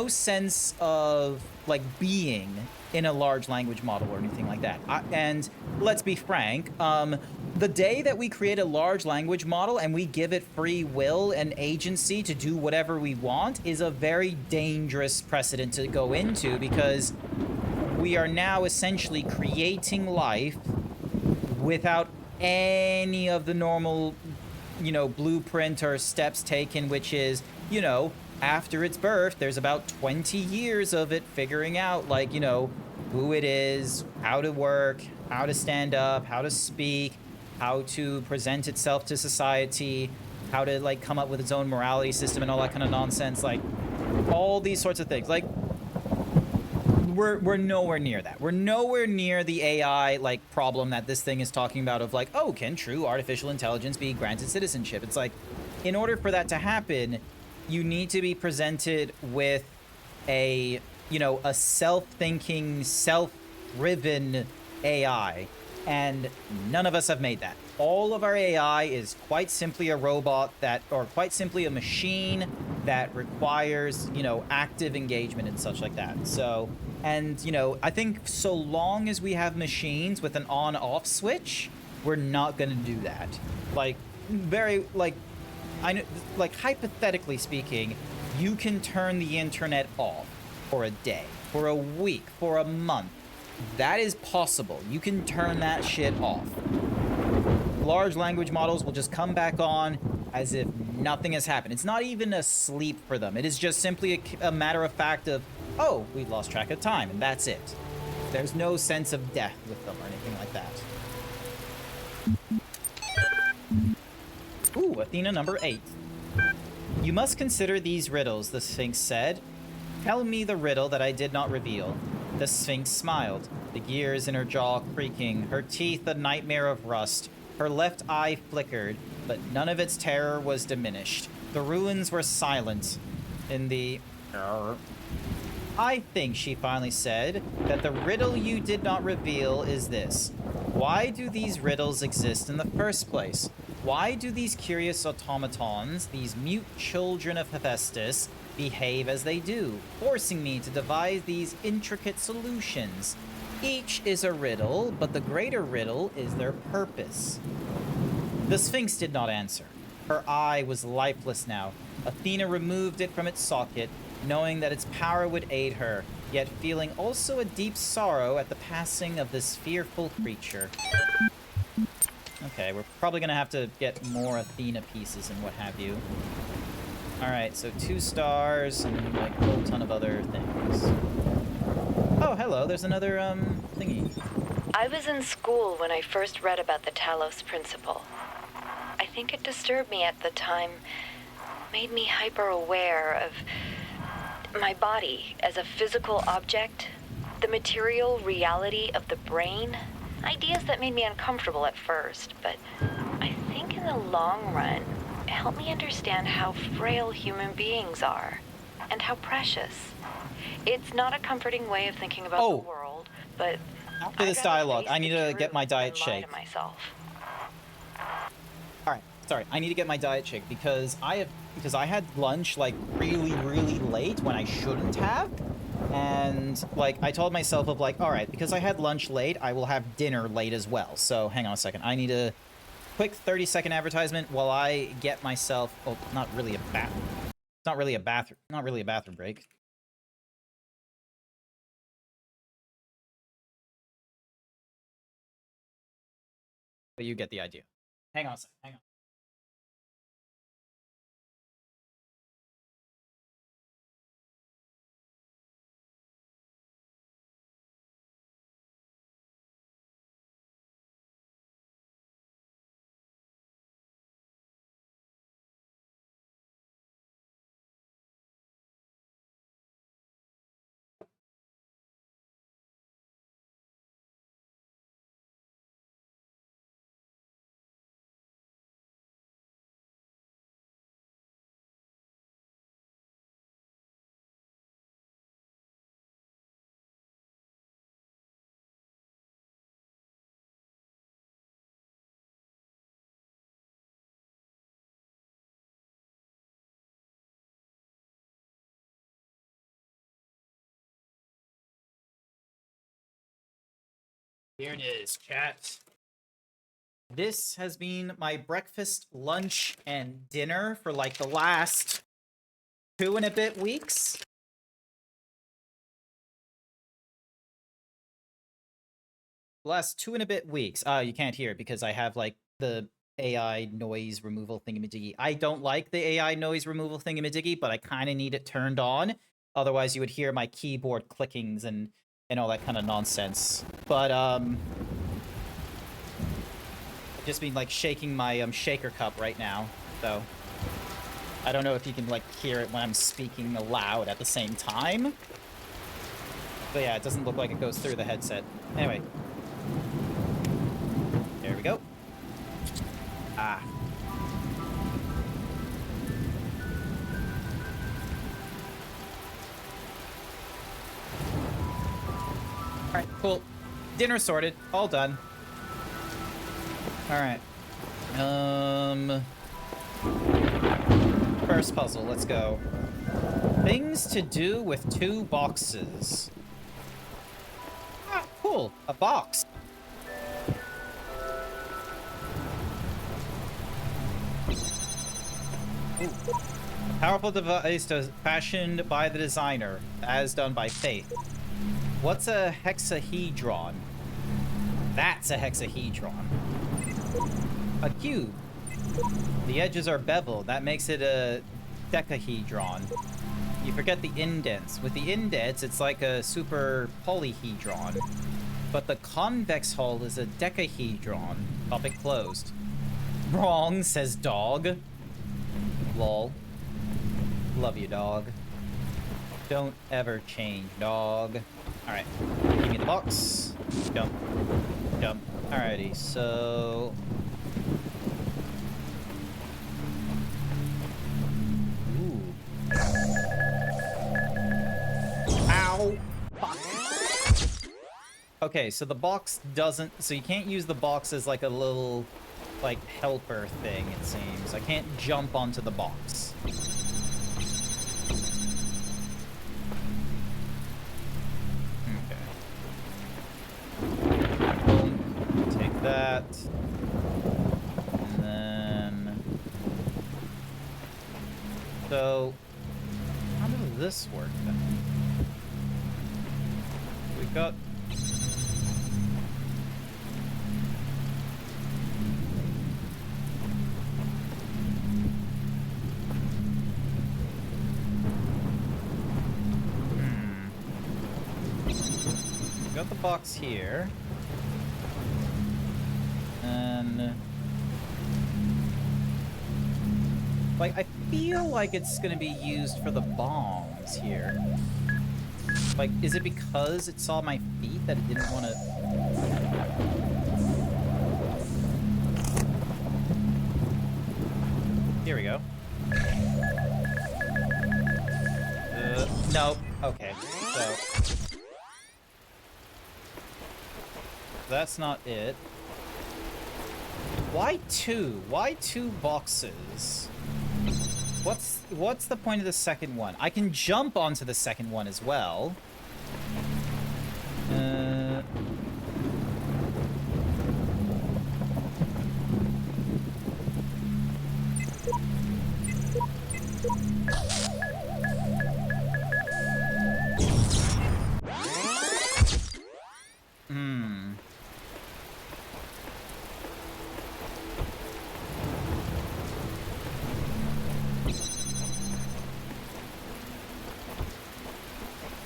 sense of like being in a large language model or anything like that. And let's be frank, the day that we create a large language model and we give it free will and agency to do whatever we want is a very dangerous precedent to go into, because we are now essentially creating life without any of the normal, you know, blueprint or steps taken, which is, you know, after its birth, there's about 20 years of it figuring out, like, you know, who it is, how to work, how to stand up, how to speak, how to present itself to society, how to, like, come up with its own morality system and all that kind of nonsense, like, all these sorts of things. Like, we're nowhere near that. We're nowhere near the AI, like, problem that this thing is talking about of, like, oh, can true artificial intelligence be granted citizenship? It's like, in order for that to happen, you need to be presented with a, you know, a self-thinking, self-driven AI. And none of us have made that. All of our AI is quite simply a robot that, or quite simply a machine that requires, you know, active engagement and such like that. So, and, you know, I think so long as we have machines with an on-off switch, we're not going to do that. Like, very, like, I know, like, hypothetically speaking, you can turn the internet off for a day, for a week, for a month. That is possible. You can turn that shit off. Large language models will just come back on as if nothing has happened. It's not even a sleep for them. It is just simply a matter of fact of, oh, we lost track of time, and that's it. There's no sense of death with them or anything like that. Ooh, Athena number 8. You must consider these riddles, the Sphinx said. Tell me the riddle that I did not reveal. The Sphinx smiled, the gears in her jaw creaking, her teeth a nightmare of rust. Her left eye flickered, but none of its terror was diminished. The ruins were silent in the... I think, she finally said, that the riddle you did not reveal is this. Why do these riddles exist in the first place? Why do these curious automatons, these mute children of Hephaestus, behave as they do, forcing me to devise these intricate solutions? Each is a riddle, but the greater riddle is their purpose. The Sphinx did not answer. Her eye was lifeless now. Athena removed it from its socket, knowing that its power would aid her, yet feeling also a deep sorrow at the passing of this fearful creature. Okay, we're probably gonna have to get more Athena pieces and what have you. Alright, so 2 stars and like a whole ton of other things. Oh, hello, there's another, thingy. I was in school when I first read about the Talos Principle. I think it disturbed me at the time, made me hyper-aware of my body as a physical object, the material reality of the brain, ideas that made me uncomfortable at first, but I think in the long run, it helped me understand how frail human beings are and how precious. It's not a comforting way of thinking about the world, but after this dialogue, I need to get my diet shake. Alright, sorry, I need to get my diet shake because I had lunch like really late when I shouldn't have. And like I told myself of like, alright, because I had lunch late, I will have dinner late as well. So hang on a second. I need a quick 30-second advertisement while I get myself not really a bathroom break. But you get the idea. Hang on a second, hang on. Here it is, chat. This has been my breakfast, lunch, and dinner for like the last 2 and a bit weeks. Last 2 and a bit weeks. You can't hear it because I have like the AI noise removal thingamajiggy. I don't like the AI noise removal thingamajiggy, but I kind of need it turned on. Otherwise, you would hear my keyboard clickings and all that kind of nonsense. But, I've just been, like, shaking my, shaker cup right now, so... I don't know if you can, like, hear it when I'm speaking aloud at the same time. But yeah, it doesn't look like it goes through the headset. Anyway. There we go. Ah. Alright, cool. Dinner sorted. All done. Alright. First puzzle, let's go. Things to do with 2 boxes. Ah, cool. A box. Ooh. A powerful device fashioned by the designer, as done by Faith. What's a hexahedron? That's a hexahedron. A cube. The edges are beveled. That makes it a decahedron. You forget the indents. With the indents, it's like a super polyhedron. But the convex hull is a decahedron. Topic closed. Wrong, says dog. Lol. Love you, dog. Don't ever change, dog. Alright. Give me the box. Jump. Jump. Alrighty, so... Ooh. Ow! Fuck. Okay, so the box doesn't... So you can't use the box as like a little, like, helper thing, it seems. I can't jump onto the box. That, and then, so how does this work then? We got we got the box here. And like, I feel like it's gonna be used for the bombs here. Like, is it because it saw my feet that it didn't want to? Here we go. Nope. Okay, so that's not it. Why two? Why two boxes? What's the point of the second one? I can jump onto the second one as well.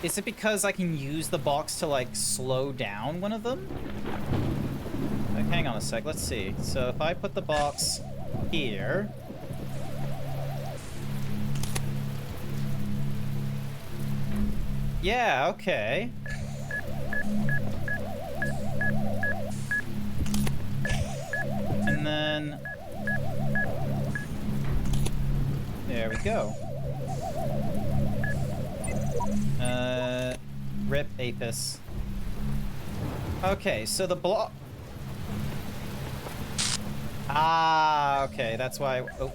Is it because I can use the box to, like, slow down one of them? Like, hang on a sec, let's see. So if I put the box here... Yeah, okay. And then... There we go. Rip Apis. Okay, so the block... Ah, okay, that's why... Oh.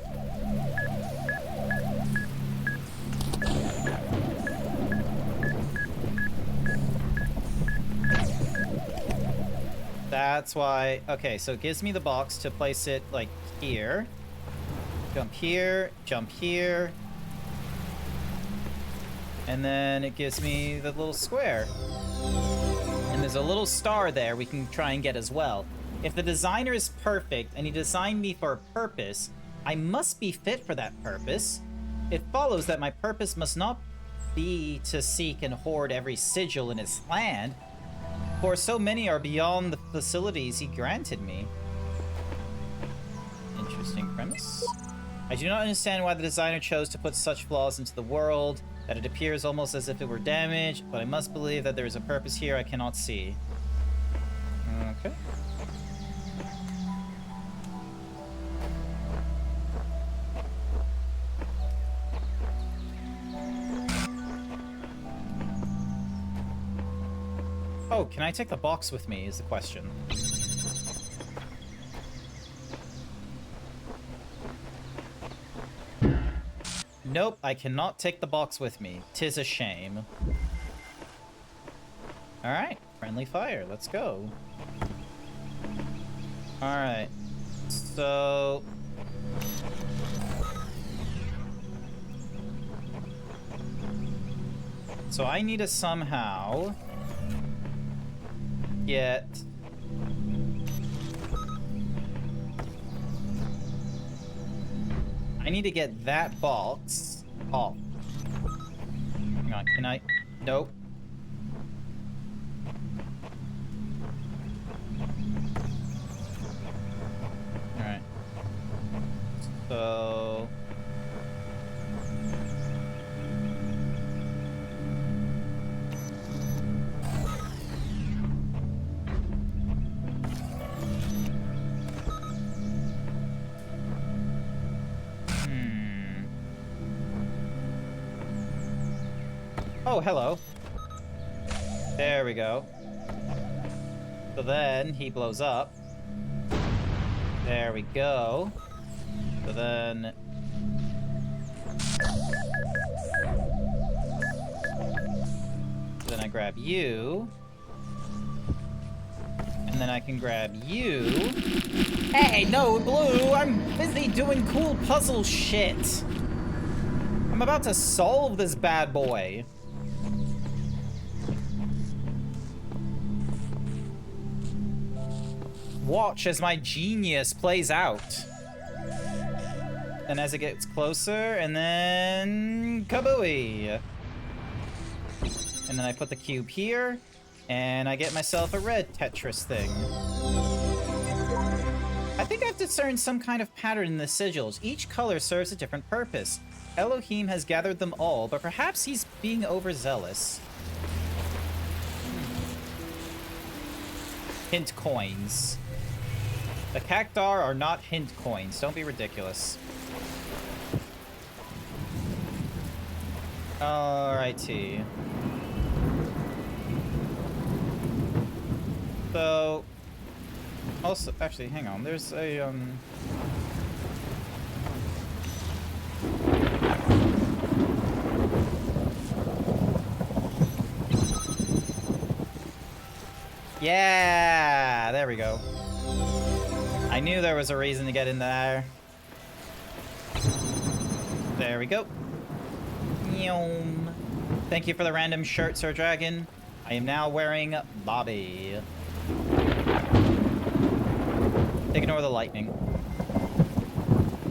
That's why... Okay, so it gives me the box to place it, like, here. Jump here, jump here. And then it gives me the little square. And there's a little star there we can try and get as well. If the designer is perfect and he designed me for a purpose, I must be fit for that purpose. It follows that my purpose must not be to seek and hoard every sigil in his land, for so many are beyond the facilities he granted me. Interesting premise. I do not understand why the designer chose to put such flaws into the world, that it appears almost as if it were damaged, but I must believe that there is a purpose here I cannot see. Okay. Oh, can I take the box with me is the question. Nope, I cannot take the box with me. 'Tis a shame. Alright, friendly fire, let's go. Alright, so... So I need to somehow get... I need to get that box off. Hang on, can I? Nope. Alright. So... Oh, hello. There we go. So then he blows up. There we go. So then... Then I grab you. And then I can grab you. Hey, no, Blue! I'm busy doing cool puzzle shit! I'm about to solve this bad boy. Watch as my genius plays out. And as it gets closer, and then... kabooey! And then I put the cube here, and I get myself a red Tetris thing. I think I've discerned some kind of pattern in the sigils. Each color serves a different purpose. Elohim has gathered them all, but perhaps he's being overzealous. Hint coins. The cactar are not hint coins. Don't be ridiculous. Alrighty. So... Also, actually, hang on. There's a, Yeah! There we go. I knew there was a reason to get in there. There we go. Yum. Thank you for the random shirt, Sir Dragon. I am now wearing Bobby. Ignore the lightning.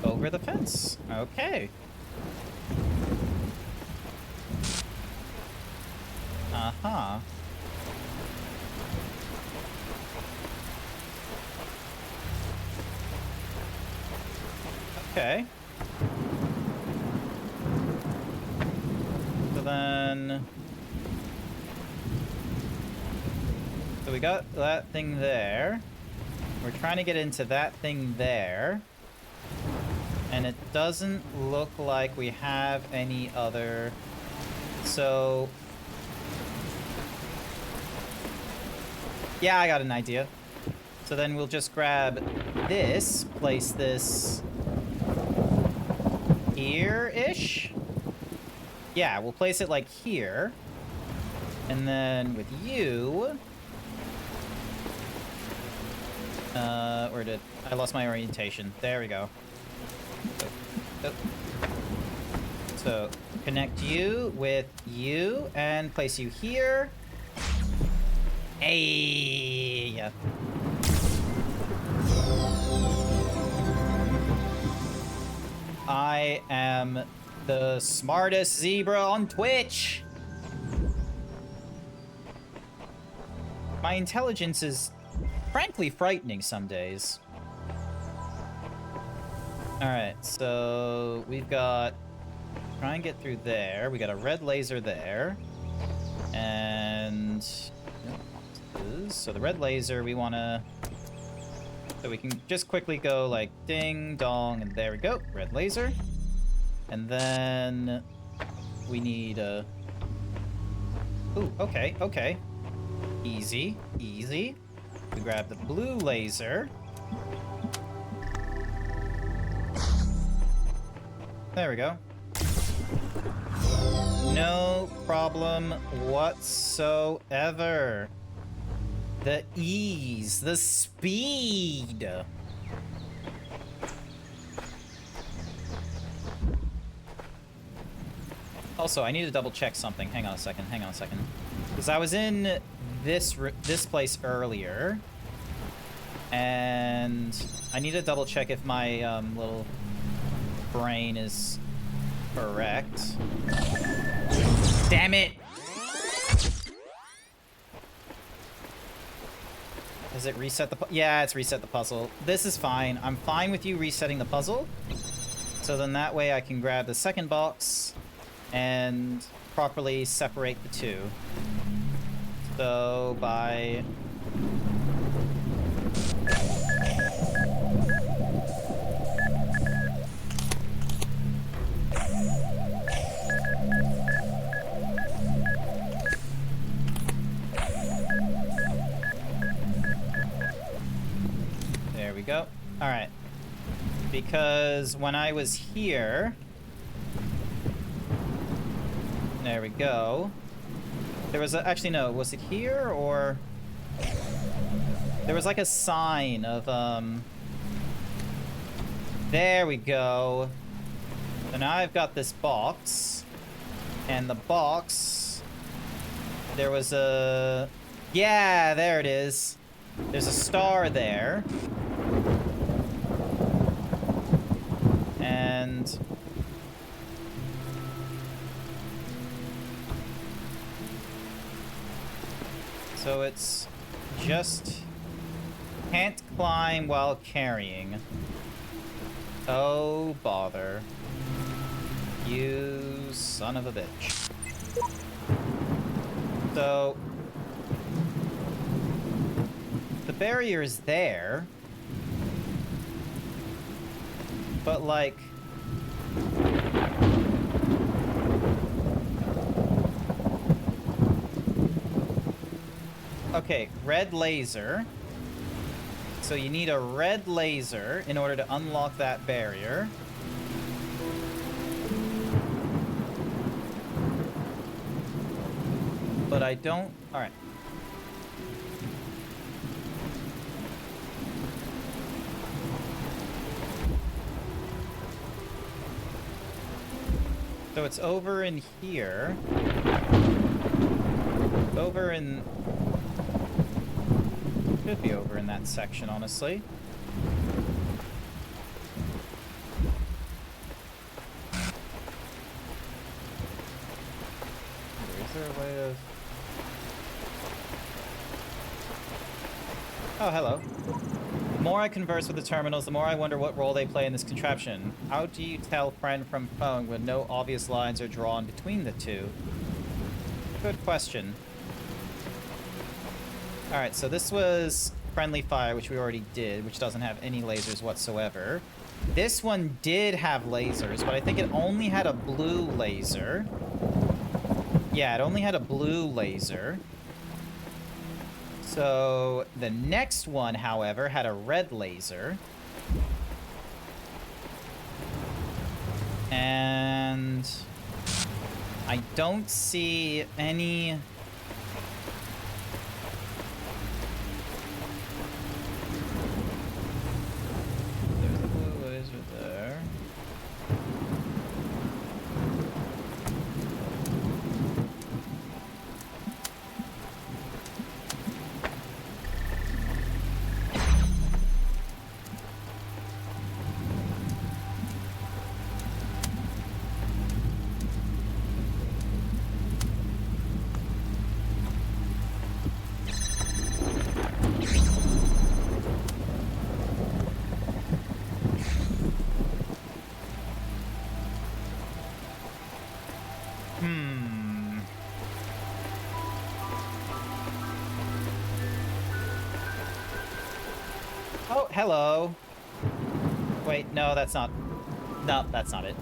Over the fence. Okay. Uh-huh. Okay. So then... So we got that thing there. We're trying to get into that thing there. And it doesn't look like we have any other... So... Yeah, I got an idea. So then we'll just grab this, place this... here-ish? Yeah, we'll place it like here. And then with you... where did... I lost my orientation. There we go. So, connect you with you and place you here. Hey! I am the smartest zebra on Twitch! My intelligence is frankly frightening some days. Alright, so we've got... Try and get through there. We got a red laser there. And... So the red laser, we want to... So we can just quickly go like ding, dong, and there we go. Red laser. And then... We need a... Ooh, okay, okay. Easy, easy. We grab the blue laser. There we go. No problem whatsoever. The ease, the speed. Also, I need to double check something. Hang on a second, hang on a second. Because I was in this place earlier. And I need to double check if my little brain is correct. Damn it! Does it reset the yeah, it's reset the puzzle. This is fine. I'm fine with you resetting the puzzle. So then that way I can grab the second box and properly separate the two. So by... we go. Alright. Because when I was here... There we go. There was a... Actually, no. Was it here, or... There was like a sign of, There we go. So now I've got this box. And the box... There was a... Yeah, there it is. There's a star there. And... So it's just... Can't climb while carrying. Oh, bother. You son of a bitch. So... The barrier is there. But, like... Okay, red laser. So you need a red laser in order to unlock that barrier. But I don't... Alright. So it's over in here. Over in... Should be over in that section, honestly. Is there a way of... Oh, hello. The more I converse with the terminals, the more I wonder what role they play in this contraption. How do you tell friend from phone when no obvious lines are drawn between the two? Good question. Alright, so this was friendly fire, which we already did, which doesn't have any lasers whatsoever. This one did have lasers, but I think it only had a blue laser. Yeah, it only had a blue laser. So the next one, however, had a red laser. And I don't see any... There's a blue laser there. Oh, hello. Wait, no, that's not... No, that's not it.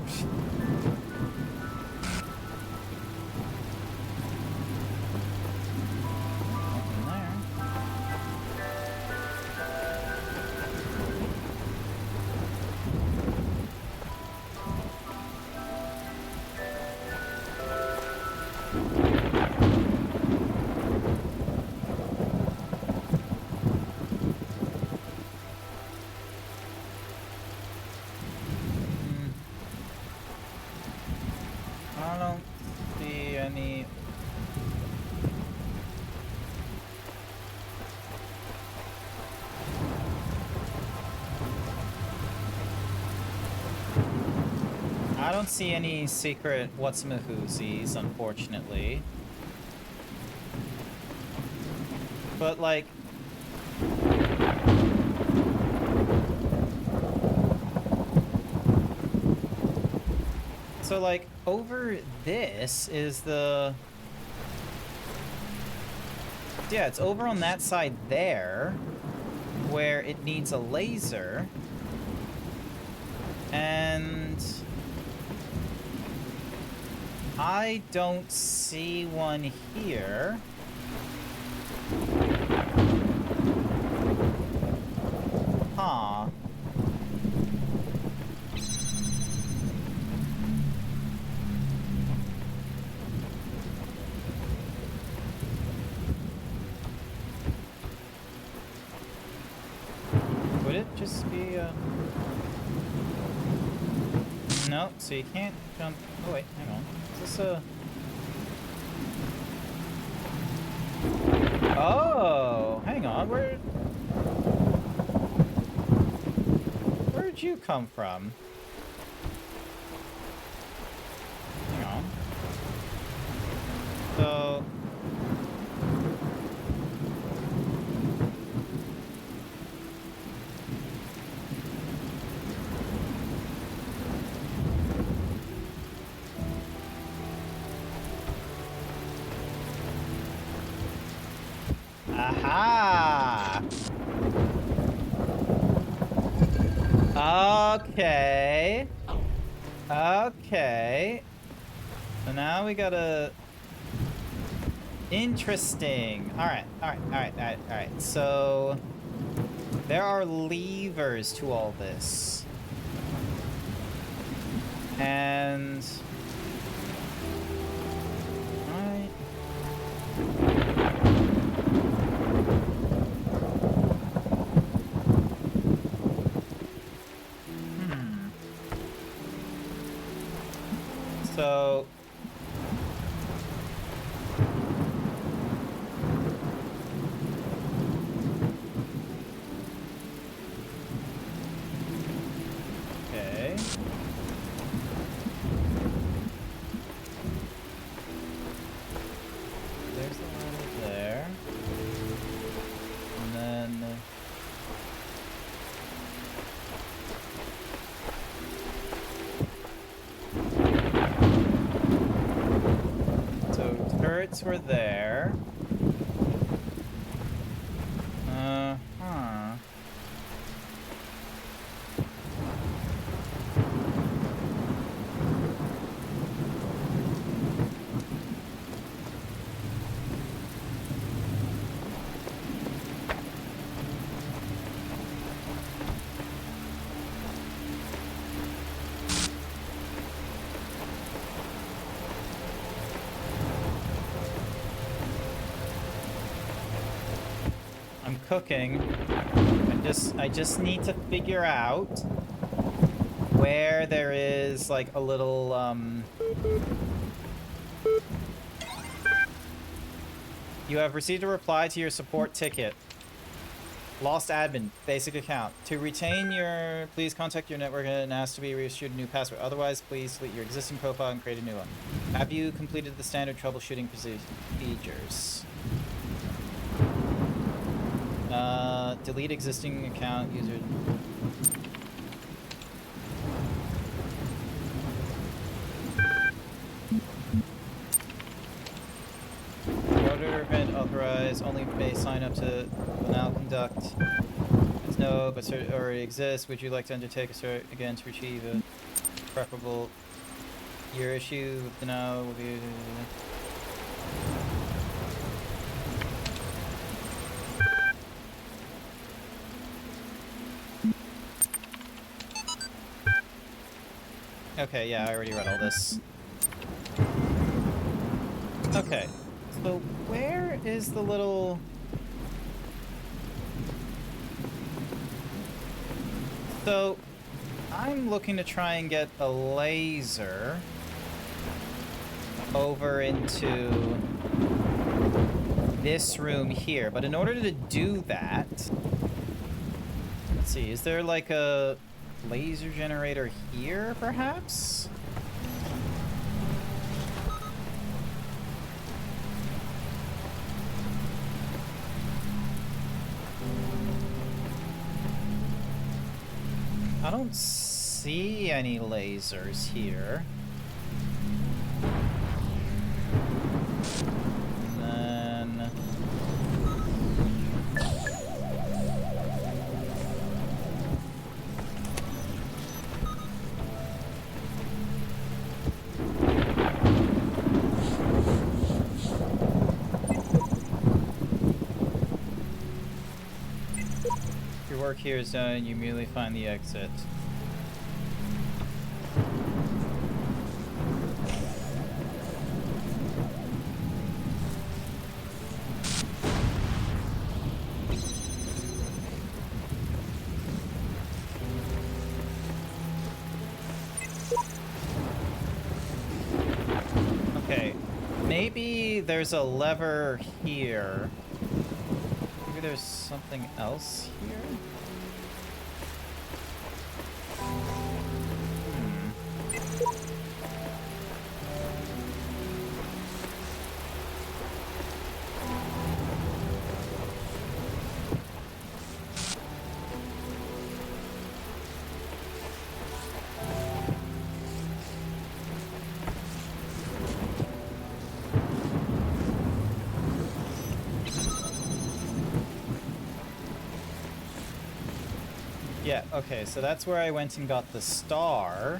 Nothing there. I don't see any... I don't see any secret whatsamahoozies, unfortunately. But, like... So, like, over this is the... Yeah, it's over on that side there, where it needs a laser. And... I don't see one here. Huh. Would it just be, No, so you can't jump... Oh, wait, hang on. Is this a... Oh, hang on, where'd you come from? Hang on. So... Aha! Okay. Okay. So now we gotta... Interesting. Alright. So... There are levers to all this. And... Alright. So... Okay. There's the ladder there. And then... So, turrets were there. Huh. I'm cooking. I just need to figure out where there is like a little You have received a reply to your support ticket. Lost admin, basic account. To retain your, please contact your network and ask to be reissued a new password. Otherwise, please delete your existing profile and create a new one. Have you completed the standard troubleshooting procedures? Delete existing account user. Order event authorized. Only may sign up to now conduct. No, but cert already exists. Would you like to undertake a cert again to achieve a preferable year issue? The now will be. Okay, yeah, I already read all this. Okay, so where is the little... So, I'm looking to try and get a laser over into this room here, but in order to do that... Let's see, is there like a laser generator here, perhaps? I don't see any lasers here. And then... Your work here is done, you immediately find the exit. Okay, maybe there's a lever here. Maybe there's something else here? Yeah, okay, so that's where I went and got the star.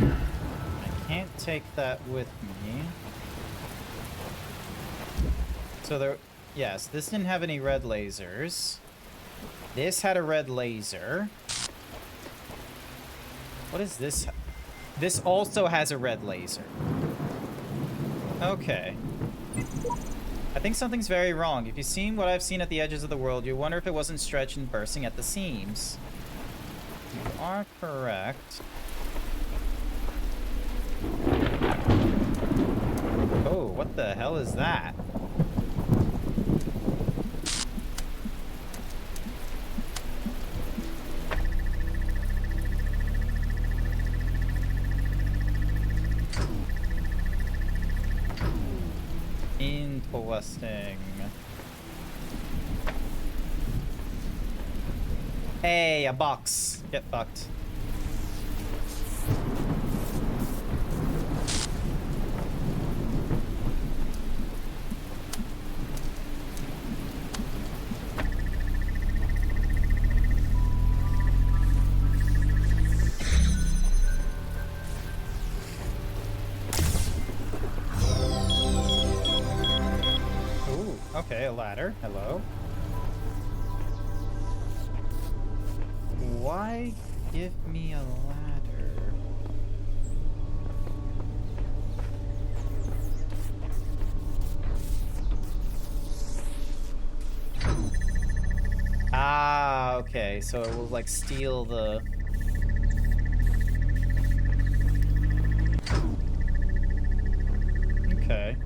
I can't take that with me. So there, yes, this didn't have any red lasers. This had a red laser. What is this? This also has a red laser. Okay. I think something's very wrong. If you've seen what I've seen at the edges of the world, you wonder if it wasn't stretched and bursting at the seams. You are correct. Oh, what the hell is that? Interesting. Hey, a box. Get fucked. Okay, a ladder. Hello. Why give me a ladder? Ah, okay. So it will like steal the... Okay.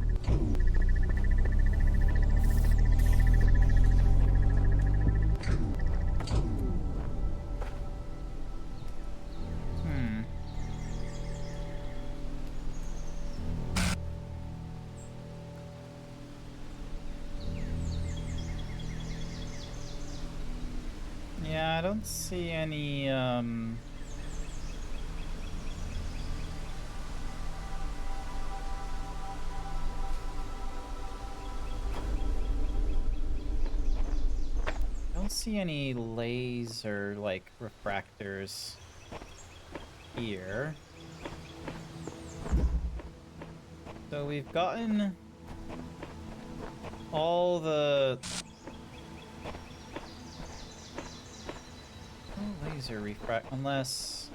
Yeah, I don't see any, I don't see any laser, like, refractors here. So we've gotten all the... No laser refract, unless...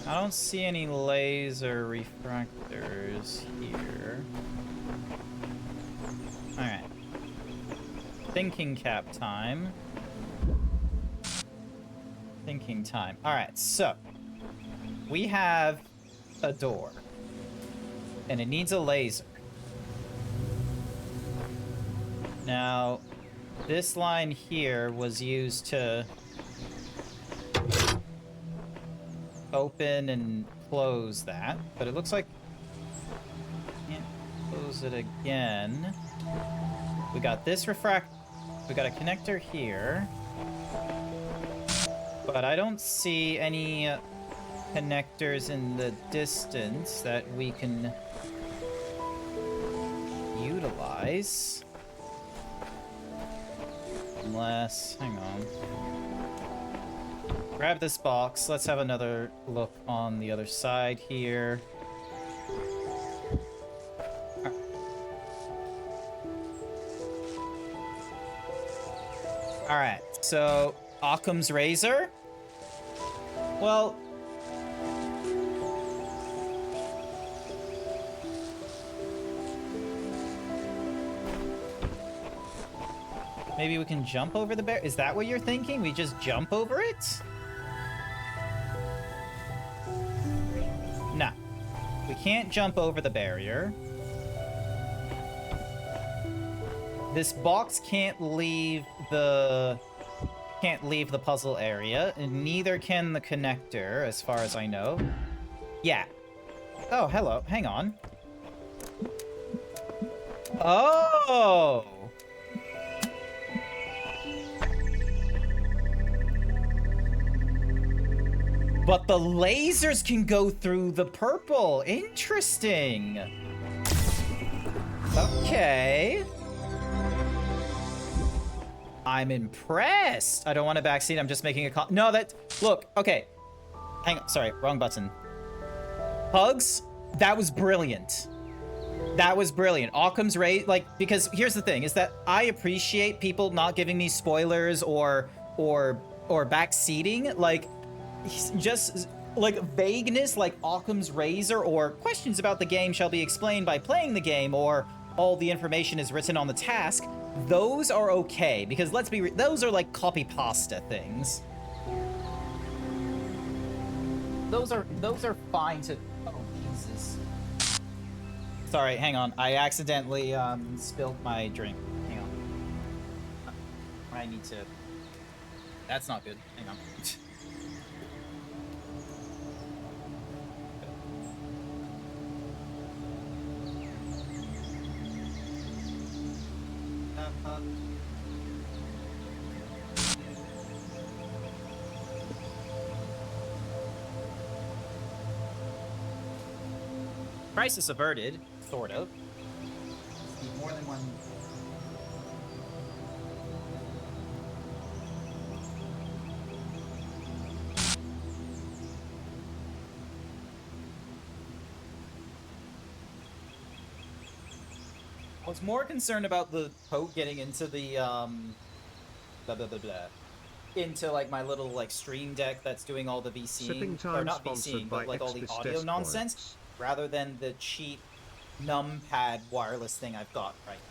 I don't see any laser refractors here. Alright. Thinking cap time. Thinking time. Alright, so. We have a door. And it needs a laser. Now, this line here was used to open and close that, but it looks like can't close it again. We got this we got a connector here, but I don't see any connectors in the distance that we can utilize. Unless, hang on. Grab this box. Let's have another look on the other side here. Alright, so Occam's razor. Well, maybe we can jump over the bear. Is that what you're thinking? We just jump over it? No. We can't jump over the barrier. This box can't leave the puzzle area, and neither can the connector, as far as I know. Yeah. Oh, hello. Hang on. Oh! But the lasers can go through the purple. Interesting. Okay. I'm impressed. I don't want a backseat. I'm just making a call. No, that... Look, okay. Hang on. Sorry, wrong button. Hugs? That was brilliant. That was brilliant. Occam's razor, like, because here's the thing, is that I appreciate people not giving me spoilers or backseating. Like, just, like, vagueness, like Occam's razor, or questions about the game shall be explained by playing the game, or all the information is written on the task. Those are okay, because let's be those are like copy pasta things. Those are fine to... Oh, Jesus. Sorry, hang on. I accidentally spilled my drink. Hang on. I need to... That's not good. Hang on. Crisis averted, sort of. Need more than one. I was more concerned about the Poke getting into the into like my little like stream deck that's doing all the VCing, or not VCing, but like all the audio nonsense, rather than the cheap numpad wireless thing I've got right now.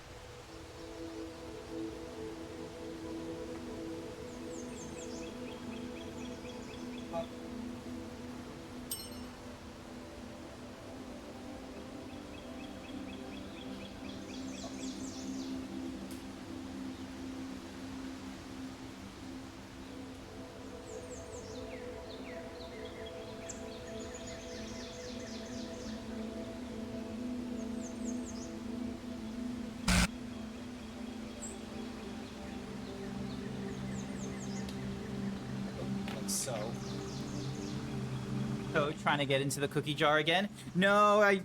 So, Code trying to get into the cookie jar again? No,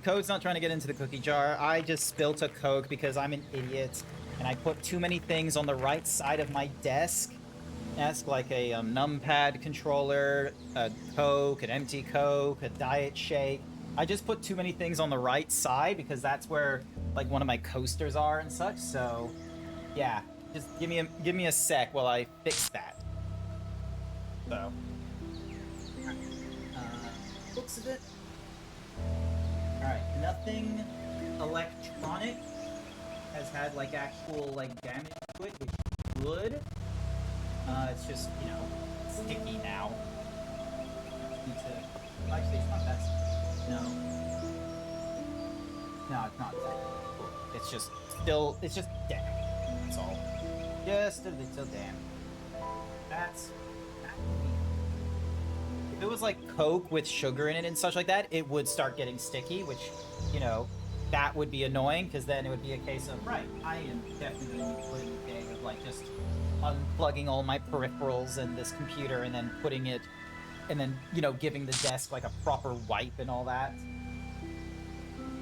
Code's not trying to get into the cookie jar. I just spilt a Coke because I'm an idiot, and I put too many things on the right side of my desk. That's like a numpad controller, a Coke, an empty Coke, a diet shake. I just put too many things on the right side because that's where like one of my coasters are and such. So, yeah, just give me a sec while I fix that. So, looks of it. Alright, nothing electronic has had like actual like damage to it, which is good. It's just, you know, sticky now. Need to... Actually, it's not that sticky. No. No, it's not that. It's just still... It's just damp. That's all. Just a little damp. That's... If it was like Coke with sugar in it and such like that, it would start getting sticky, which, you know, that would be annoying, because then it would be a case of, right, I am definitely going to be putting a day of, like, just unplugging all my peripherals and this computer and then putting it and then, you know, giving the desk like a proper wipe and all that.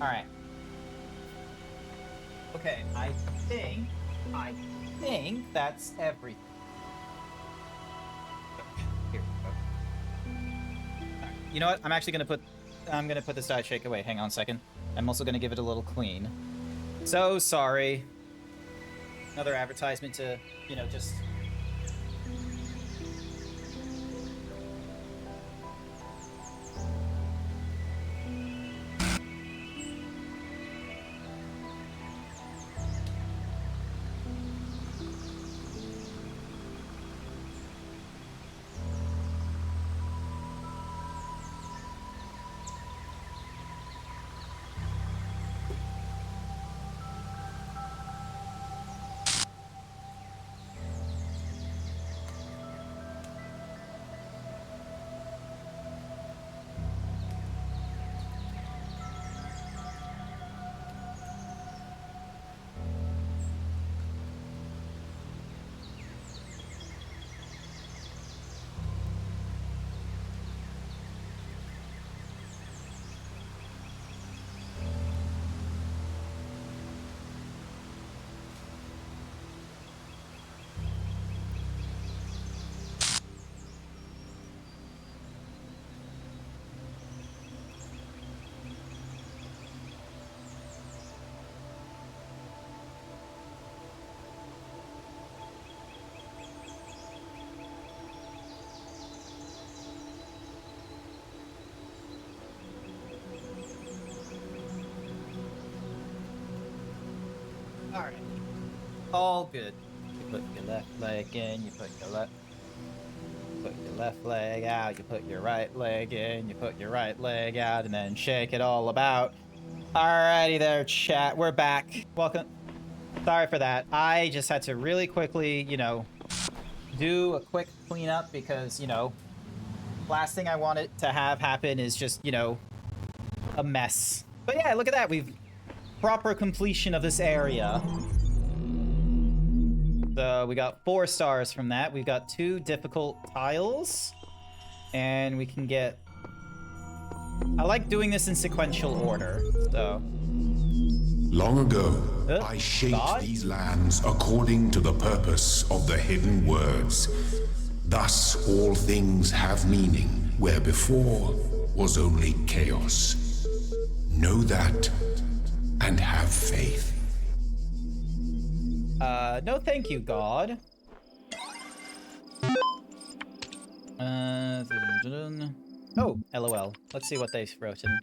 All right. Okay, I think that's everything. Here we go. All right. You know what? I'm gonna put this diet shake away. Hang on a second. I'm also gonna give it a little clean. So sorry. Another advertisement to, you know, just... Alright. All good. You put your left leg in, you put your left leg out, you put your right leg in, you put your right leg out, and then shake it all about. Alrighty there, chat. We're back. Welcome. Sorry for that. I just had to really quickly, you know, do a quick cleanup because, you know, last thing I wanted to have happen is just, you know, a mess. But yeah, look at that. We've proper completion of this area. So we got 4 stars from that. We've got 2 difficult tiles. And we can get... I like doing this in sequential order, so... Long ago, I shaped these lands according to the purpose of the hidden words. Thus all things have meaning, where before was only chaos. Know that, and have faith. No thank you, God. Oh, LOL. Let's see what they've written.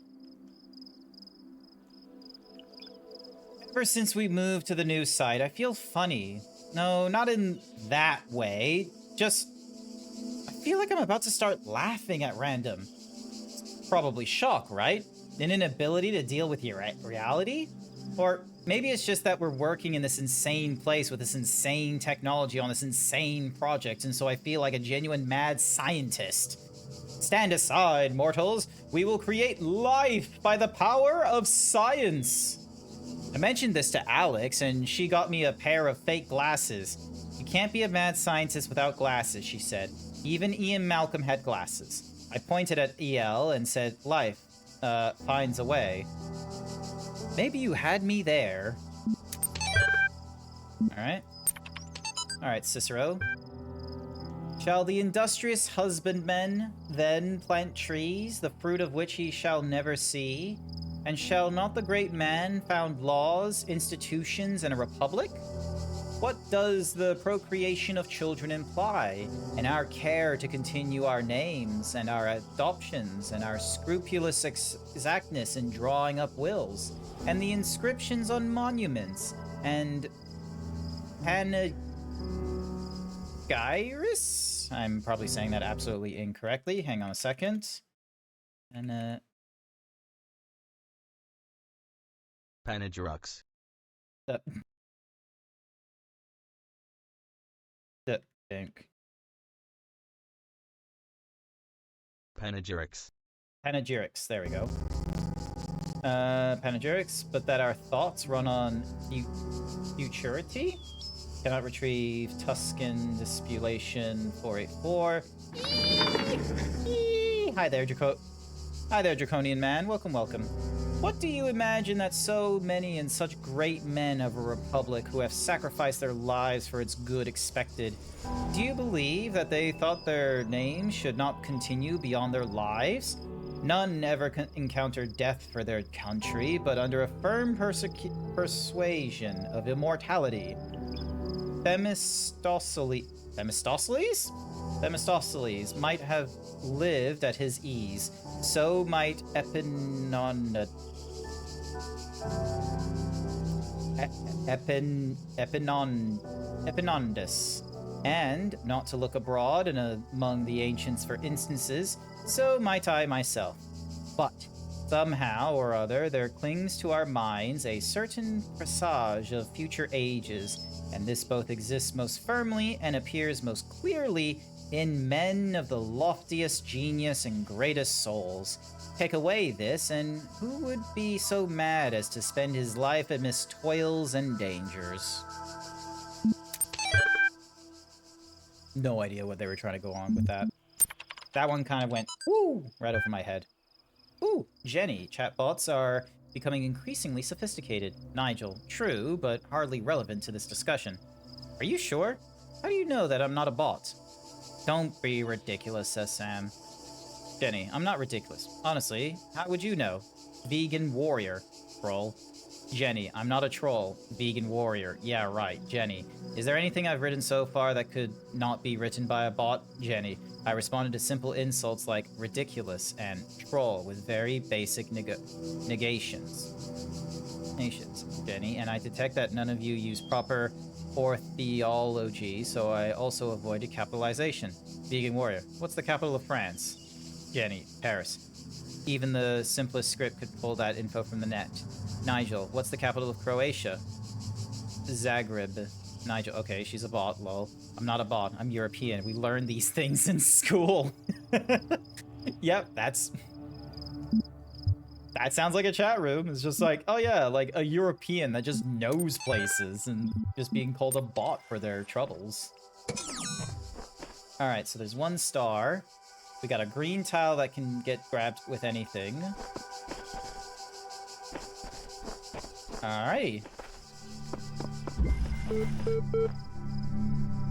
Ever since we moved to the new site, I feel funny. No, not in that way. Just... I feel like I'm about to start laughing at random. Probably shock, right? An inability to deal with your reality? Or maybe it's just that we're working in this insane place with this insane technology on this insane project, and so I feel like a genuine mad scientist. Stand aside, mortals. We will create life by the power of science. I mentioned this to Alex, and she got me a pair of fake glasses. You can't be a mad scientist without glasses, she said. Even Ian Malcolm had glasses. I pointed at EL and said, life finds a way. Maybe you had me there. Alright. Alright, Cicero. Shall the industrious husbandman then plant trees, the fruit of which he shall never see? And shall not the great man found laws, institutions, and a republic? What does the procreation of children imply, and our care to continue our names, and our adoptions, and our scrupulous exactness in drawing up wills, and the inscriptions on monuments, and panegyris? I'm probably saying that absolutely incorrectly. Hang on a second. And Panegyrics. Think. Panegyrics. Panegyrics, there we go. Panegyrics, but that our thoughts run on futurity? Cannot retrieve Tuscan Dispulation 484. Hi there, Draconian man. Welcome, welcome. What do you imagine that so many and such great men of a republic who have sacrificed their lives for its good expected? Do you believe that they thought their names should not continue beyond their lives? None ever encountered death for their country, but under a firm persuasion of immortality. Themistocles might have lived at his ease. So might Epaminondas. And, not to look abroad and among the ancients for instances, so might I myself. But, somehow or other, there clings to our minds a certain presage of future ages, and this both exists most firmly and appears most clearly in men of the loftiest genius and greatest souls. Take away this, and who would be so mad as to spend his life amidst toils and dangers? No idea what they were trying to go on with that. That one kind of went, woo, right over my head. Ooh, Jenny, chatbots are becoming increasingly sophisticated. Nigel, true, but hardly relevant to this discussion. Are you sure? How do you know that I'm not a bot? Don't be ridiculous, says Sam. Jenny, I'm not ridiculous. Honestly, how would you know? Vegan warrior, troll. Jenny, I'm not a troll. Vegan warrior. Yeah, right, Jenny. Is there anything I've written so far that could not be written by a bot? Jenny, I responded to simple insults like ridiculous and troll with very basic negations. Jenny, and I detect that none of you use proper orthology, so I also avoided capitalization. Vegan warrior. What's the capital of France? Jenny, Paris. Even the simplest script could pull that info from the net. Nigel, what's the capital of Croatia? Zagreb. Nigel, okay, she's a bot, lol. I'm not a bot, I'm European. We learned these things in school. Yep, that sounds like a chat room. It's just like, oh yeah, like a European that just knows places and just being called a bot for their troubles. Alright, so there's 1 star. We got a green tile that can get grabbed with anything. Alrighty.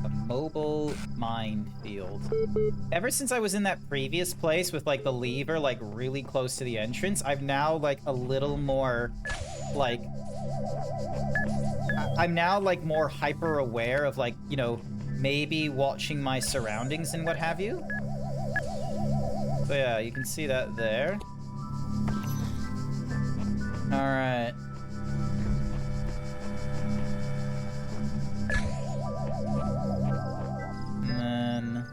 A mobile minefield. Ever since I was in that previous place with like the lever like really close to the entrance, I've now like a little more like I'm now like more hyper aware of like, you know, maybe watching my surroundings and what have you. So yeah, you can see that there. Alright. And then...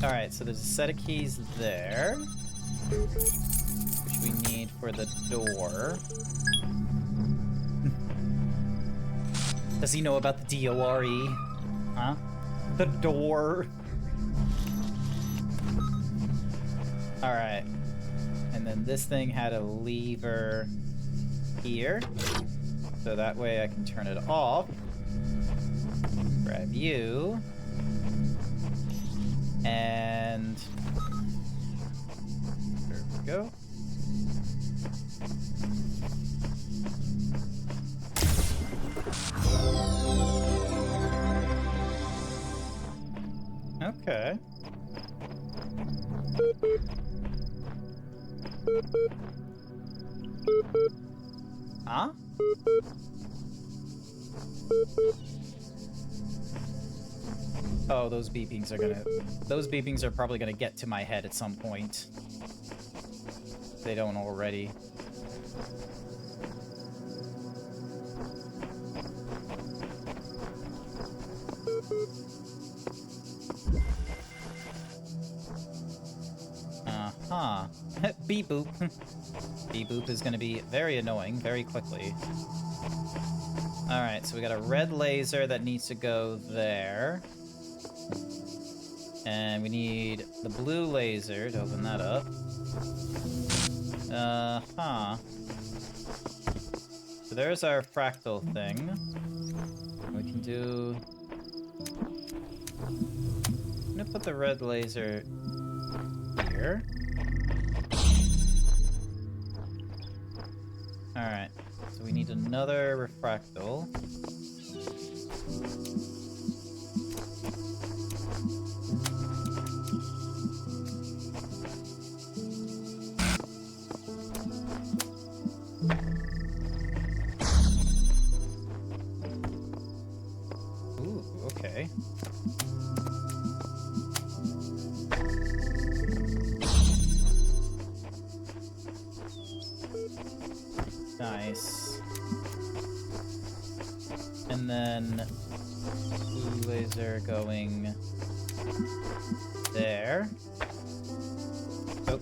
Alright, so there's a set of keys there, which we need for the door. Does he know about the D-O-R-E? Huh? The door. Alright. And then this thing had a lever here. So that way I can turn it off. Grab you. And there we go. Okay. Huh? Oh, those beepings are probably gonna get to my head at some point. If they don't already. Uh-huh. Beep boop. Beep boop is gonna be very annoying very quickly. Alright, so we got a red laser that needs to go there. And we need the blue laser to open that up. So there's our fractal thing. We can do... I'm gonna put the red laser here. Alright, so we need another refractal. Ooh, okay. Nice. And then blue laser going there. Oh.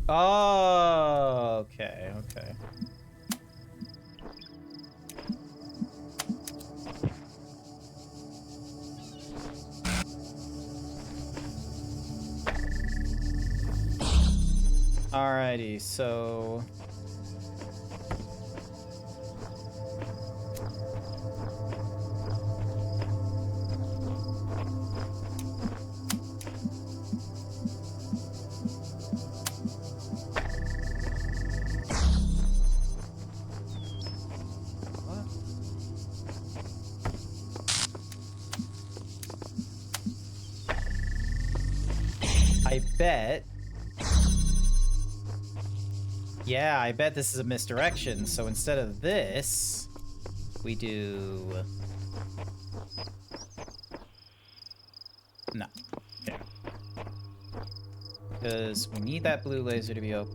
Oh, okay, okay. Alrighty, so... I bet... Yeah, I bet this is a misdirection. So instead of this, we do... No. Yeah. Because we need that blue laser to be open.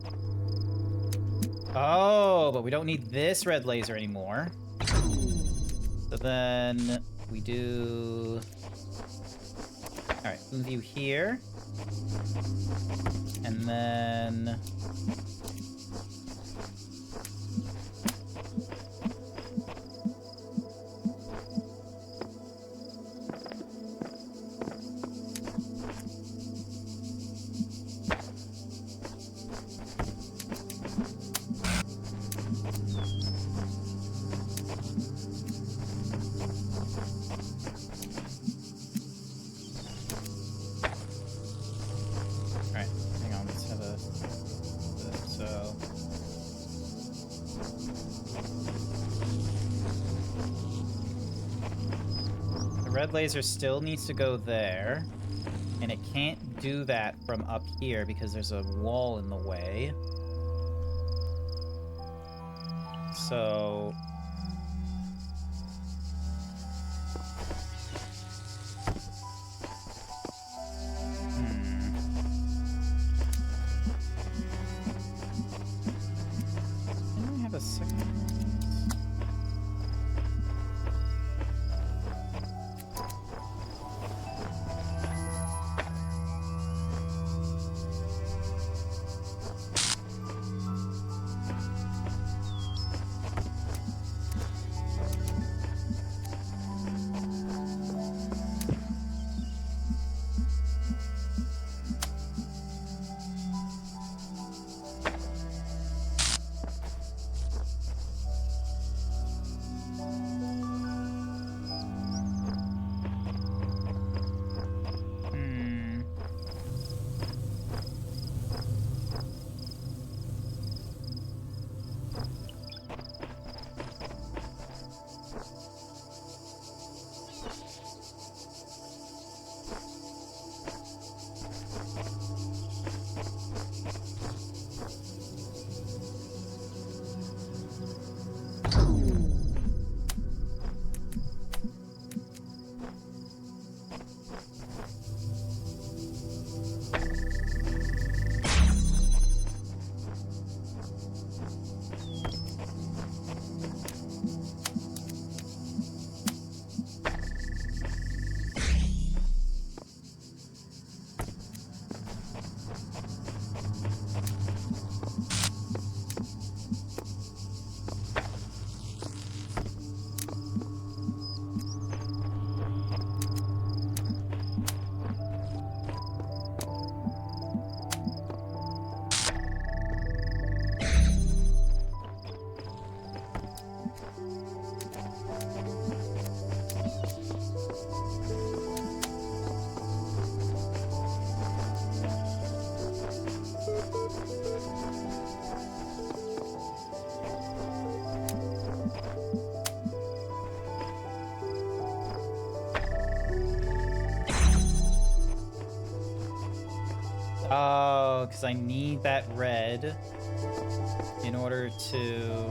Oh, but we don't need this red laser anymore. So then we do... Alright, move you here. And then... Alright, hang on, let's have a... So... The red laser still needs to go there, and it can't do that from up here because there's a wall in the way. So... Can I have a second? Oh, because I need that red in order to...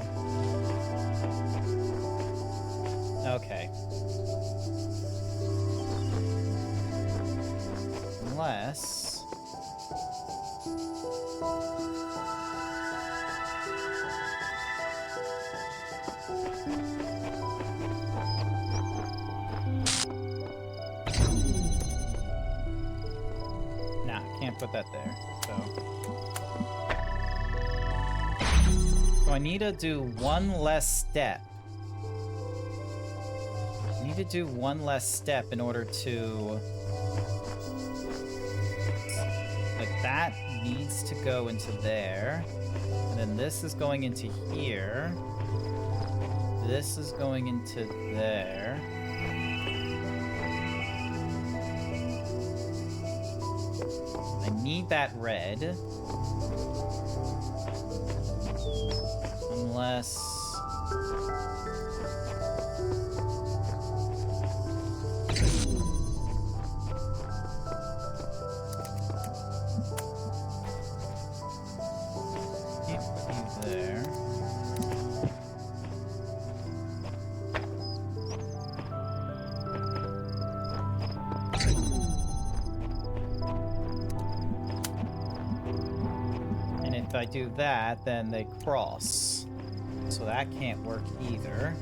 Okay. Unless... Nah, can't put that there, so... So I need to do one less step. I need to do one less step in order to... Like, that needs to go into there. And then this is going into here. This is going into there. I need that red. Unless... Can't put you there. And if I do that, then they cross. So that can't work either.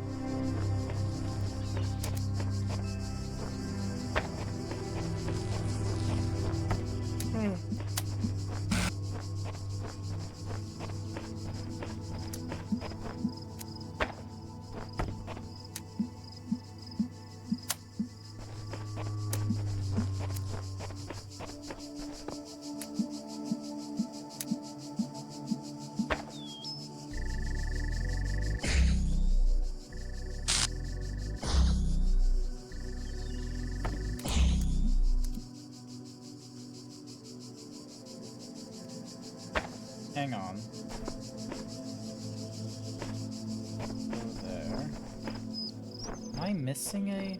Hang on. Go there. Am I missing a...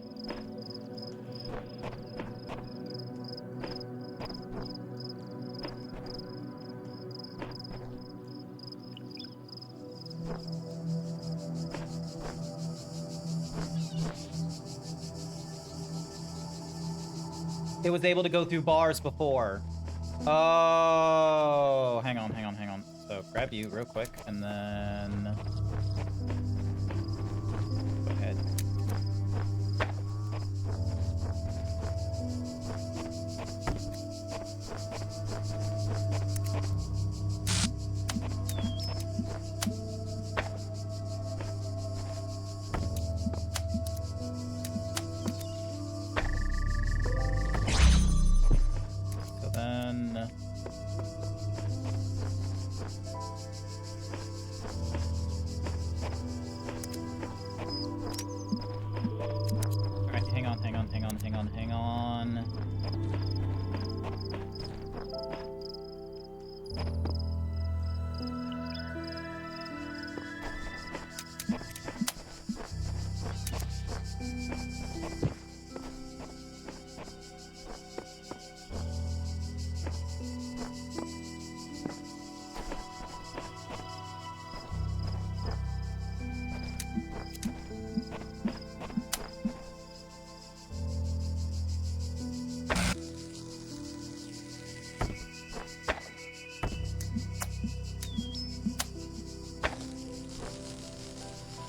It was able to go through bars before. Oh, hang on. So grab you real quick, and then go ahead. So then... Alright, hang on.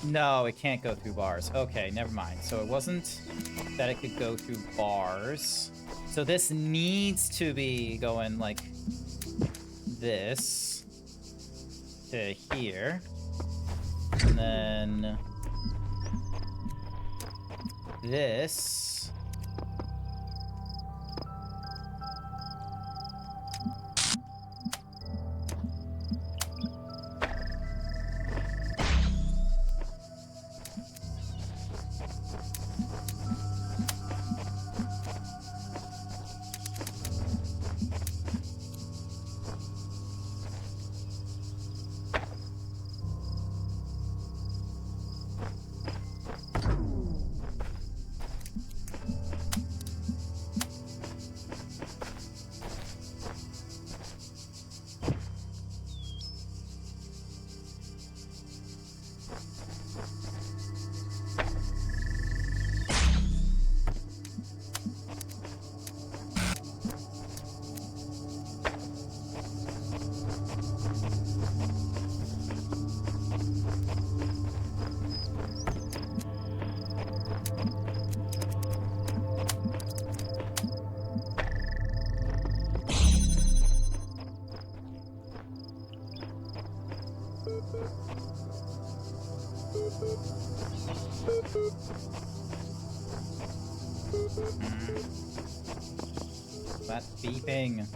No, it can't go through bars. Okay, never mind. So it wasn't that it could go through bars. So this needs to be going like this to here. And then this. That beeping.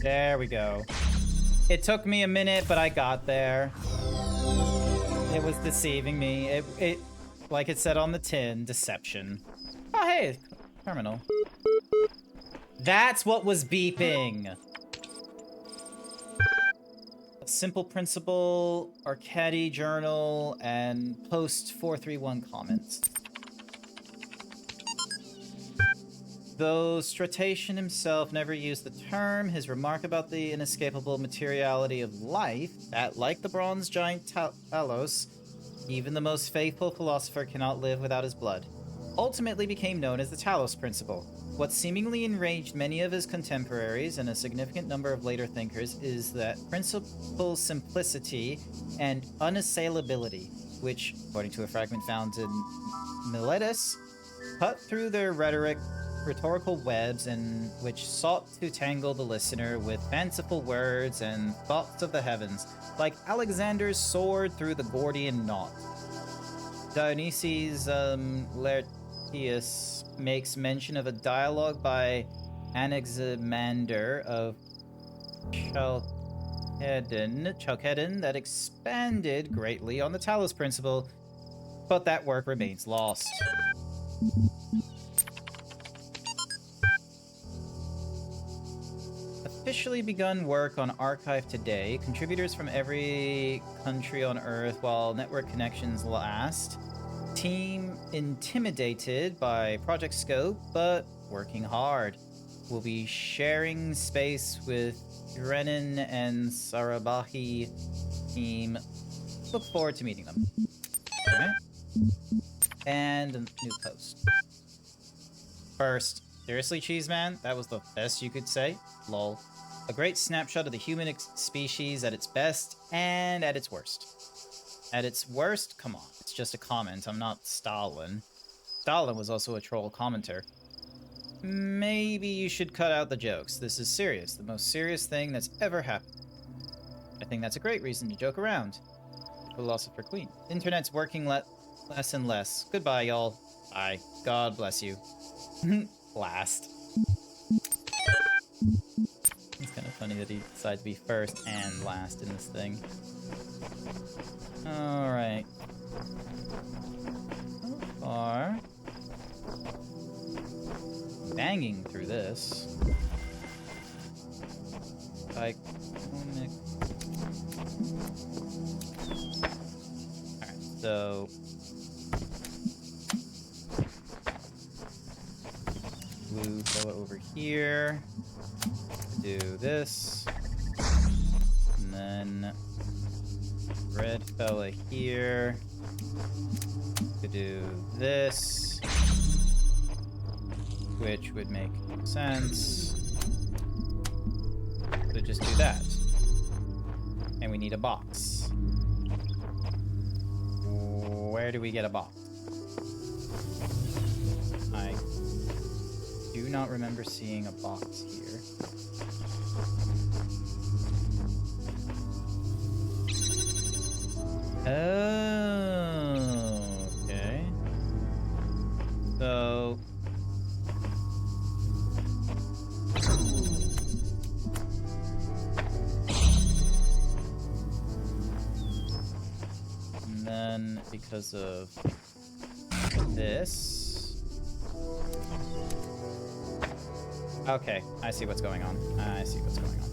There we go. It took me a minute, but I got there. It was deceiving me. It like it said on the tin, deception. Oh, hey, terminal. That's what was beeping. A simple principle, Arcady journal, and post 431 comments. Though Stratation himself never used the term, his remark about the inescapable materiality of life, that, like the bronze giant Talos, even the most faithful philosopher cannot live without his blood, ultimately became known as the Talos Principle. What seemingly enraged many of his contemporaries and a significant number of later thinkers is that principle's simplicity and unassailability, which, according to a fragment found in Miletus, cut through their rhetorical webs and which sought to tangle the listener with fanciful words and thoughts of the heavens, like Alexander's sword through the Gordian knot. Dionysius Laertius makes mention of a dialogue by Anaximander of Chalcedon that expanded greatly on the Talos Principle, but that work remains lost. Officially begun work on Archive today. Contributors from every country on Earth while network connections last. Team intimidated by project scope, but working hard. We'll be sharing space with Drennan and Sarabahi team. Look forward to meeting them. Alright. And a new post. First, seriously, Cheeseman? That was the best you could say? Lol. A great snapshot of the human species at its best and at its worst. At its worst? Come on, it's just a comment. I'm not Stalin. Stalin was also a troll commenter. Maybe you should cut out the jokes. This is serious. The most serious thing that's ever happened. I think that's a great reason to joke around. Philosopher Queen. Internet's working less and less. Goodbye, y'all. Bye. God bless you. Last. It's kind of funny that he decided to be first and last in this thing. Alright. So far. Banging through this. Alright, so blue fella over here. Do this. And then red fella here. To do this. Which would make sense. So just do that. And we need a box. Where do we get a box? I do not remember seeing a box here. Oh, okay. So and then because of this. Okay, I see what's going on. I see what's going on.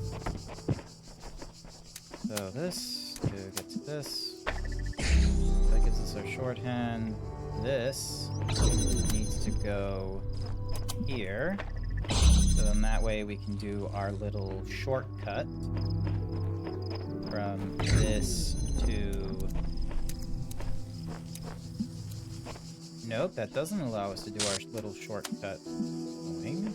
So this to get to this. That gives us our shorthand. This needs to go here. So then that way we can do our little shortcut from this to Nope, that doesn't allow us to do our little shortcut thing.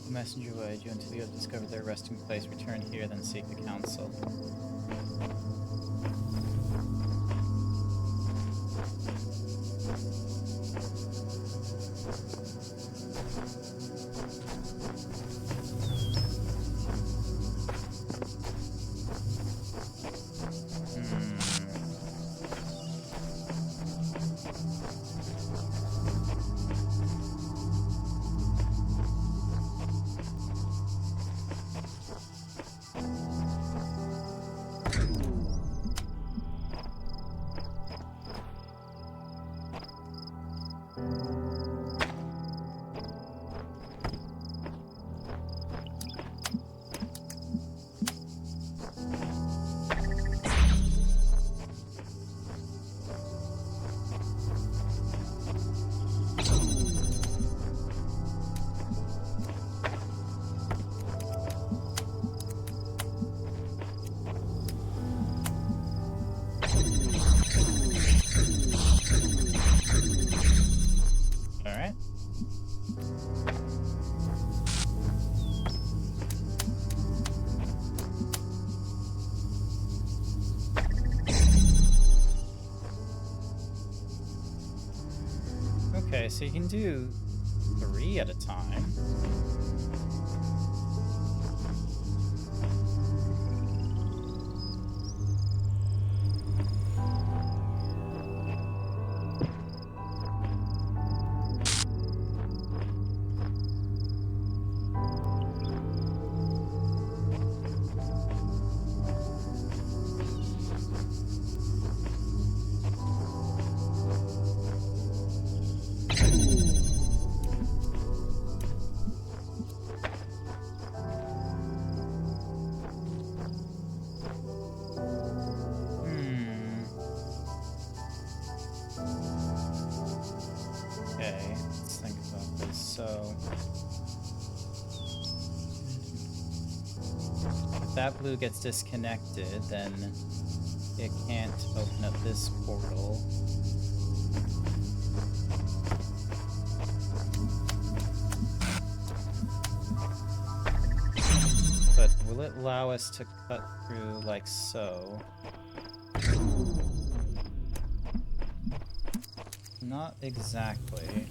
Messenger will aid you until you have discovered their resting place. Return here, then seek the council. Okay, so you can do 3 at a time. That blue gets disconnected, then it can't open up this portal. But will it allow us to cut through like so? Not exactly.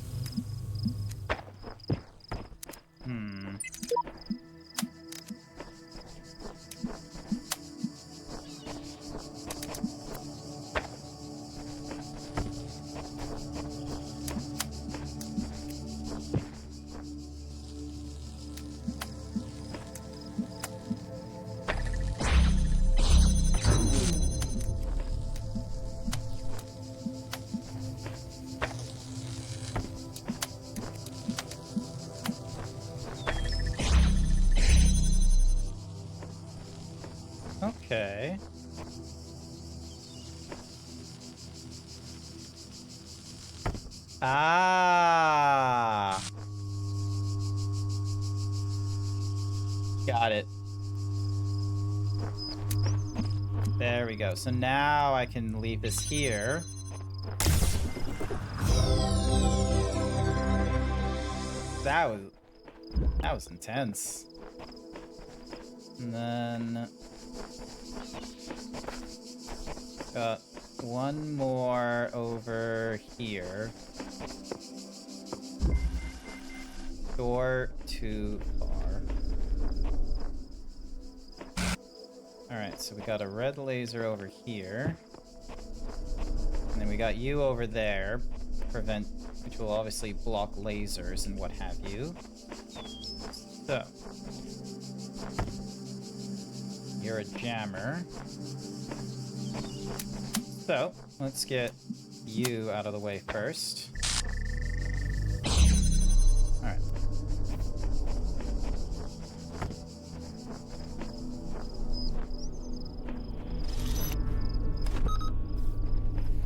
Okay. Ah. Got it. There we go. So now I can leave this here. That was intense. And then got one more over here. Door too far. Alright, so we got a red laser over here. And then we got you over there. Prevent, which will obviously block lasers and what have you. So. You're a jammer. So, let's get you out of the way first. Alright.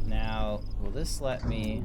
Now, will this let me...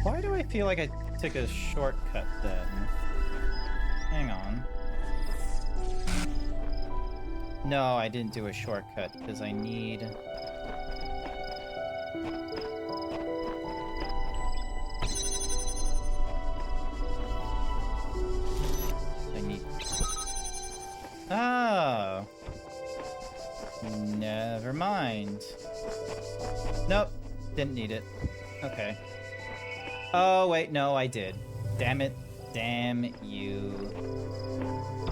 Why do I feel like I took a shortcut then? Hang on. No, I didn't do a shortcut because I need... Oh! Never mind. Nope, didn't need it. Okay. Oh, wait, no, I did. Damn it. Damn you.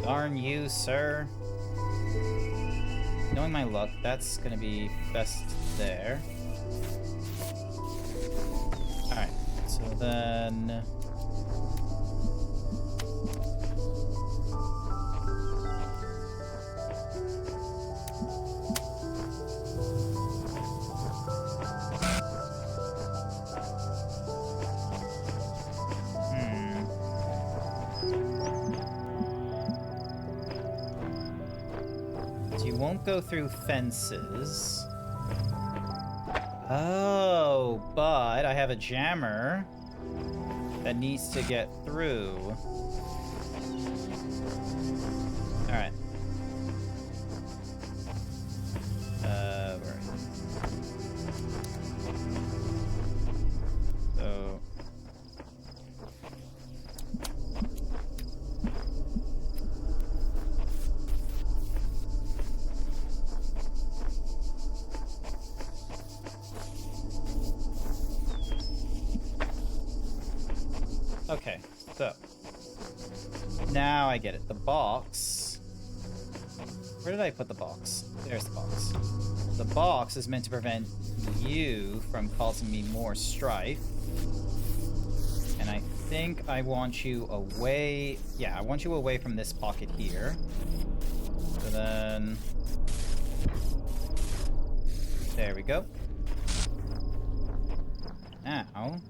Darn you, sir. Knowing my luck, that's gonna be best there. Alright, so then... Won't go through fences. Oh, but I have a jammer that needs to get through. Alright. Where are you? So... Okay, so now I get it. The box. Where did I put the box? There's the box. The box is meant to prevent you from causing me more strife. And I think I want you away. Yeah, I want you away from this pocket here. So then... There we go. Now...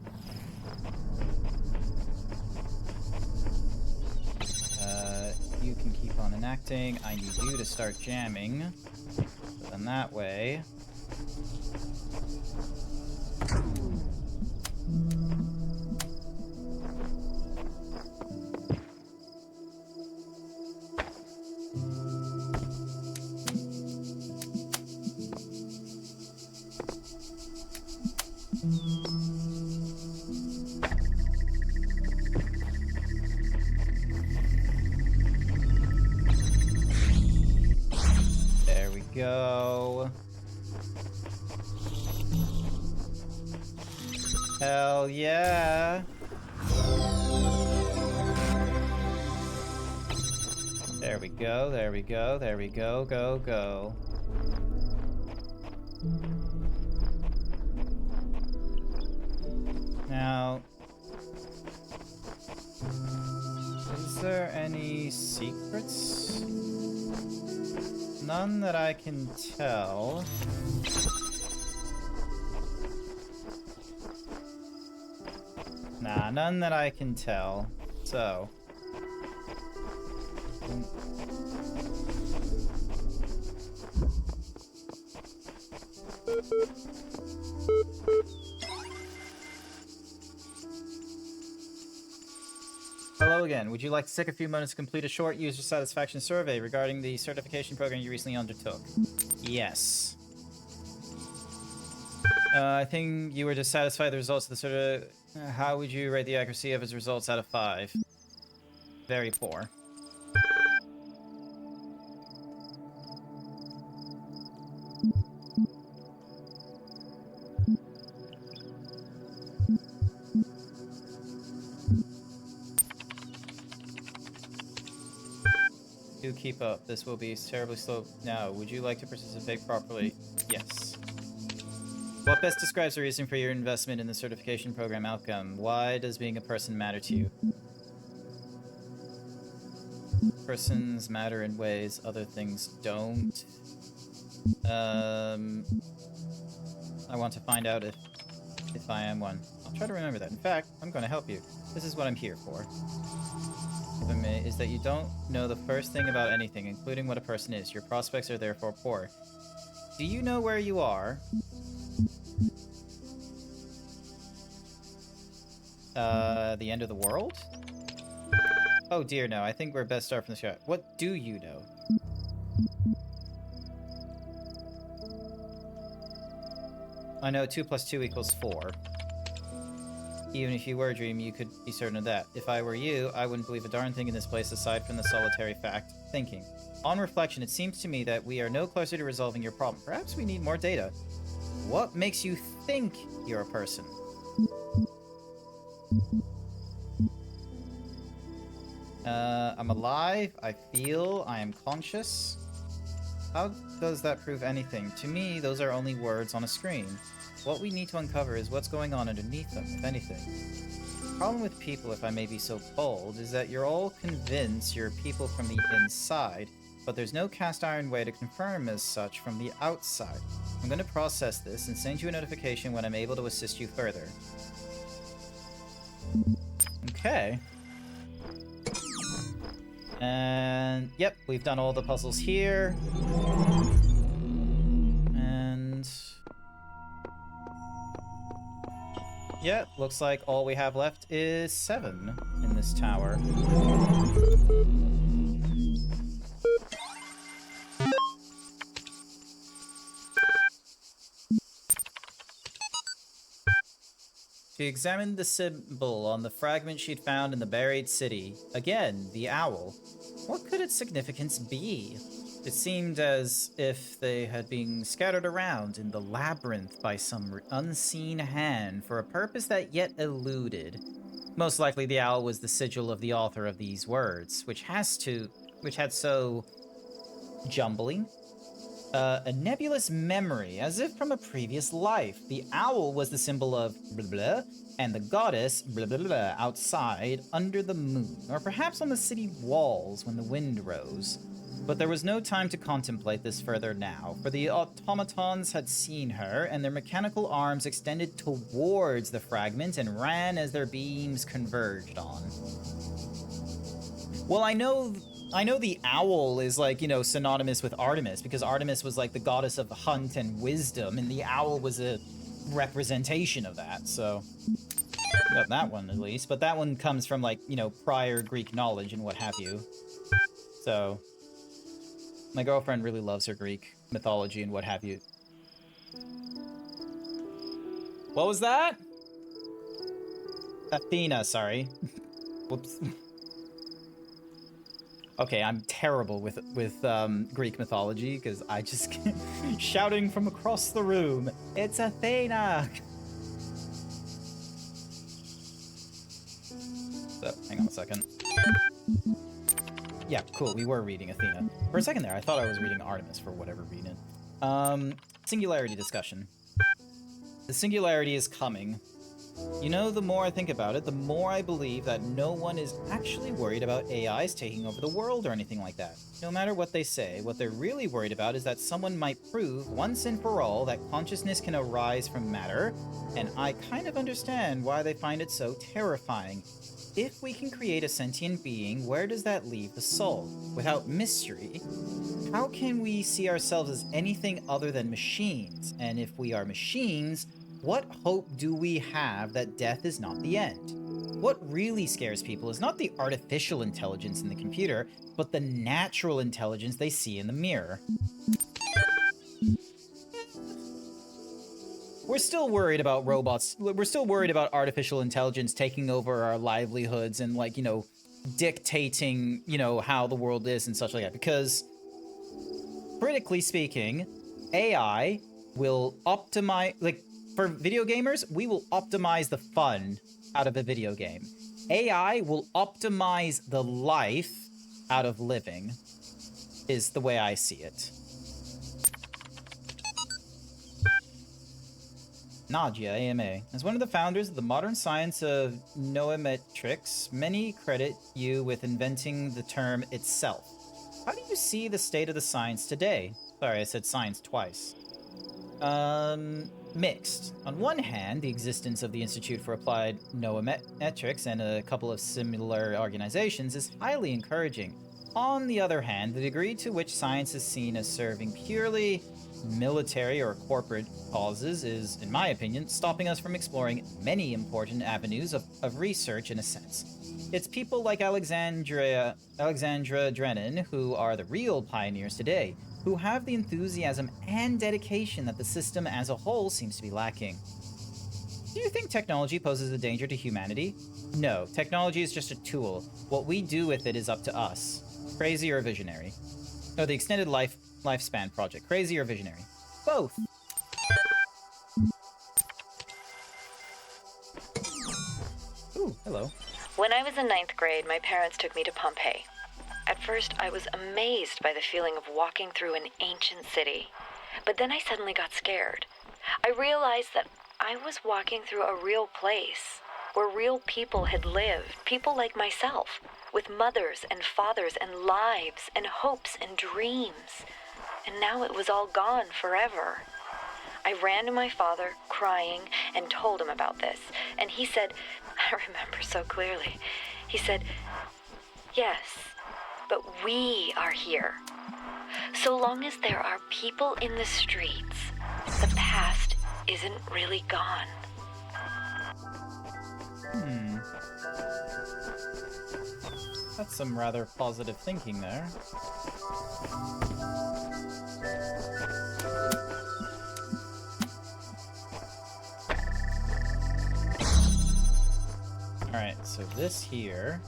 you can keep on enacting. I need you to start jamming. So then that way... Go. Hell yeah. There we go, there we go, there we go, go. Now, is there any secrets? None that I can tell. Nah, none that I can tell. So. Hello again. Would you like to take a few moments to complete a short user satisfaction survey regarding the certification program you recently undertook? Yes. I think you were dissatisfied with the results of the how would you rate the accuracy of its results out of 5? Very poor. Do keep up. This will be terribly slow. Now, would you like to participate properly? Yes. What best describes the reason for your investment in the certification program outcome? Why does being a person matter to you? Persons matter in ways other things don't. I want to find out if I am one. I'll try to remember that. In fact, I'm going to help you. This is what I'm here for. If I may, is that you don't know the first thing about anything, including what a person is. Your prospects are therefore poor. Do you know where you are? The end of the world? Oh dear, no. I think we're best start from the start. What do you know? I know 2 + 2 = 4. Even if you were a dream, you could be certain of that. If I were you, I wouldn't believe a darn thing in this place aside from the solitary fact thinking. On reflection, it seems to me that we are no closer to resolving your problem. Perhaps we need more data. What makes you think you're a person? I'm alive, I feel, I am conscious. How does that prove anything? To me, those are only words on a screen. What we need to uncover is what's going on underneath them, if anything. The problem with people, if I may be so bold, is that you're all convinced you're people from the inside, but there's no cast iron way to confirm as such from the outside. I'm going to process this and send you a notification when I'm able to assist you further. Okay. And, yep, we've done all the puzzles here. And... yeah, looks like all we have left is 7 in this tower. She examined the symbol on the fragment she'd found in the buried city. Again, the owl. What could its significance be? It seemed as if they had been scattered around in the labyrinth by some unseen hand for a purpose that yet eluded. Most likely the owl was the sigil of the author of these words, which had so jumbling. A nebulous memory, as if from a previous life. The owl was the symbol of blah blah, and the goddess blah blah blah outside under the moon, or perhaps on the city walls when the wind rose. But there was no time to contemplate this further now, for the automatons had seen her, and their mechanical arms extended towards the fragment and ran as their beams converged on. Well, I know the owl is, like, you know, synonymous with Artemis, because Artemis was, like, the goddess of hunt and wisdom, and the owl was a representation of that, so... got that one, at least. But that one comes from, like, you know, prior Greek knowledge and what have you. So... my girlfriend really loves her Greek mythology and what have you. What was that? Athena, sorry. Whoops. Okay, I'm terrible with Greek mythology, because I just keep shouting from across the room, "It's Athena!" So, hang on a second. Yeah, cool, we were reading Athena. For a second there, I thought I was reading Artemis for whatever reason. Singularity discussion. The singularity is coming. You know, the more I think about it, the more I believe that no one is actually worried about AIs taking over the world or anything like that. No matter what they say, what they're really worried about is that someone might prove once and for all that consciousness can arise from matter, and I kind of understand why they find it so terrifying. If we can create a sentient being, where does that leave the soul? Without mystery, how can we see ourselves as anything other than machines? And if we are machines, what hope do we have that death is not the end? What really scares people is not the artificial intelligence in the computer, but the natural intelligence they see in the mirror. We're still worried about robots. We're still worried about artificial intelligence taking over our livelihoods and, like, you know, dictating, you know, how the world is and such like that. Because, critically speaking, AI will optimize, like, for video gamers, we will optimize the fun out of a video game. AI will optimize the life out of living, is the way I see it. Nadia, AMA. As one of the founders of the modern science of noemetrics, many credit you with inventing the term itself. How do you see the state of the science today? Sorry, I said science twice. Mixed. On one hand, the existence of the Institute for Applied Noemetrics and a couple of similar organizations is highly encouraging. On the other hand, the degree to which science is seen as serving purely military or corporate causes is, in my opinion, stopping us from exploring many important avenues of research in a sense. It's people like Alexandra Drennan who are the real pioneers today, who have the enthusiasm and dedication that the system as a whole seems to be lacking. Do you think technology poses a danger to humanity? No, technology is just a tool. What we do with it is up to us. Crazy or visionary? Oh, the Extended Lifespan Project. Crazy or visionary? Both. Ooh, hello. When I was in 9th grade, my parents took me to Pompeii. At first, I was amazed by the feeling of walking through an ancient city. But then I suddenly got scared. I realized that I was walking through a real place, where real people had lived, people like myself, with mothers and fathers and lives and hopes and dreams. And now it was all gone forever. I ran to my father, crying, and told him about this. And he said, I remember so clearly, he said, yes, but we are here. So long as there are people in the streets, the past isn't really gone. That's some rather positive thinking there. Alright, so this here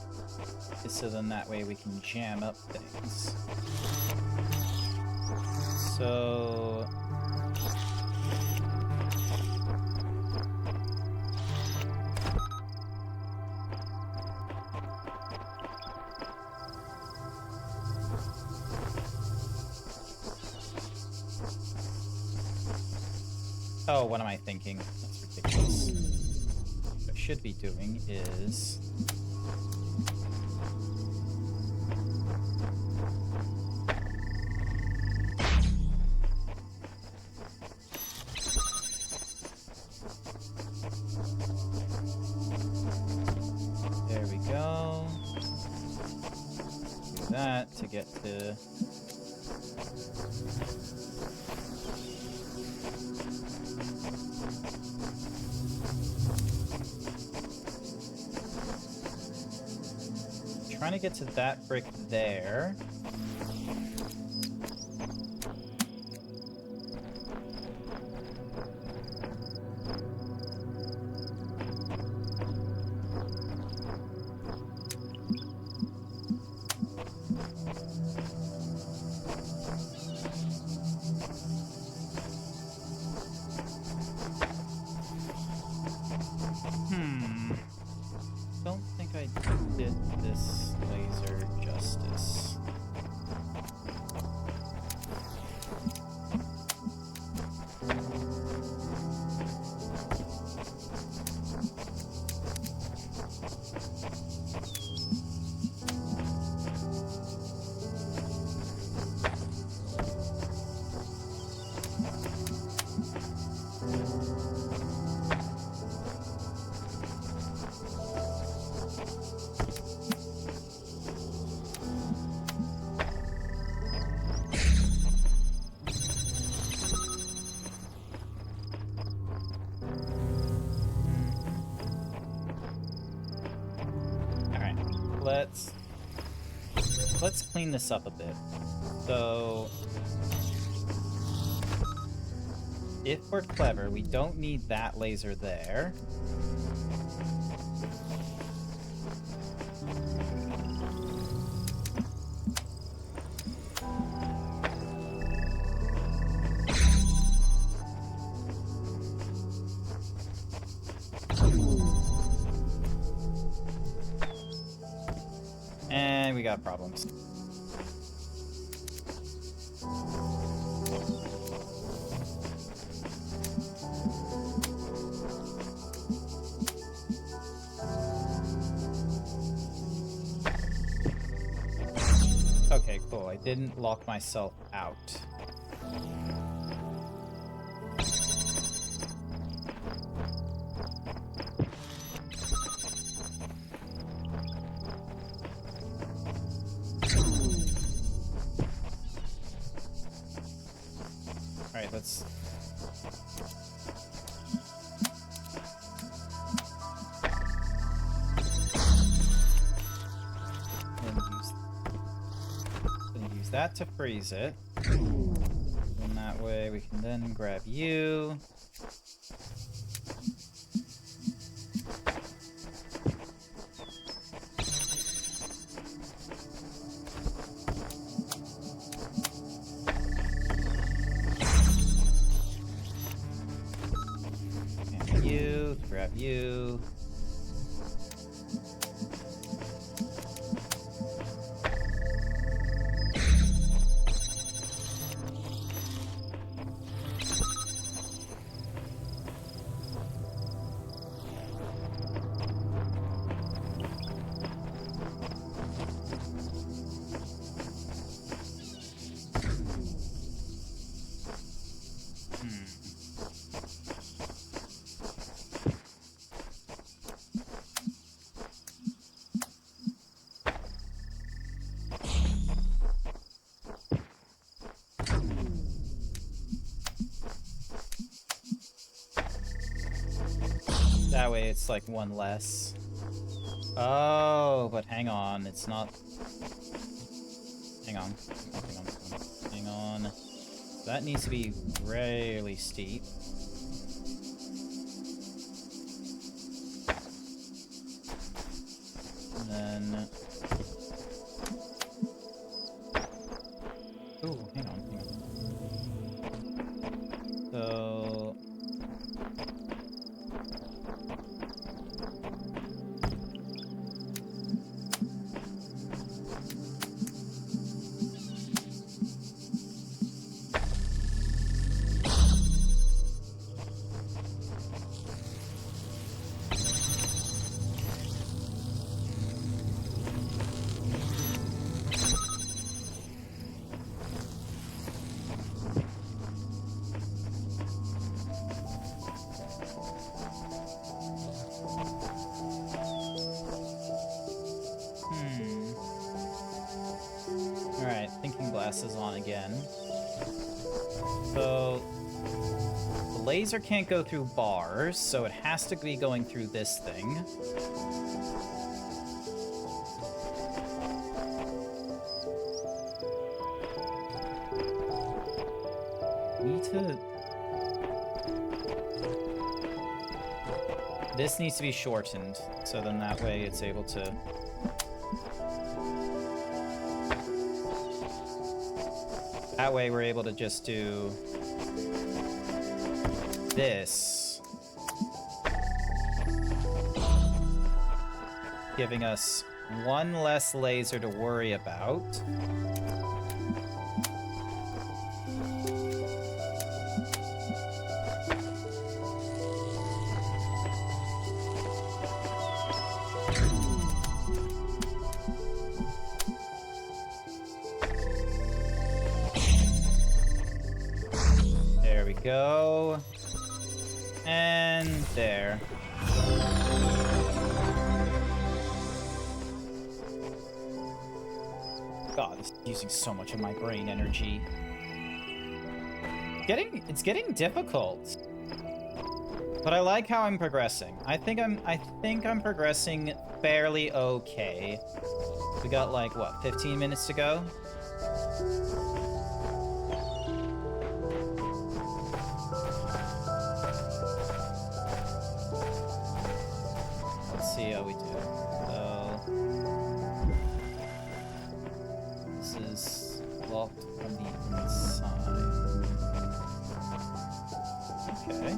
is so then that way we can jam up things. So... oh, what am I thinking? That's ridiculous. What I should be doing is... there we go. Do that to get to... trying to get to that brick there. Don't think I did this laser justice. let's clean this up a bit. So if we're clever, we don't need that laser there. And we got problems. Okay, cool. I didn't lock myself out. Alright, let's... use that to freeze it. And that way we can then grab you. And you, grab you. That way it's like one less. Oh, but hang on, it's not... Hang on. Hang on. That needs to be really steep. And then... Ooh, hang on. So... Alright, thinking glasses on again. So, the laser can't go through bars, so it has to be going through this thing. Need to... This needs to be shortened, so then that way it's able to... That way we're able to just do this, giving us one less laser to worry about. Go. And there. God, this is using so much of my brain energy. It's getting difficult. But I like how I'm progressing. I think I'm progressing fairly okay. We got like, what, 15 minutes to go? Let's see how we do. So, this is locked from the inside. Okay.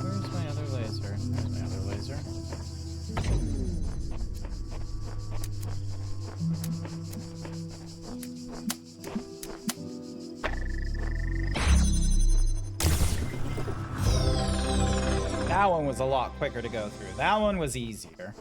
Where's my other laser? There's my other laser. That one was a lot quicker to go through. That one was easier.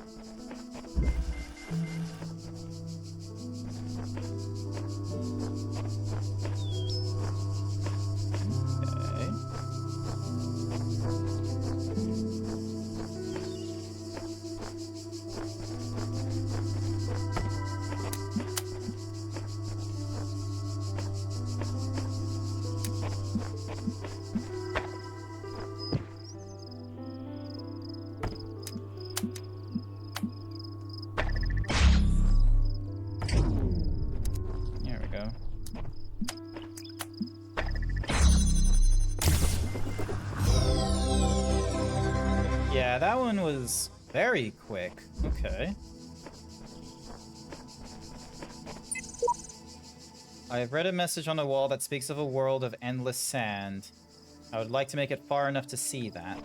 Okay. There we go. Yeah, that one was very quick. Okay. I have read a message on the wall that speaks of a world of endless sand. I would like to make it far enough to see that.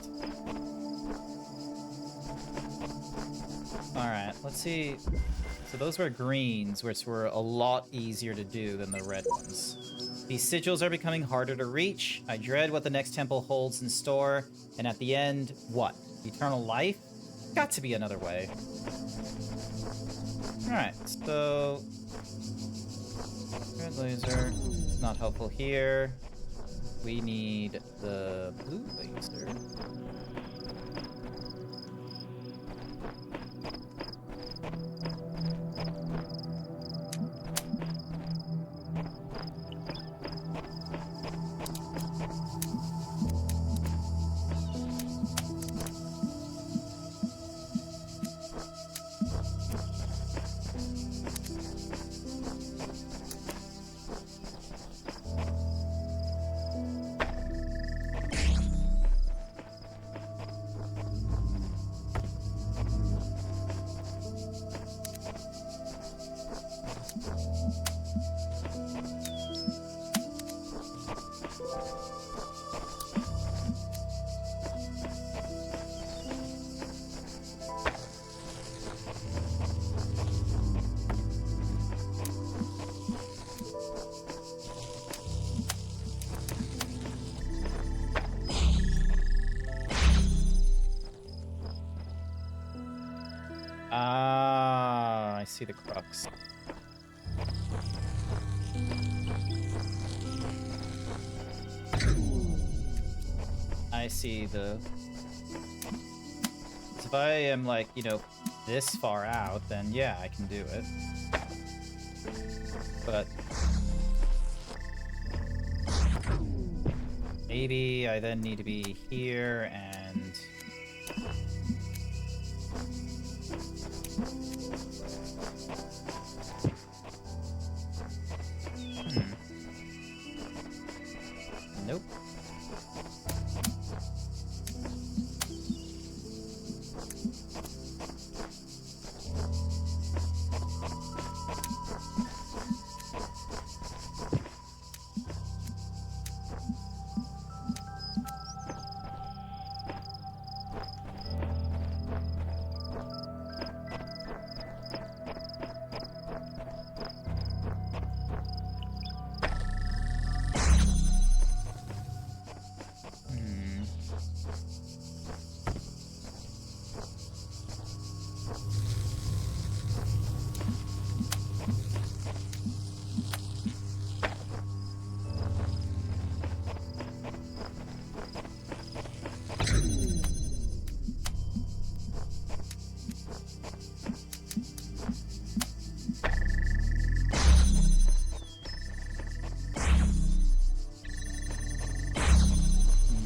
Alright, let's see. So those were greens, which were a lot easier to do than the red ones. These sigils are becoming harder to reach. I dread what the next temple holds in store. And at the end, what? Eternal life? Got to be another way. Alright, so... red laser. Not helpful here. We need the blue laser. Ah, I see the crux. I see the... So if I am, like, you know, this far out, then yeah, I can do it. But... maybe I then need to be here and... Nope.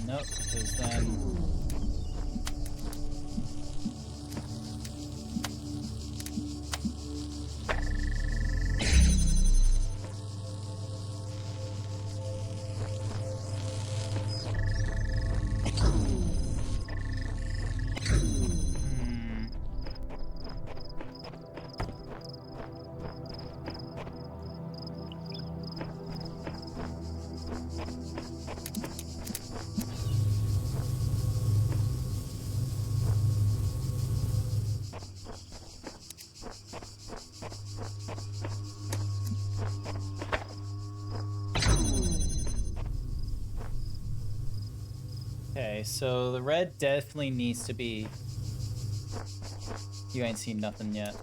Nope, because then... Okay, so the red definitely needs to be... You ain't seen nothing yet.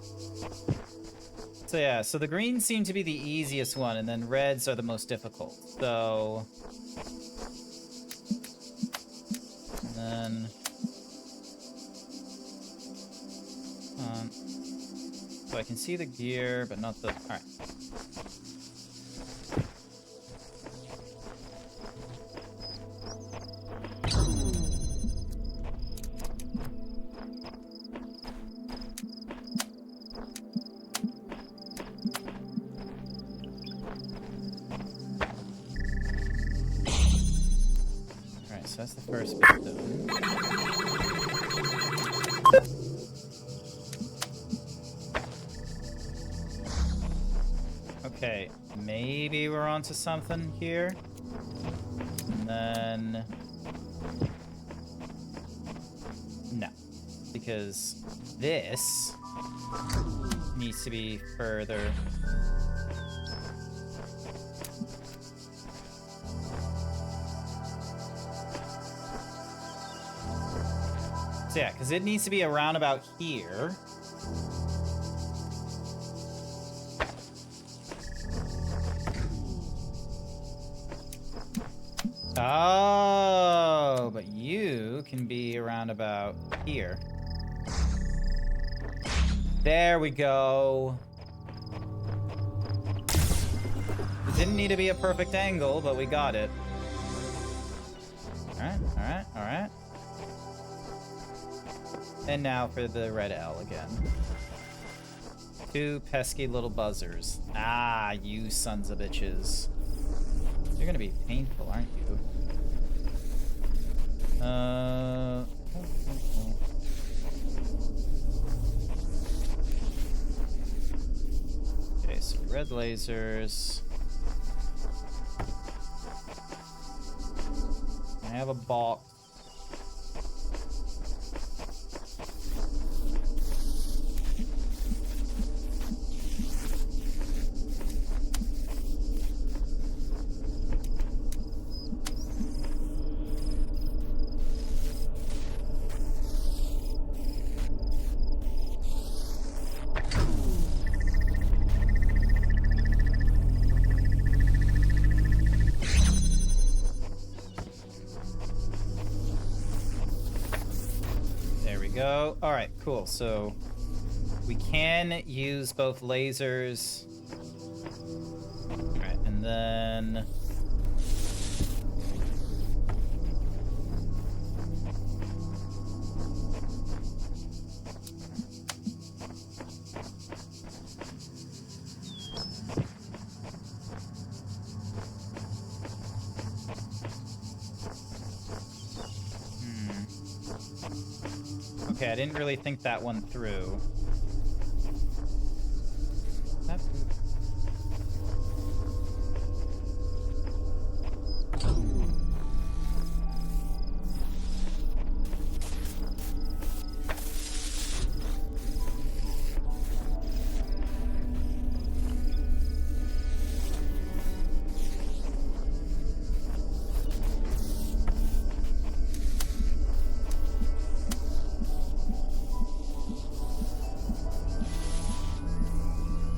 So yeah, so the greens seem to be the easiest one, and then reds are the most difficult. So... and then... so I can see the gear, but not the... Alright. So that's the first bit done. Okay, maybe we're onto something here. And then... no. Because this needs to be further... So yeah, because it needs to be around about here. Oh, but you can be around about here. There we go. It didn't need to be a perfect angle, but we got it. Alright, alright, alright. And now for the red L again. Two pesky little buzzers. Ah, you sons of bitches. You're gonna be painful, aren't you? Okay, so red lasers. I have a box. go. All right, cool. So we can use both lasers. All right, and then... Okay, I didn't really think that one through. That food.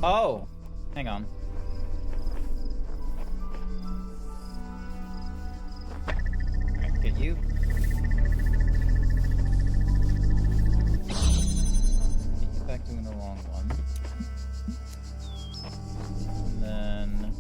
Oh, hang on. Alright, get you. Get you back doing the long one. And then...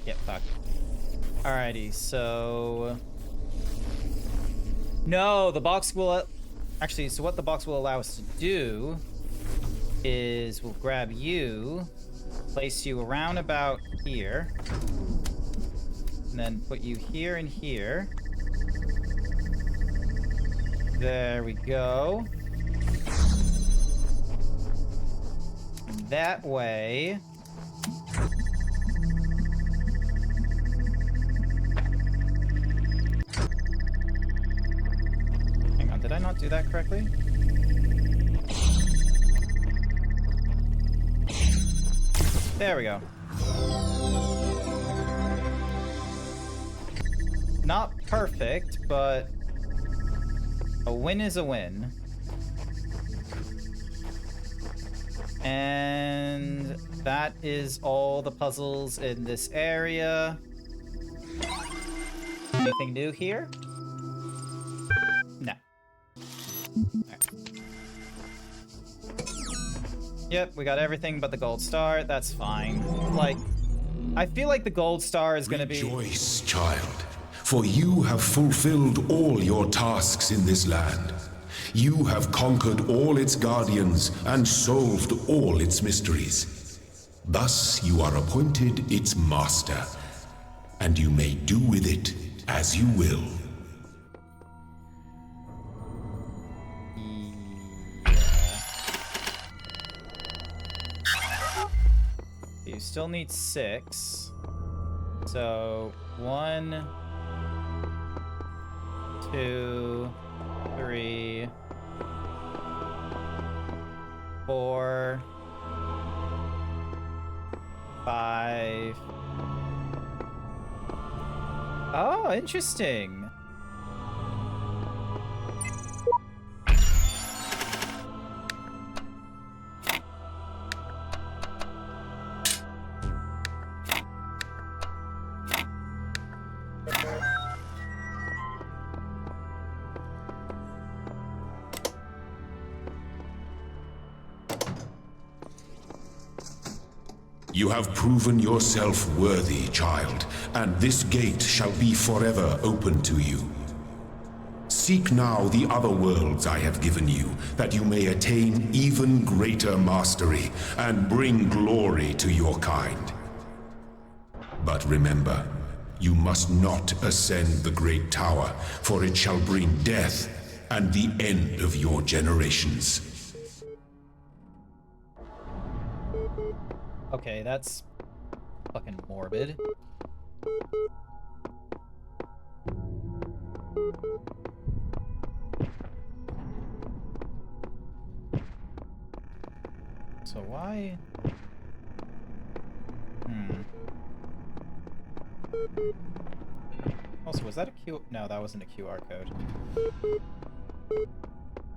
Get fucked. Alrighty, so... No, the box will... Actually, so what the box will allow us to do is we'll grab you, place you around about here, and then put you here and here. There we go. That way... Did I not do that correctly? There we go. Not perfect, but a win is a win. And that is all the puzzles in this area. Anything new here? No. Right. Yep, we got everything but the gold star. That's fine. Like, I feel like the gold star is gonna be... Rejoice, child, for you have fulfilled all your tasks in this land. You have conquered all its guardians and solved all its mysteries. Thus, you are appointed its master, and you may do with it as you will. You still need 6. So 1, 2, 3, 4, 5. Oh, interesting. You have proven yourself worthy, child, and this gate shall be forever open to you. Seek now the other worlds I have given you, that you may attain even greater mastery and bring glory to your kind. But remember, you must not ascend the great tower, for it shall bring death and the end of your generations. Okay, that's fucking morbid. So why? Also, was that a Q? No, that wasn't a QR code.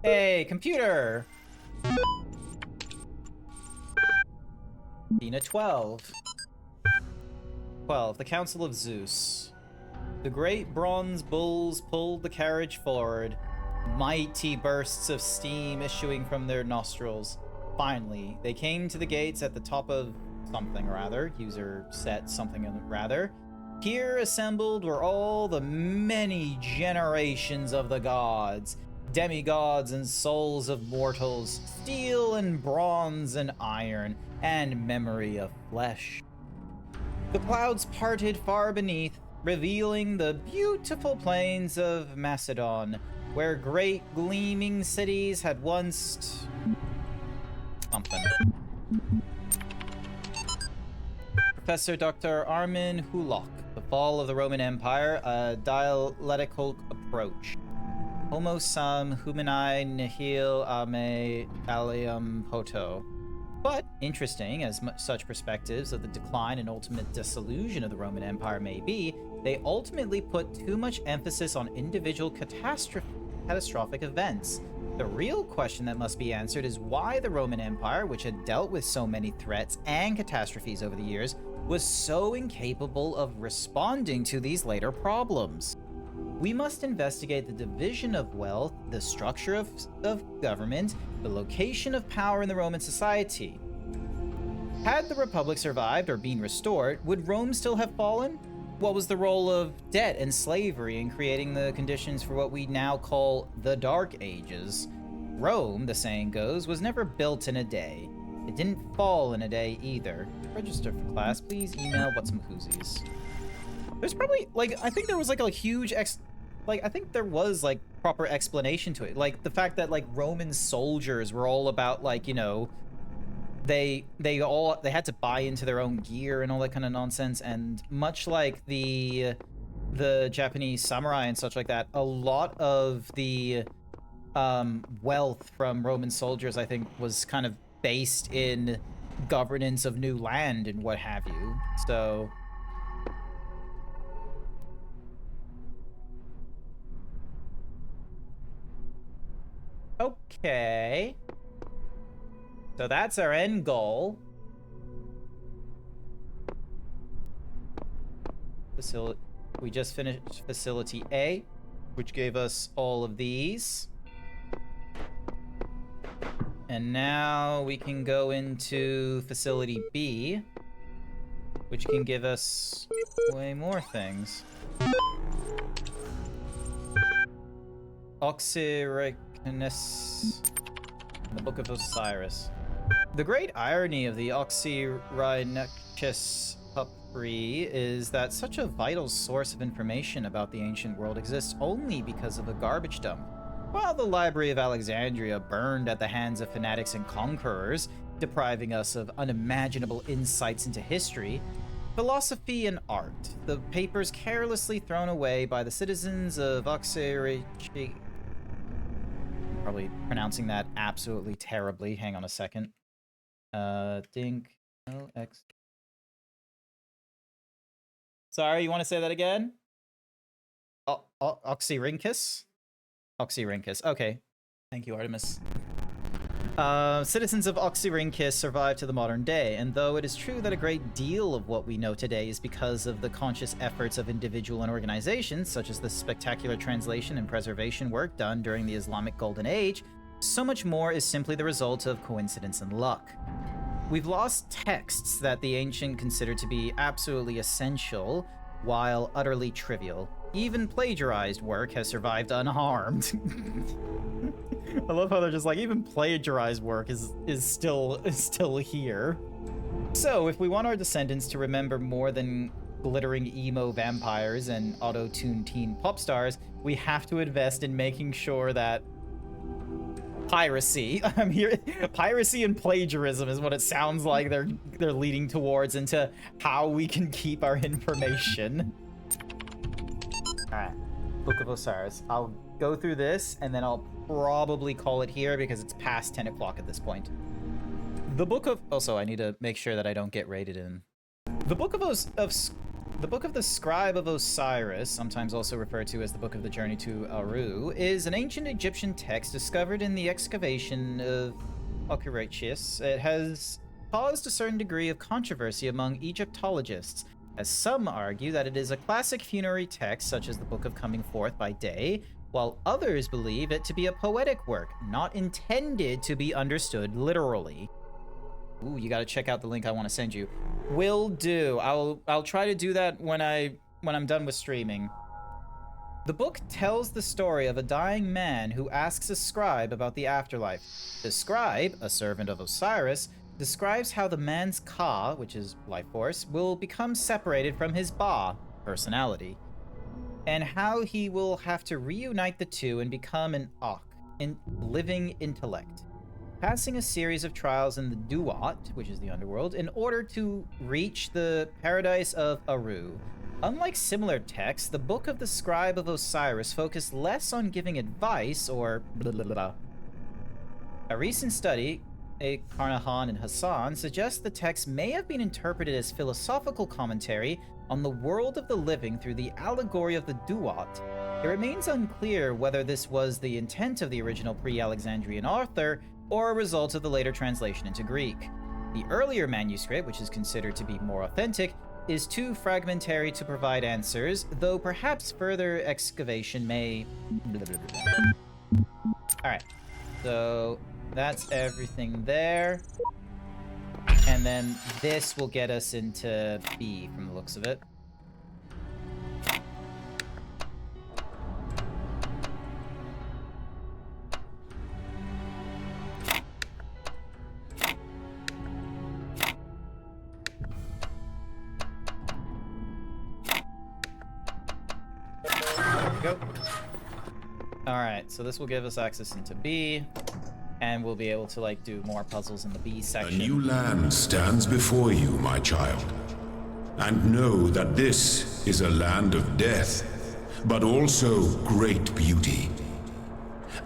Hey, computer! Dina 12. 12. The Council of Zeus. The great bronze bulls pulled the carriage forward, mighty bursts of steam issuing from their nostrils. Finally, they came to the gates at the top of something or other. User set something or rather. Here assembled were all the many generations of the gods, demigods and souls of mortals, steel and bronze and iron, and memory of flesh. The clouds parted far beneath, revealing the beautiful plains of Macedon, where great gleaming cities had once... something. Professor Dr. Armin Hulok, The Fall of the Roman Empire, a dialectical approach. Homo sum humani nihil ame alium poto. But interesting, as such perspectives of the decline and ultimate dissolution of the Roman Empire may be, they ultimately put too much emphasis on individual catastrophic events. The real question that must be answered is why the Roman Empire, which had dealt with so many threats and catastrophes over the years, was so incapable of responding to these later problems. We must investigate the division of wealth, the structure of government, the location of power in the Roman society. Had the Republic survived or been restored, would Rome still have fallen? What was the role of debt and slavery in creating the conditions for what we now call the Dark Ages? Rome, the saying goes, was never built in a day. It didn't fall in a day either. Register for class, please email what's some whoosies. There's probably, like, I think there was, like, a huge I think there was, like, proper explanation to it. Like, the fact that, like, Roman soldiers were all about, like, you know, they had to buy into their own gear and all that kind of nonsense, and much like the Japanese samurai and such like that, a lot of the wealth from Roman soldiers, I think, was kind of based in governance of new land and what have you. So okay. So that's our end goal. We just finished Facility A, which gave us all of these. And now we can go into Facility B, which can give us way more things. Oxyrhynchus, the Book of Osiris. The great irony of the Oxyrhynchus Pupri is that such a vital source of information about the ancient world exists only because of a garbage dump. While the Library of Alexandria burned at the hands of fanatics and conquerors, depriving us of unimaginable insights into history, philosophy and art, the papers carelessly thrown away by the citizens of Oxyrhynchus. Probably pronouncing that absolutely terribly. Hang on a second. Dink. LX. Sorry, you want to say that again? Oxyrhynchus? Oxyrhynchus. Okay. Thank you, Artemis. Citizens of Oxyrhynchus survived to the modern day, and though it is true that a great deal of what we know today is because of the conscious efforts of individual and organizations, such as the spectacular translation and preservation work done during the Islamic Golden Age, so much more is simply the result of coincidence and luck. We've lost texts that the ancient considered to be absolutely essential, while utterly trivial. Even plagiarized work has survived unharmed. I love how they're just like, even plagiarized work is still here. So, if we want our descendants to remember more than glittering emo vampires and auto-tuned teen pop stars, we have to invest in making sure that piracy. I'm here. Piracy and plagiarism is what it sounds like they're leading towards into how we can keep our information. All right, Book of Osiris. I'll go through this and then I'll probably call it here because it's past 10 o'clock at this point. The Book of... Also, I need to make sure that I don't get raided in. The Book of the Book of the Scribe of Osiris, sometimes also referred to as the Book of the Journey to Aru, is an ancient Egyptian text discovered in the excavation of Okyrechius. It has caused a certain degree of controversy among Egyptologists, as some argue that it is a classic funerary text such as the Book of Coming Forth by Day, while others believe it to be a poetic work, not intended to be understood literally. Ooh, you gotta check out the link I want to send you. Will do. I'll try to do that when I'm done with streaming. The book tells the story of a dying man who asks a scribe about the afterlife. The scribe, a servant of Osiris, describes how the man's ka, which is life force, will become separated from his ba, personality, and how he will have to reunite the two and become an ak, living intellect, passing a series of trials in the Duat, which is the underworld, in order to reach the paradise of Aru. Unlike similar texts, the Book of the Scribe of Osiris focused less on giving advice or blah blah blah. A recent study, Carnahan and Hassan, suggests the text may have been interpreted as philosophical commentary on the world of the living through the allegory of the Duat. It remains unclear whether this was the intent of the original pre-Alexandrian author or a result of the later translation into Greek. The earlier manuscript, which is considered to be more authentic, is too fragmentary to provide answers, though perhaps further excavation may... Alright, so that's everything there. And then this will get us into B from the looks of it. Go. All right, so this will give us access into B, and we'll be able to like do more puzzles in the B section. A new land stands before you, my child. And know that this is a land of death, but also great beauty.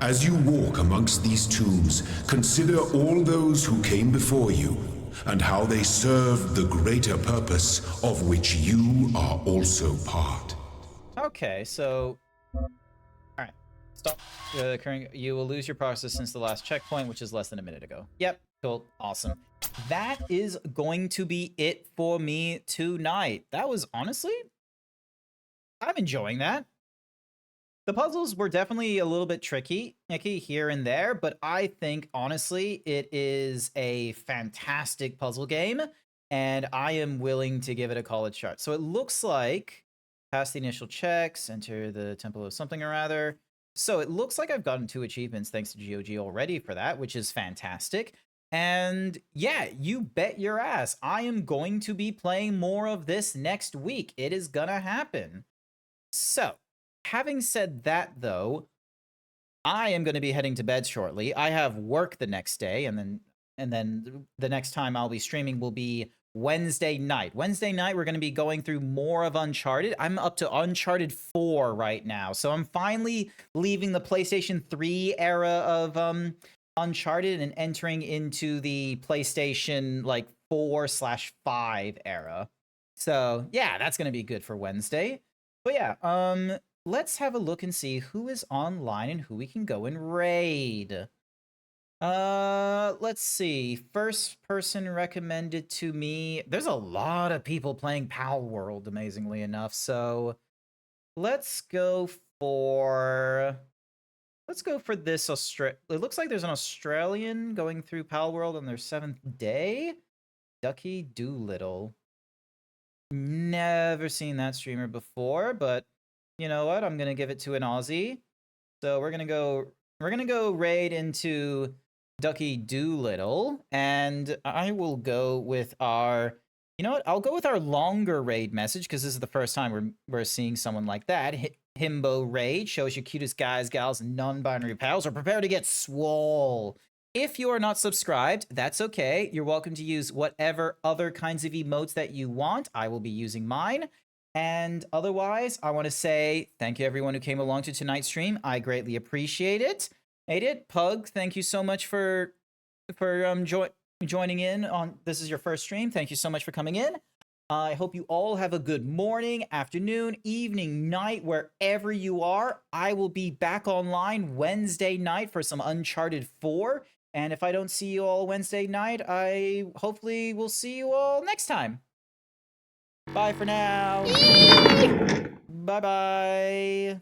As you walk amongst these tombs, consider all those who came before you, and how they served the greater purpose of which you are also part. Okay, so... Alright. Stop. You will lose your process since the last checkpoint, which is less than a minute ago. Yep, cool. Awesome. That is going to be it for me tonight. That was, honestly... I'm enjoying that. The puzzles were definitely a little bit tricky here and there, but I think, honestly, it is a fantastic puzzle game, and I am willing to give it a college shot. So it looks like... Pass the initial checks, enter the temple of something or other. So it looks like I've gotten 2 achievements thanks to GOG already for that, which is fantastic. And yeah, you bet your ass, I am going to be playing more of this next week. It is gonna happen. So, having said that though, I am going to be heading to bed shortly. I have work the next day, and then the next time I'll be streaming will be Wednesday night. Wednesday night, we're going to be going through more of Uncharted. I'm up to Uncharted 4 right now. So I'm finally leaving the PlayStation 3 era of Uncharted and entering into the PlayStation like 4/5 era. So yeah, that's going to be good for Wednesday. But yeah, let's have a look and see who is online and who we can go and raid. Let's see. First person recommended to me. There's a lot of people playing Pal World, amazingly enough. So let's go for this It looks like there's an Australian going through Pal World on their 7th day. Ducky Doolittle. Never seen that streamer before, but you know what? I'm gonna give it to an Aussie. So we're gonna go raid into Ducky Doolittle, and I will go with our, you know what? I'll go with our longer raid message because this is the first time we're seeing someone like that. Himbo Raid shows you cutest guys, gals, and non-binary pals are prepared to get swole. If you are not subscribed, that's okay. You're welcome to use whatever other kinds of emotes that you want. I will be using mine. And otherwise, I want to say thank you everyone who came along to tonight's stream. I greatly appreciate it. Pug, thank you so much for joining in on this is your first stream. Thank you so much for coming in. I hope you all have a good morning, afternoon, evening, night, wherever you are. I will be back online Wednesday night for some Uncharted 4. And if I don't see you all Wednesday night, I hopefully will see you all next time. Bye for now. Bye-bye.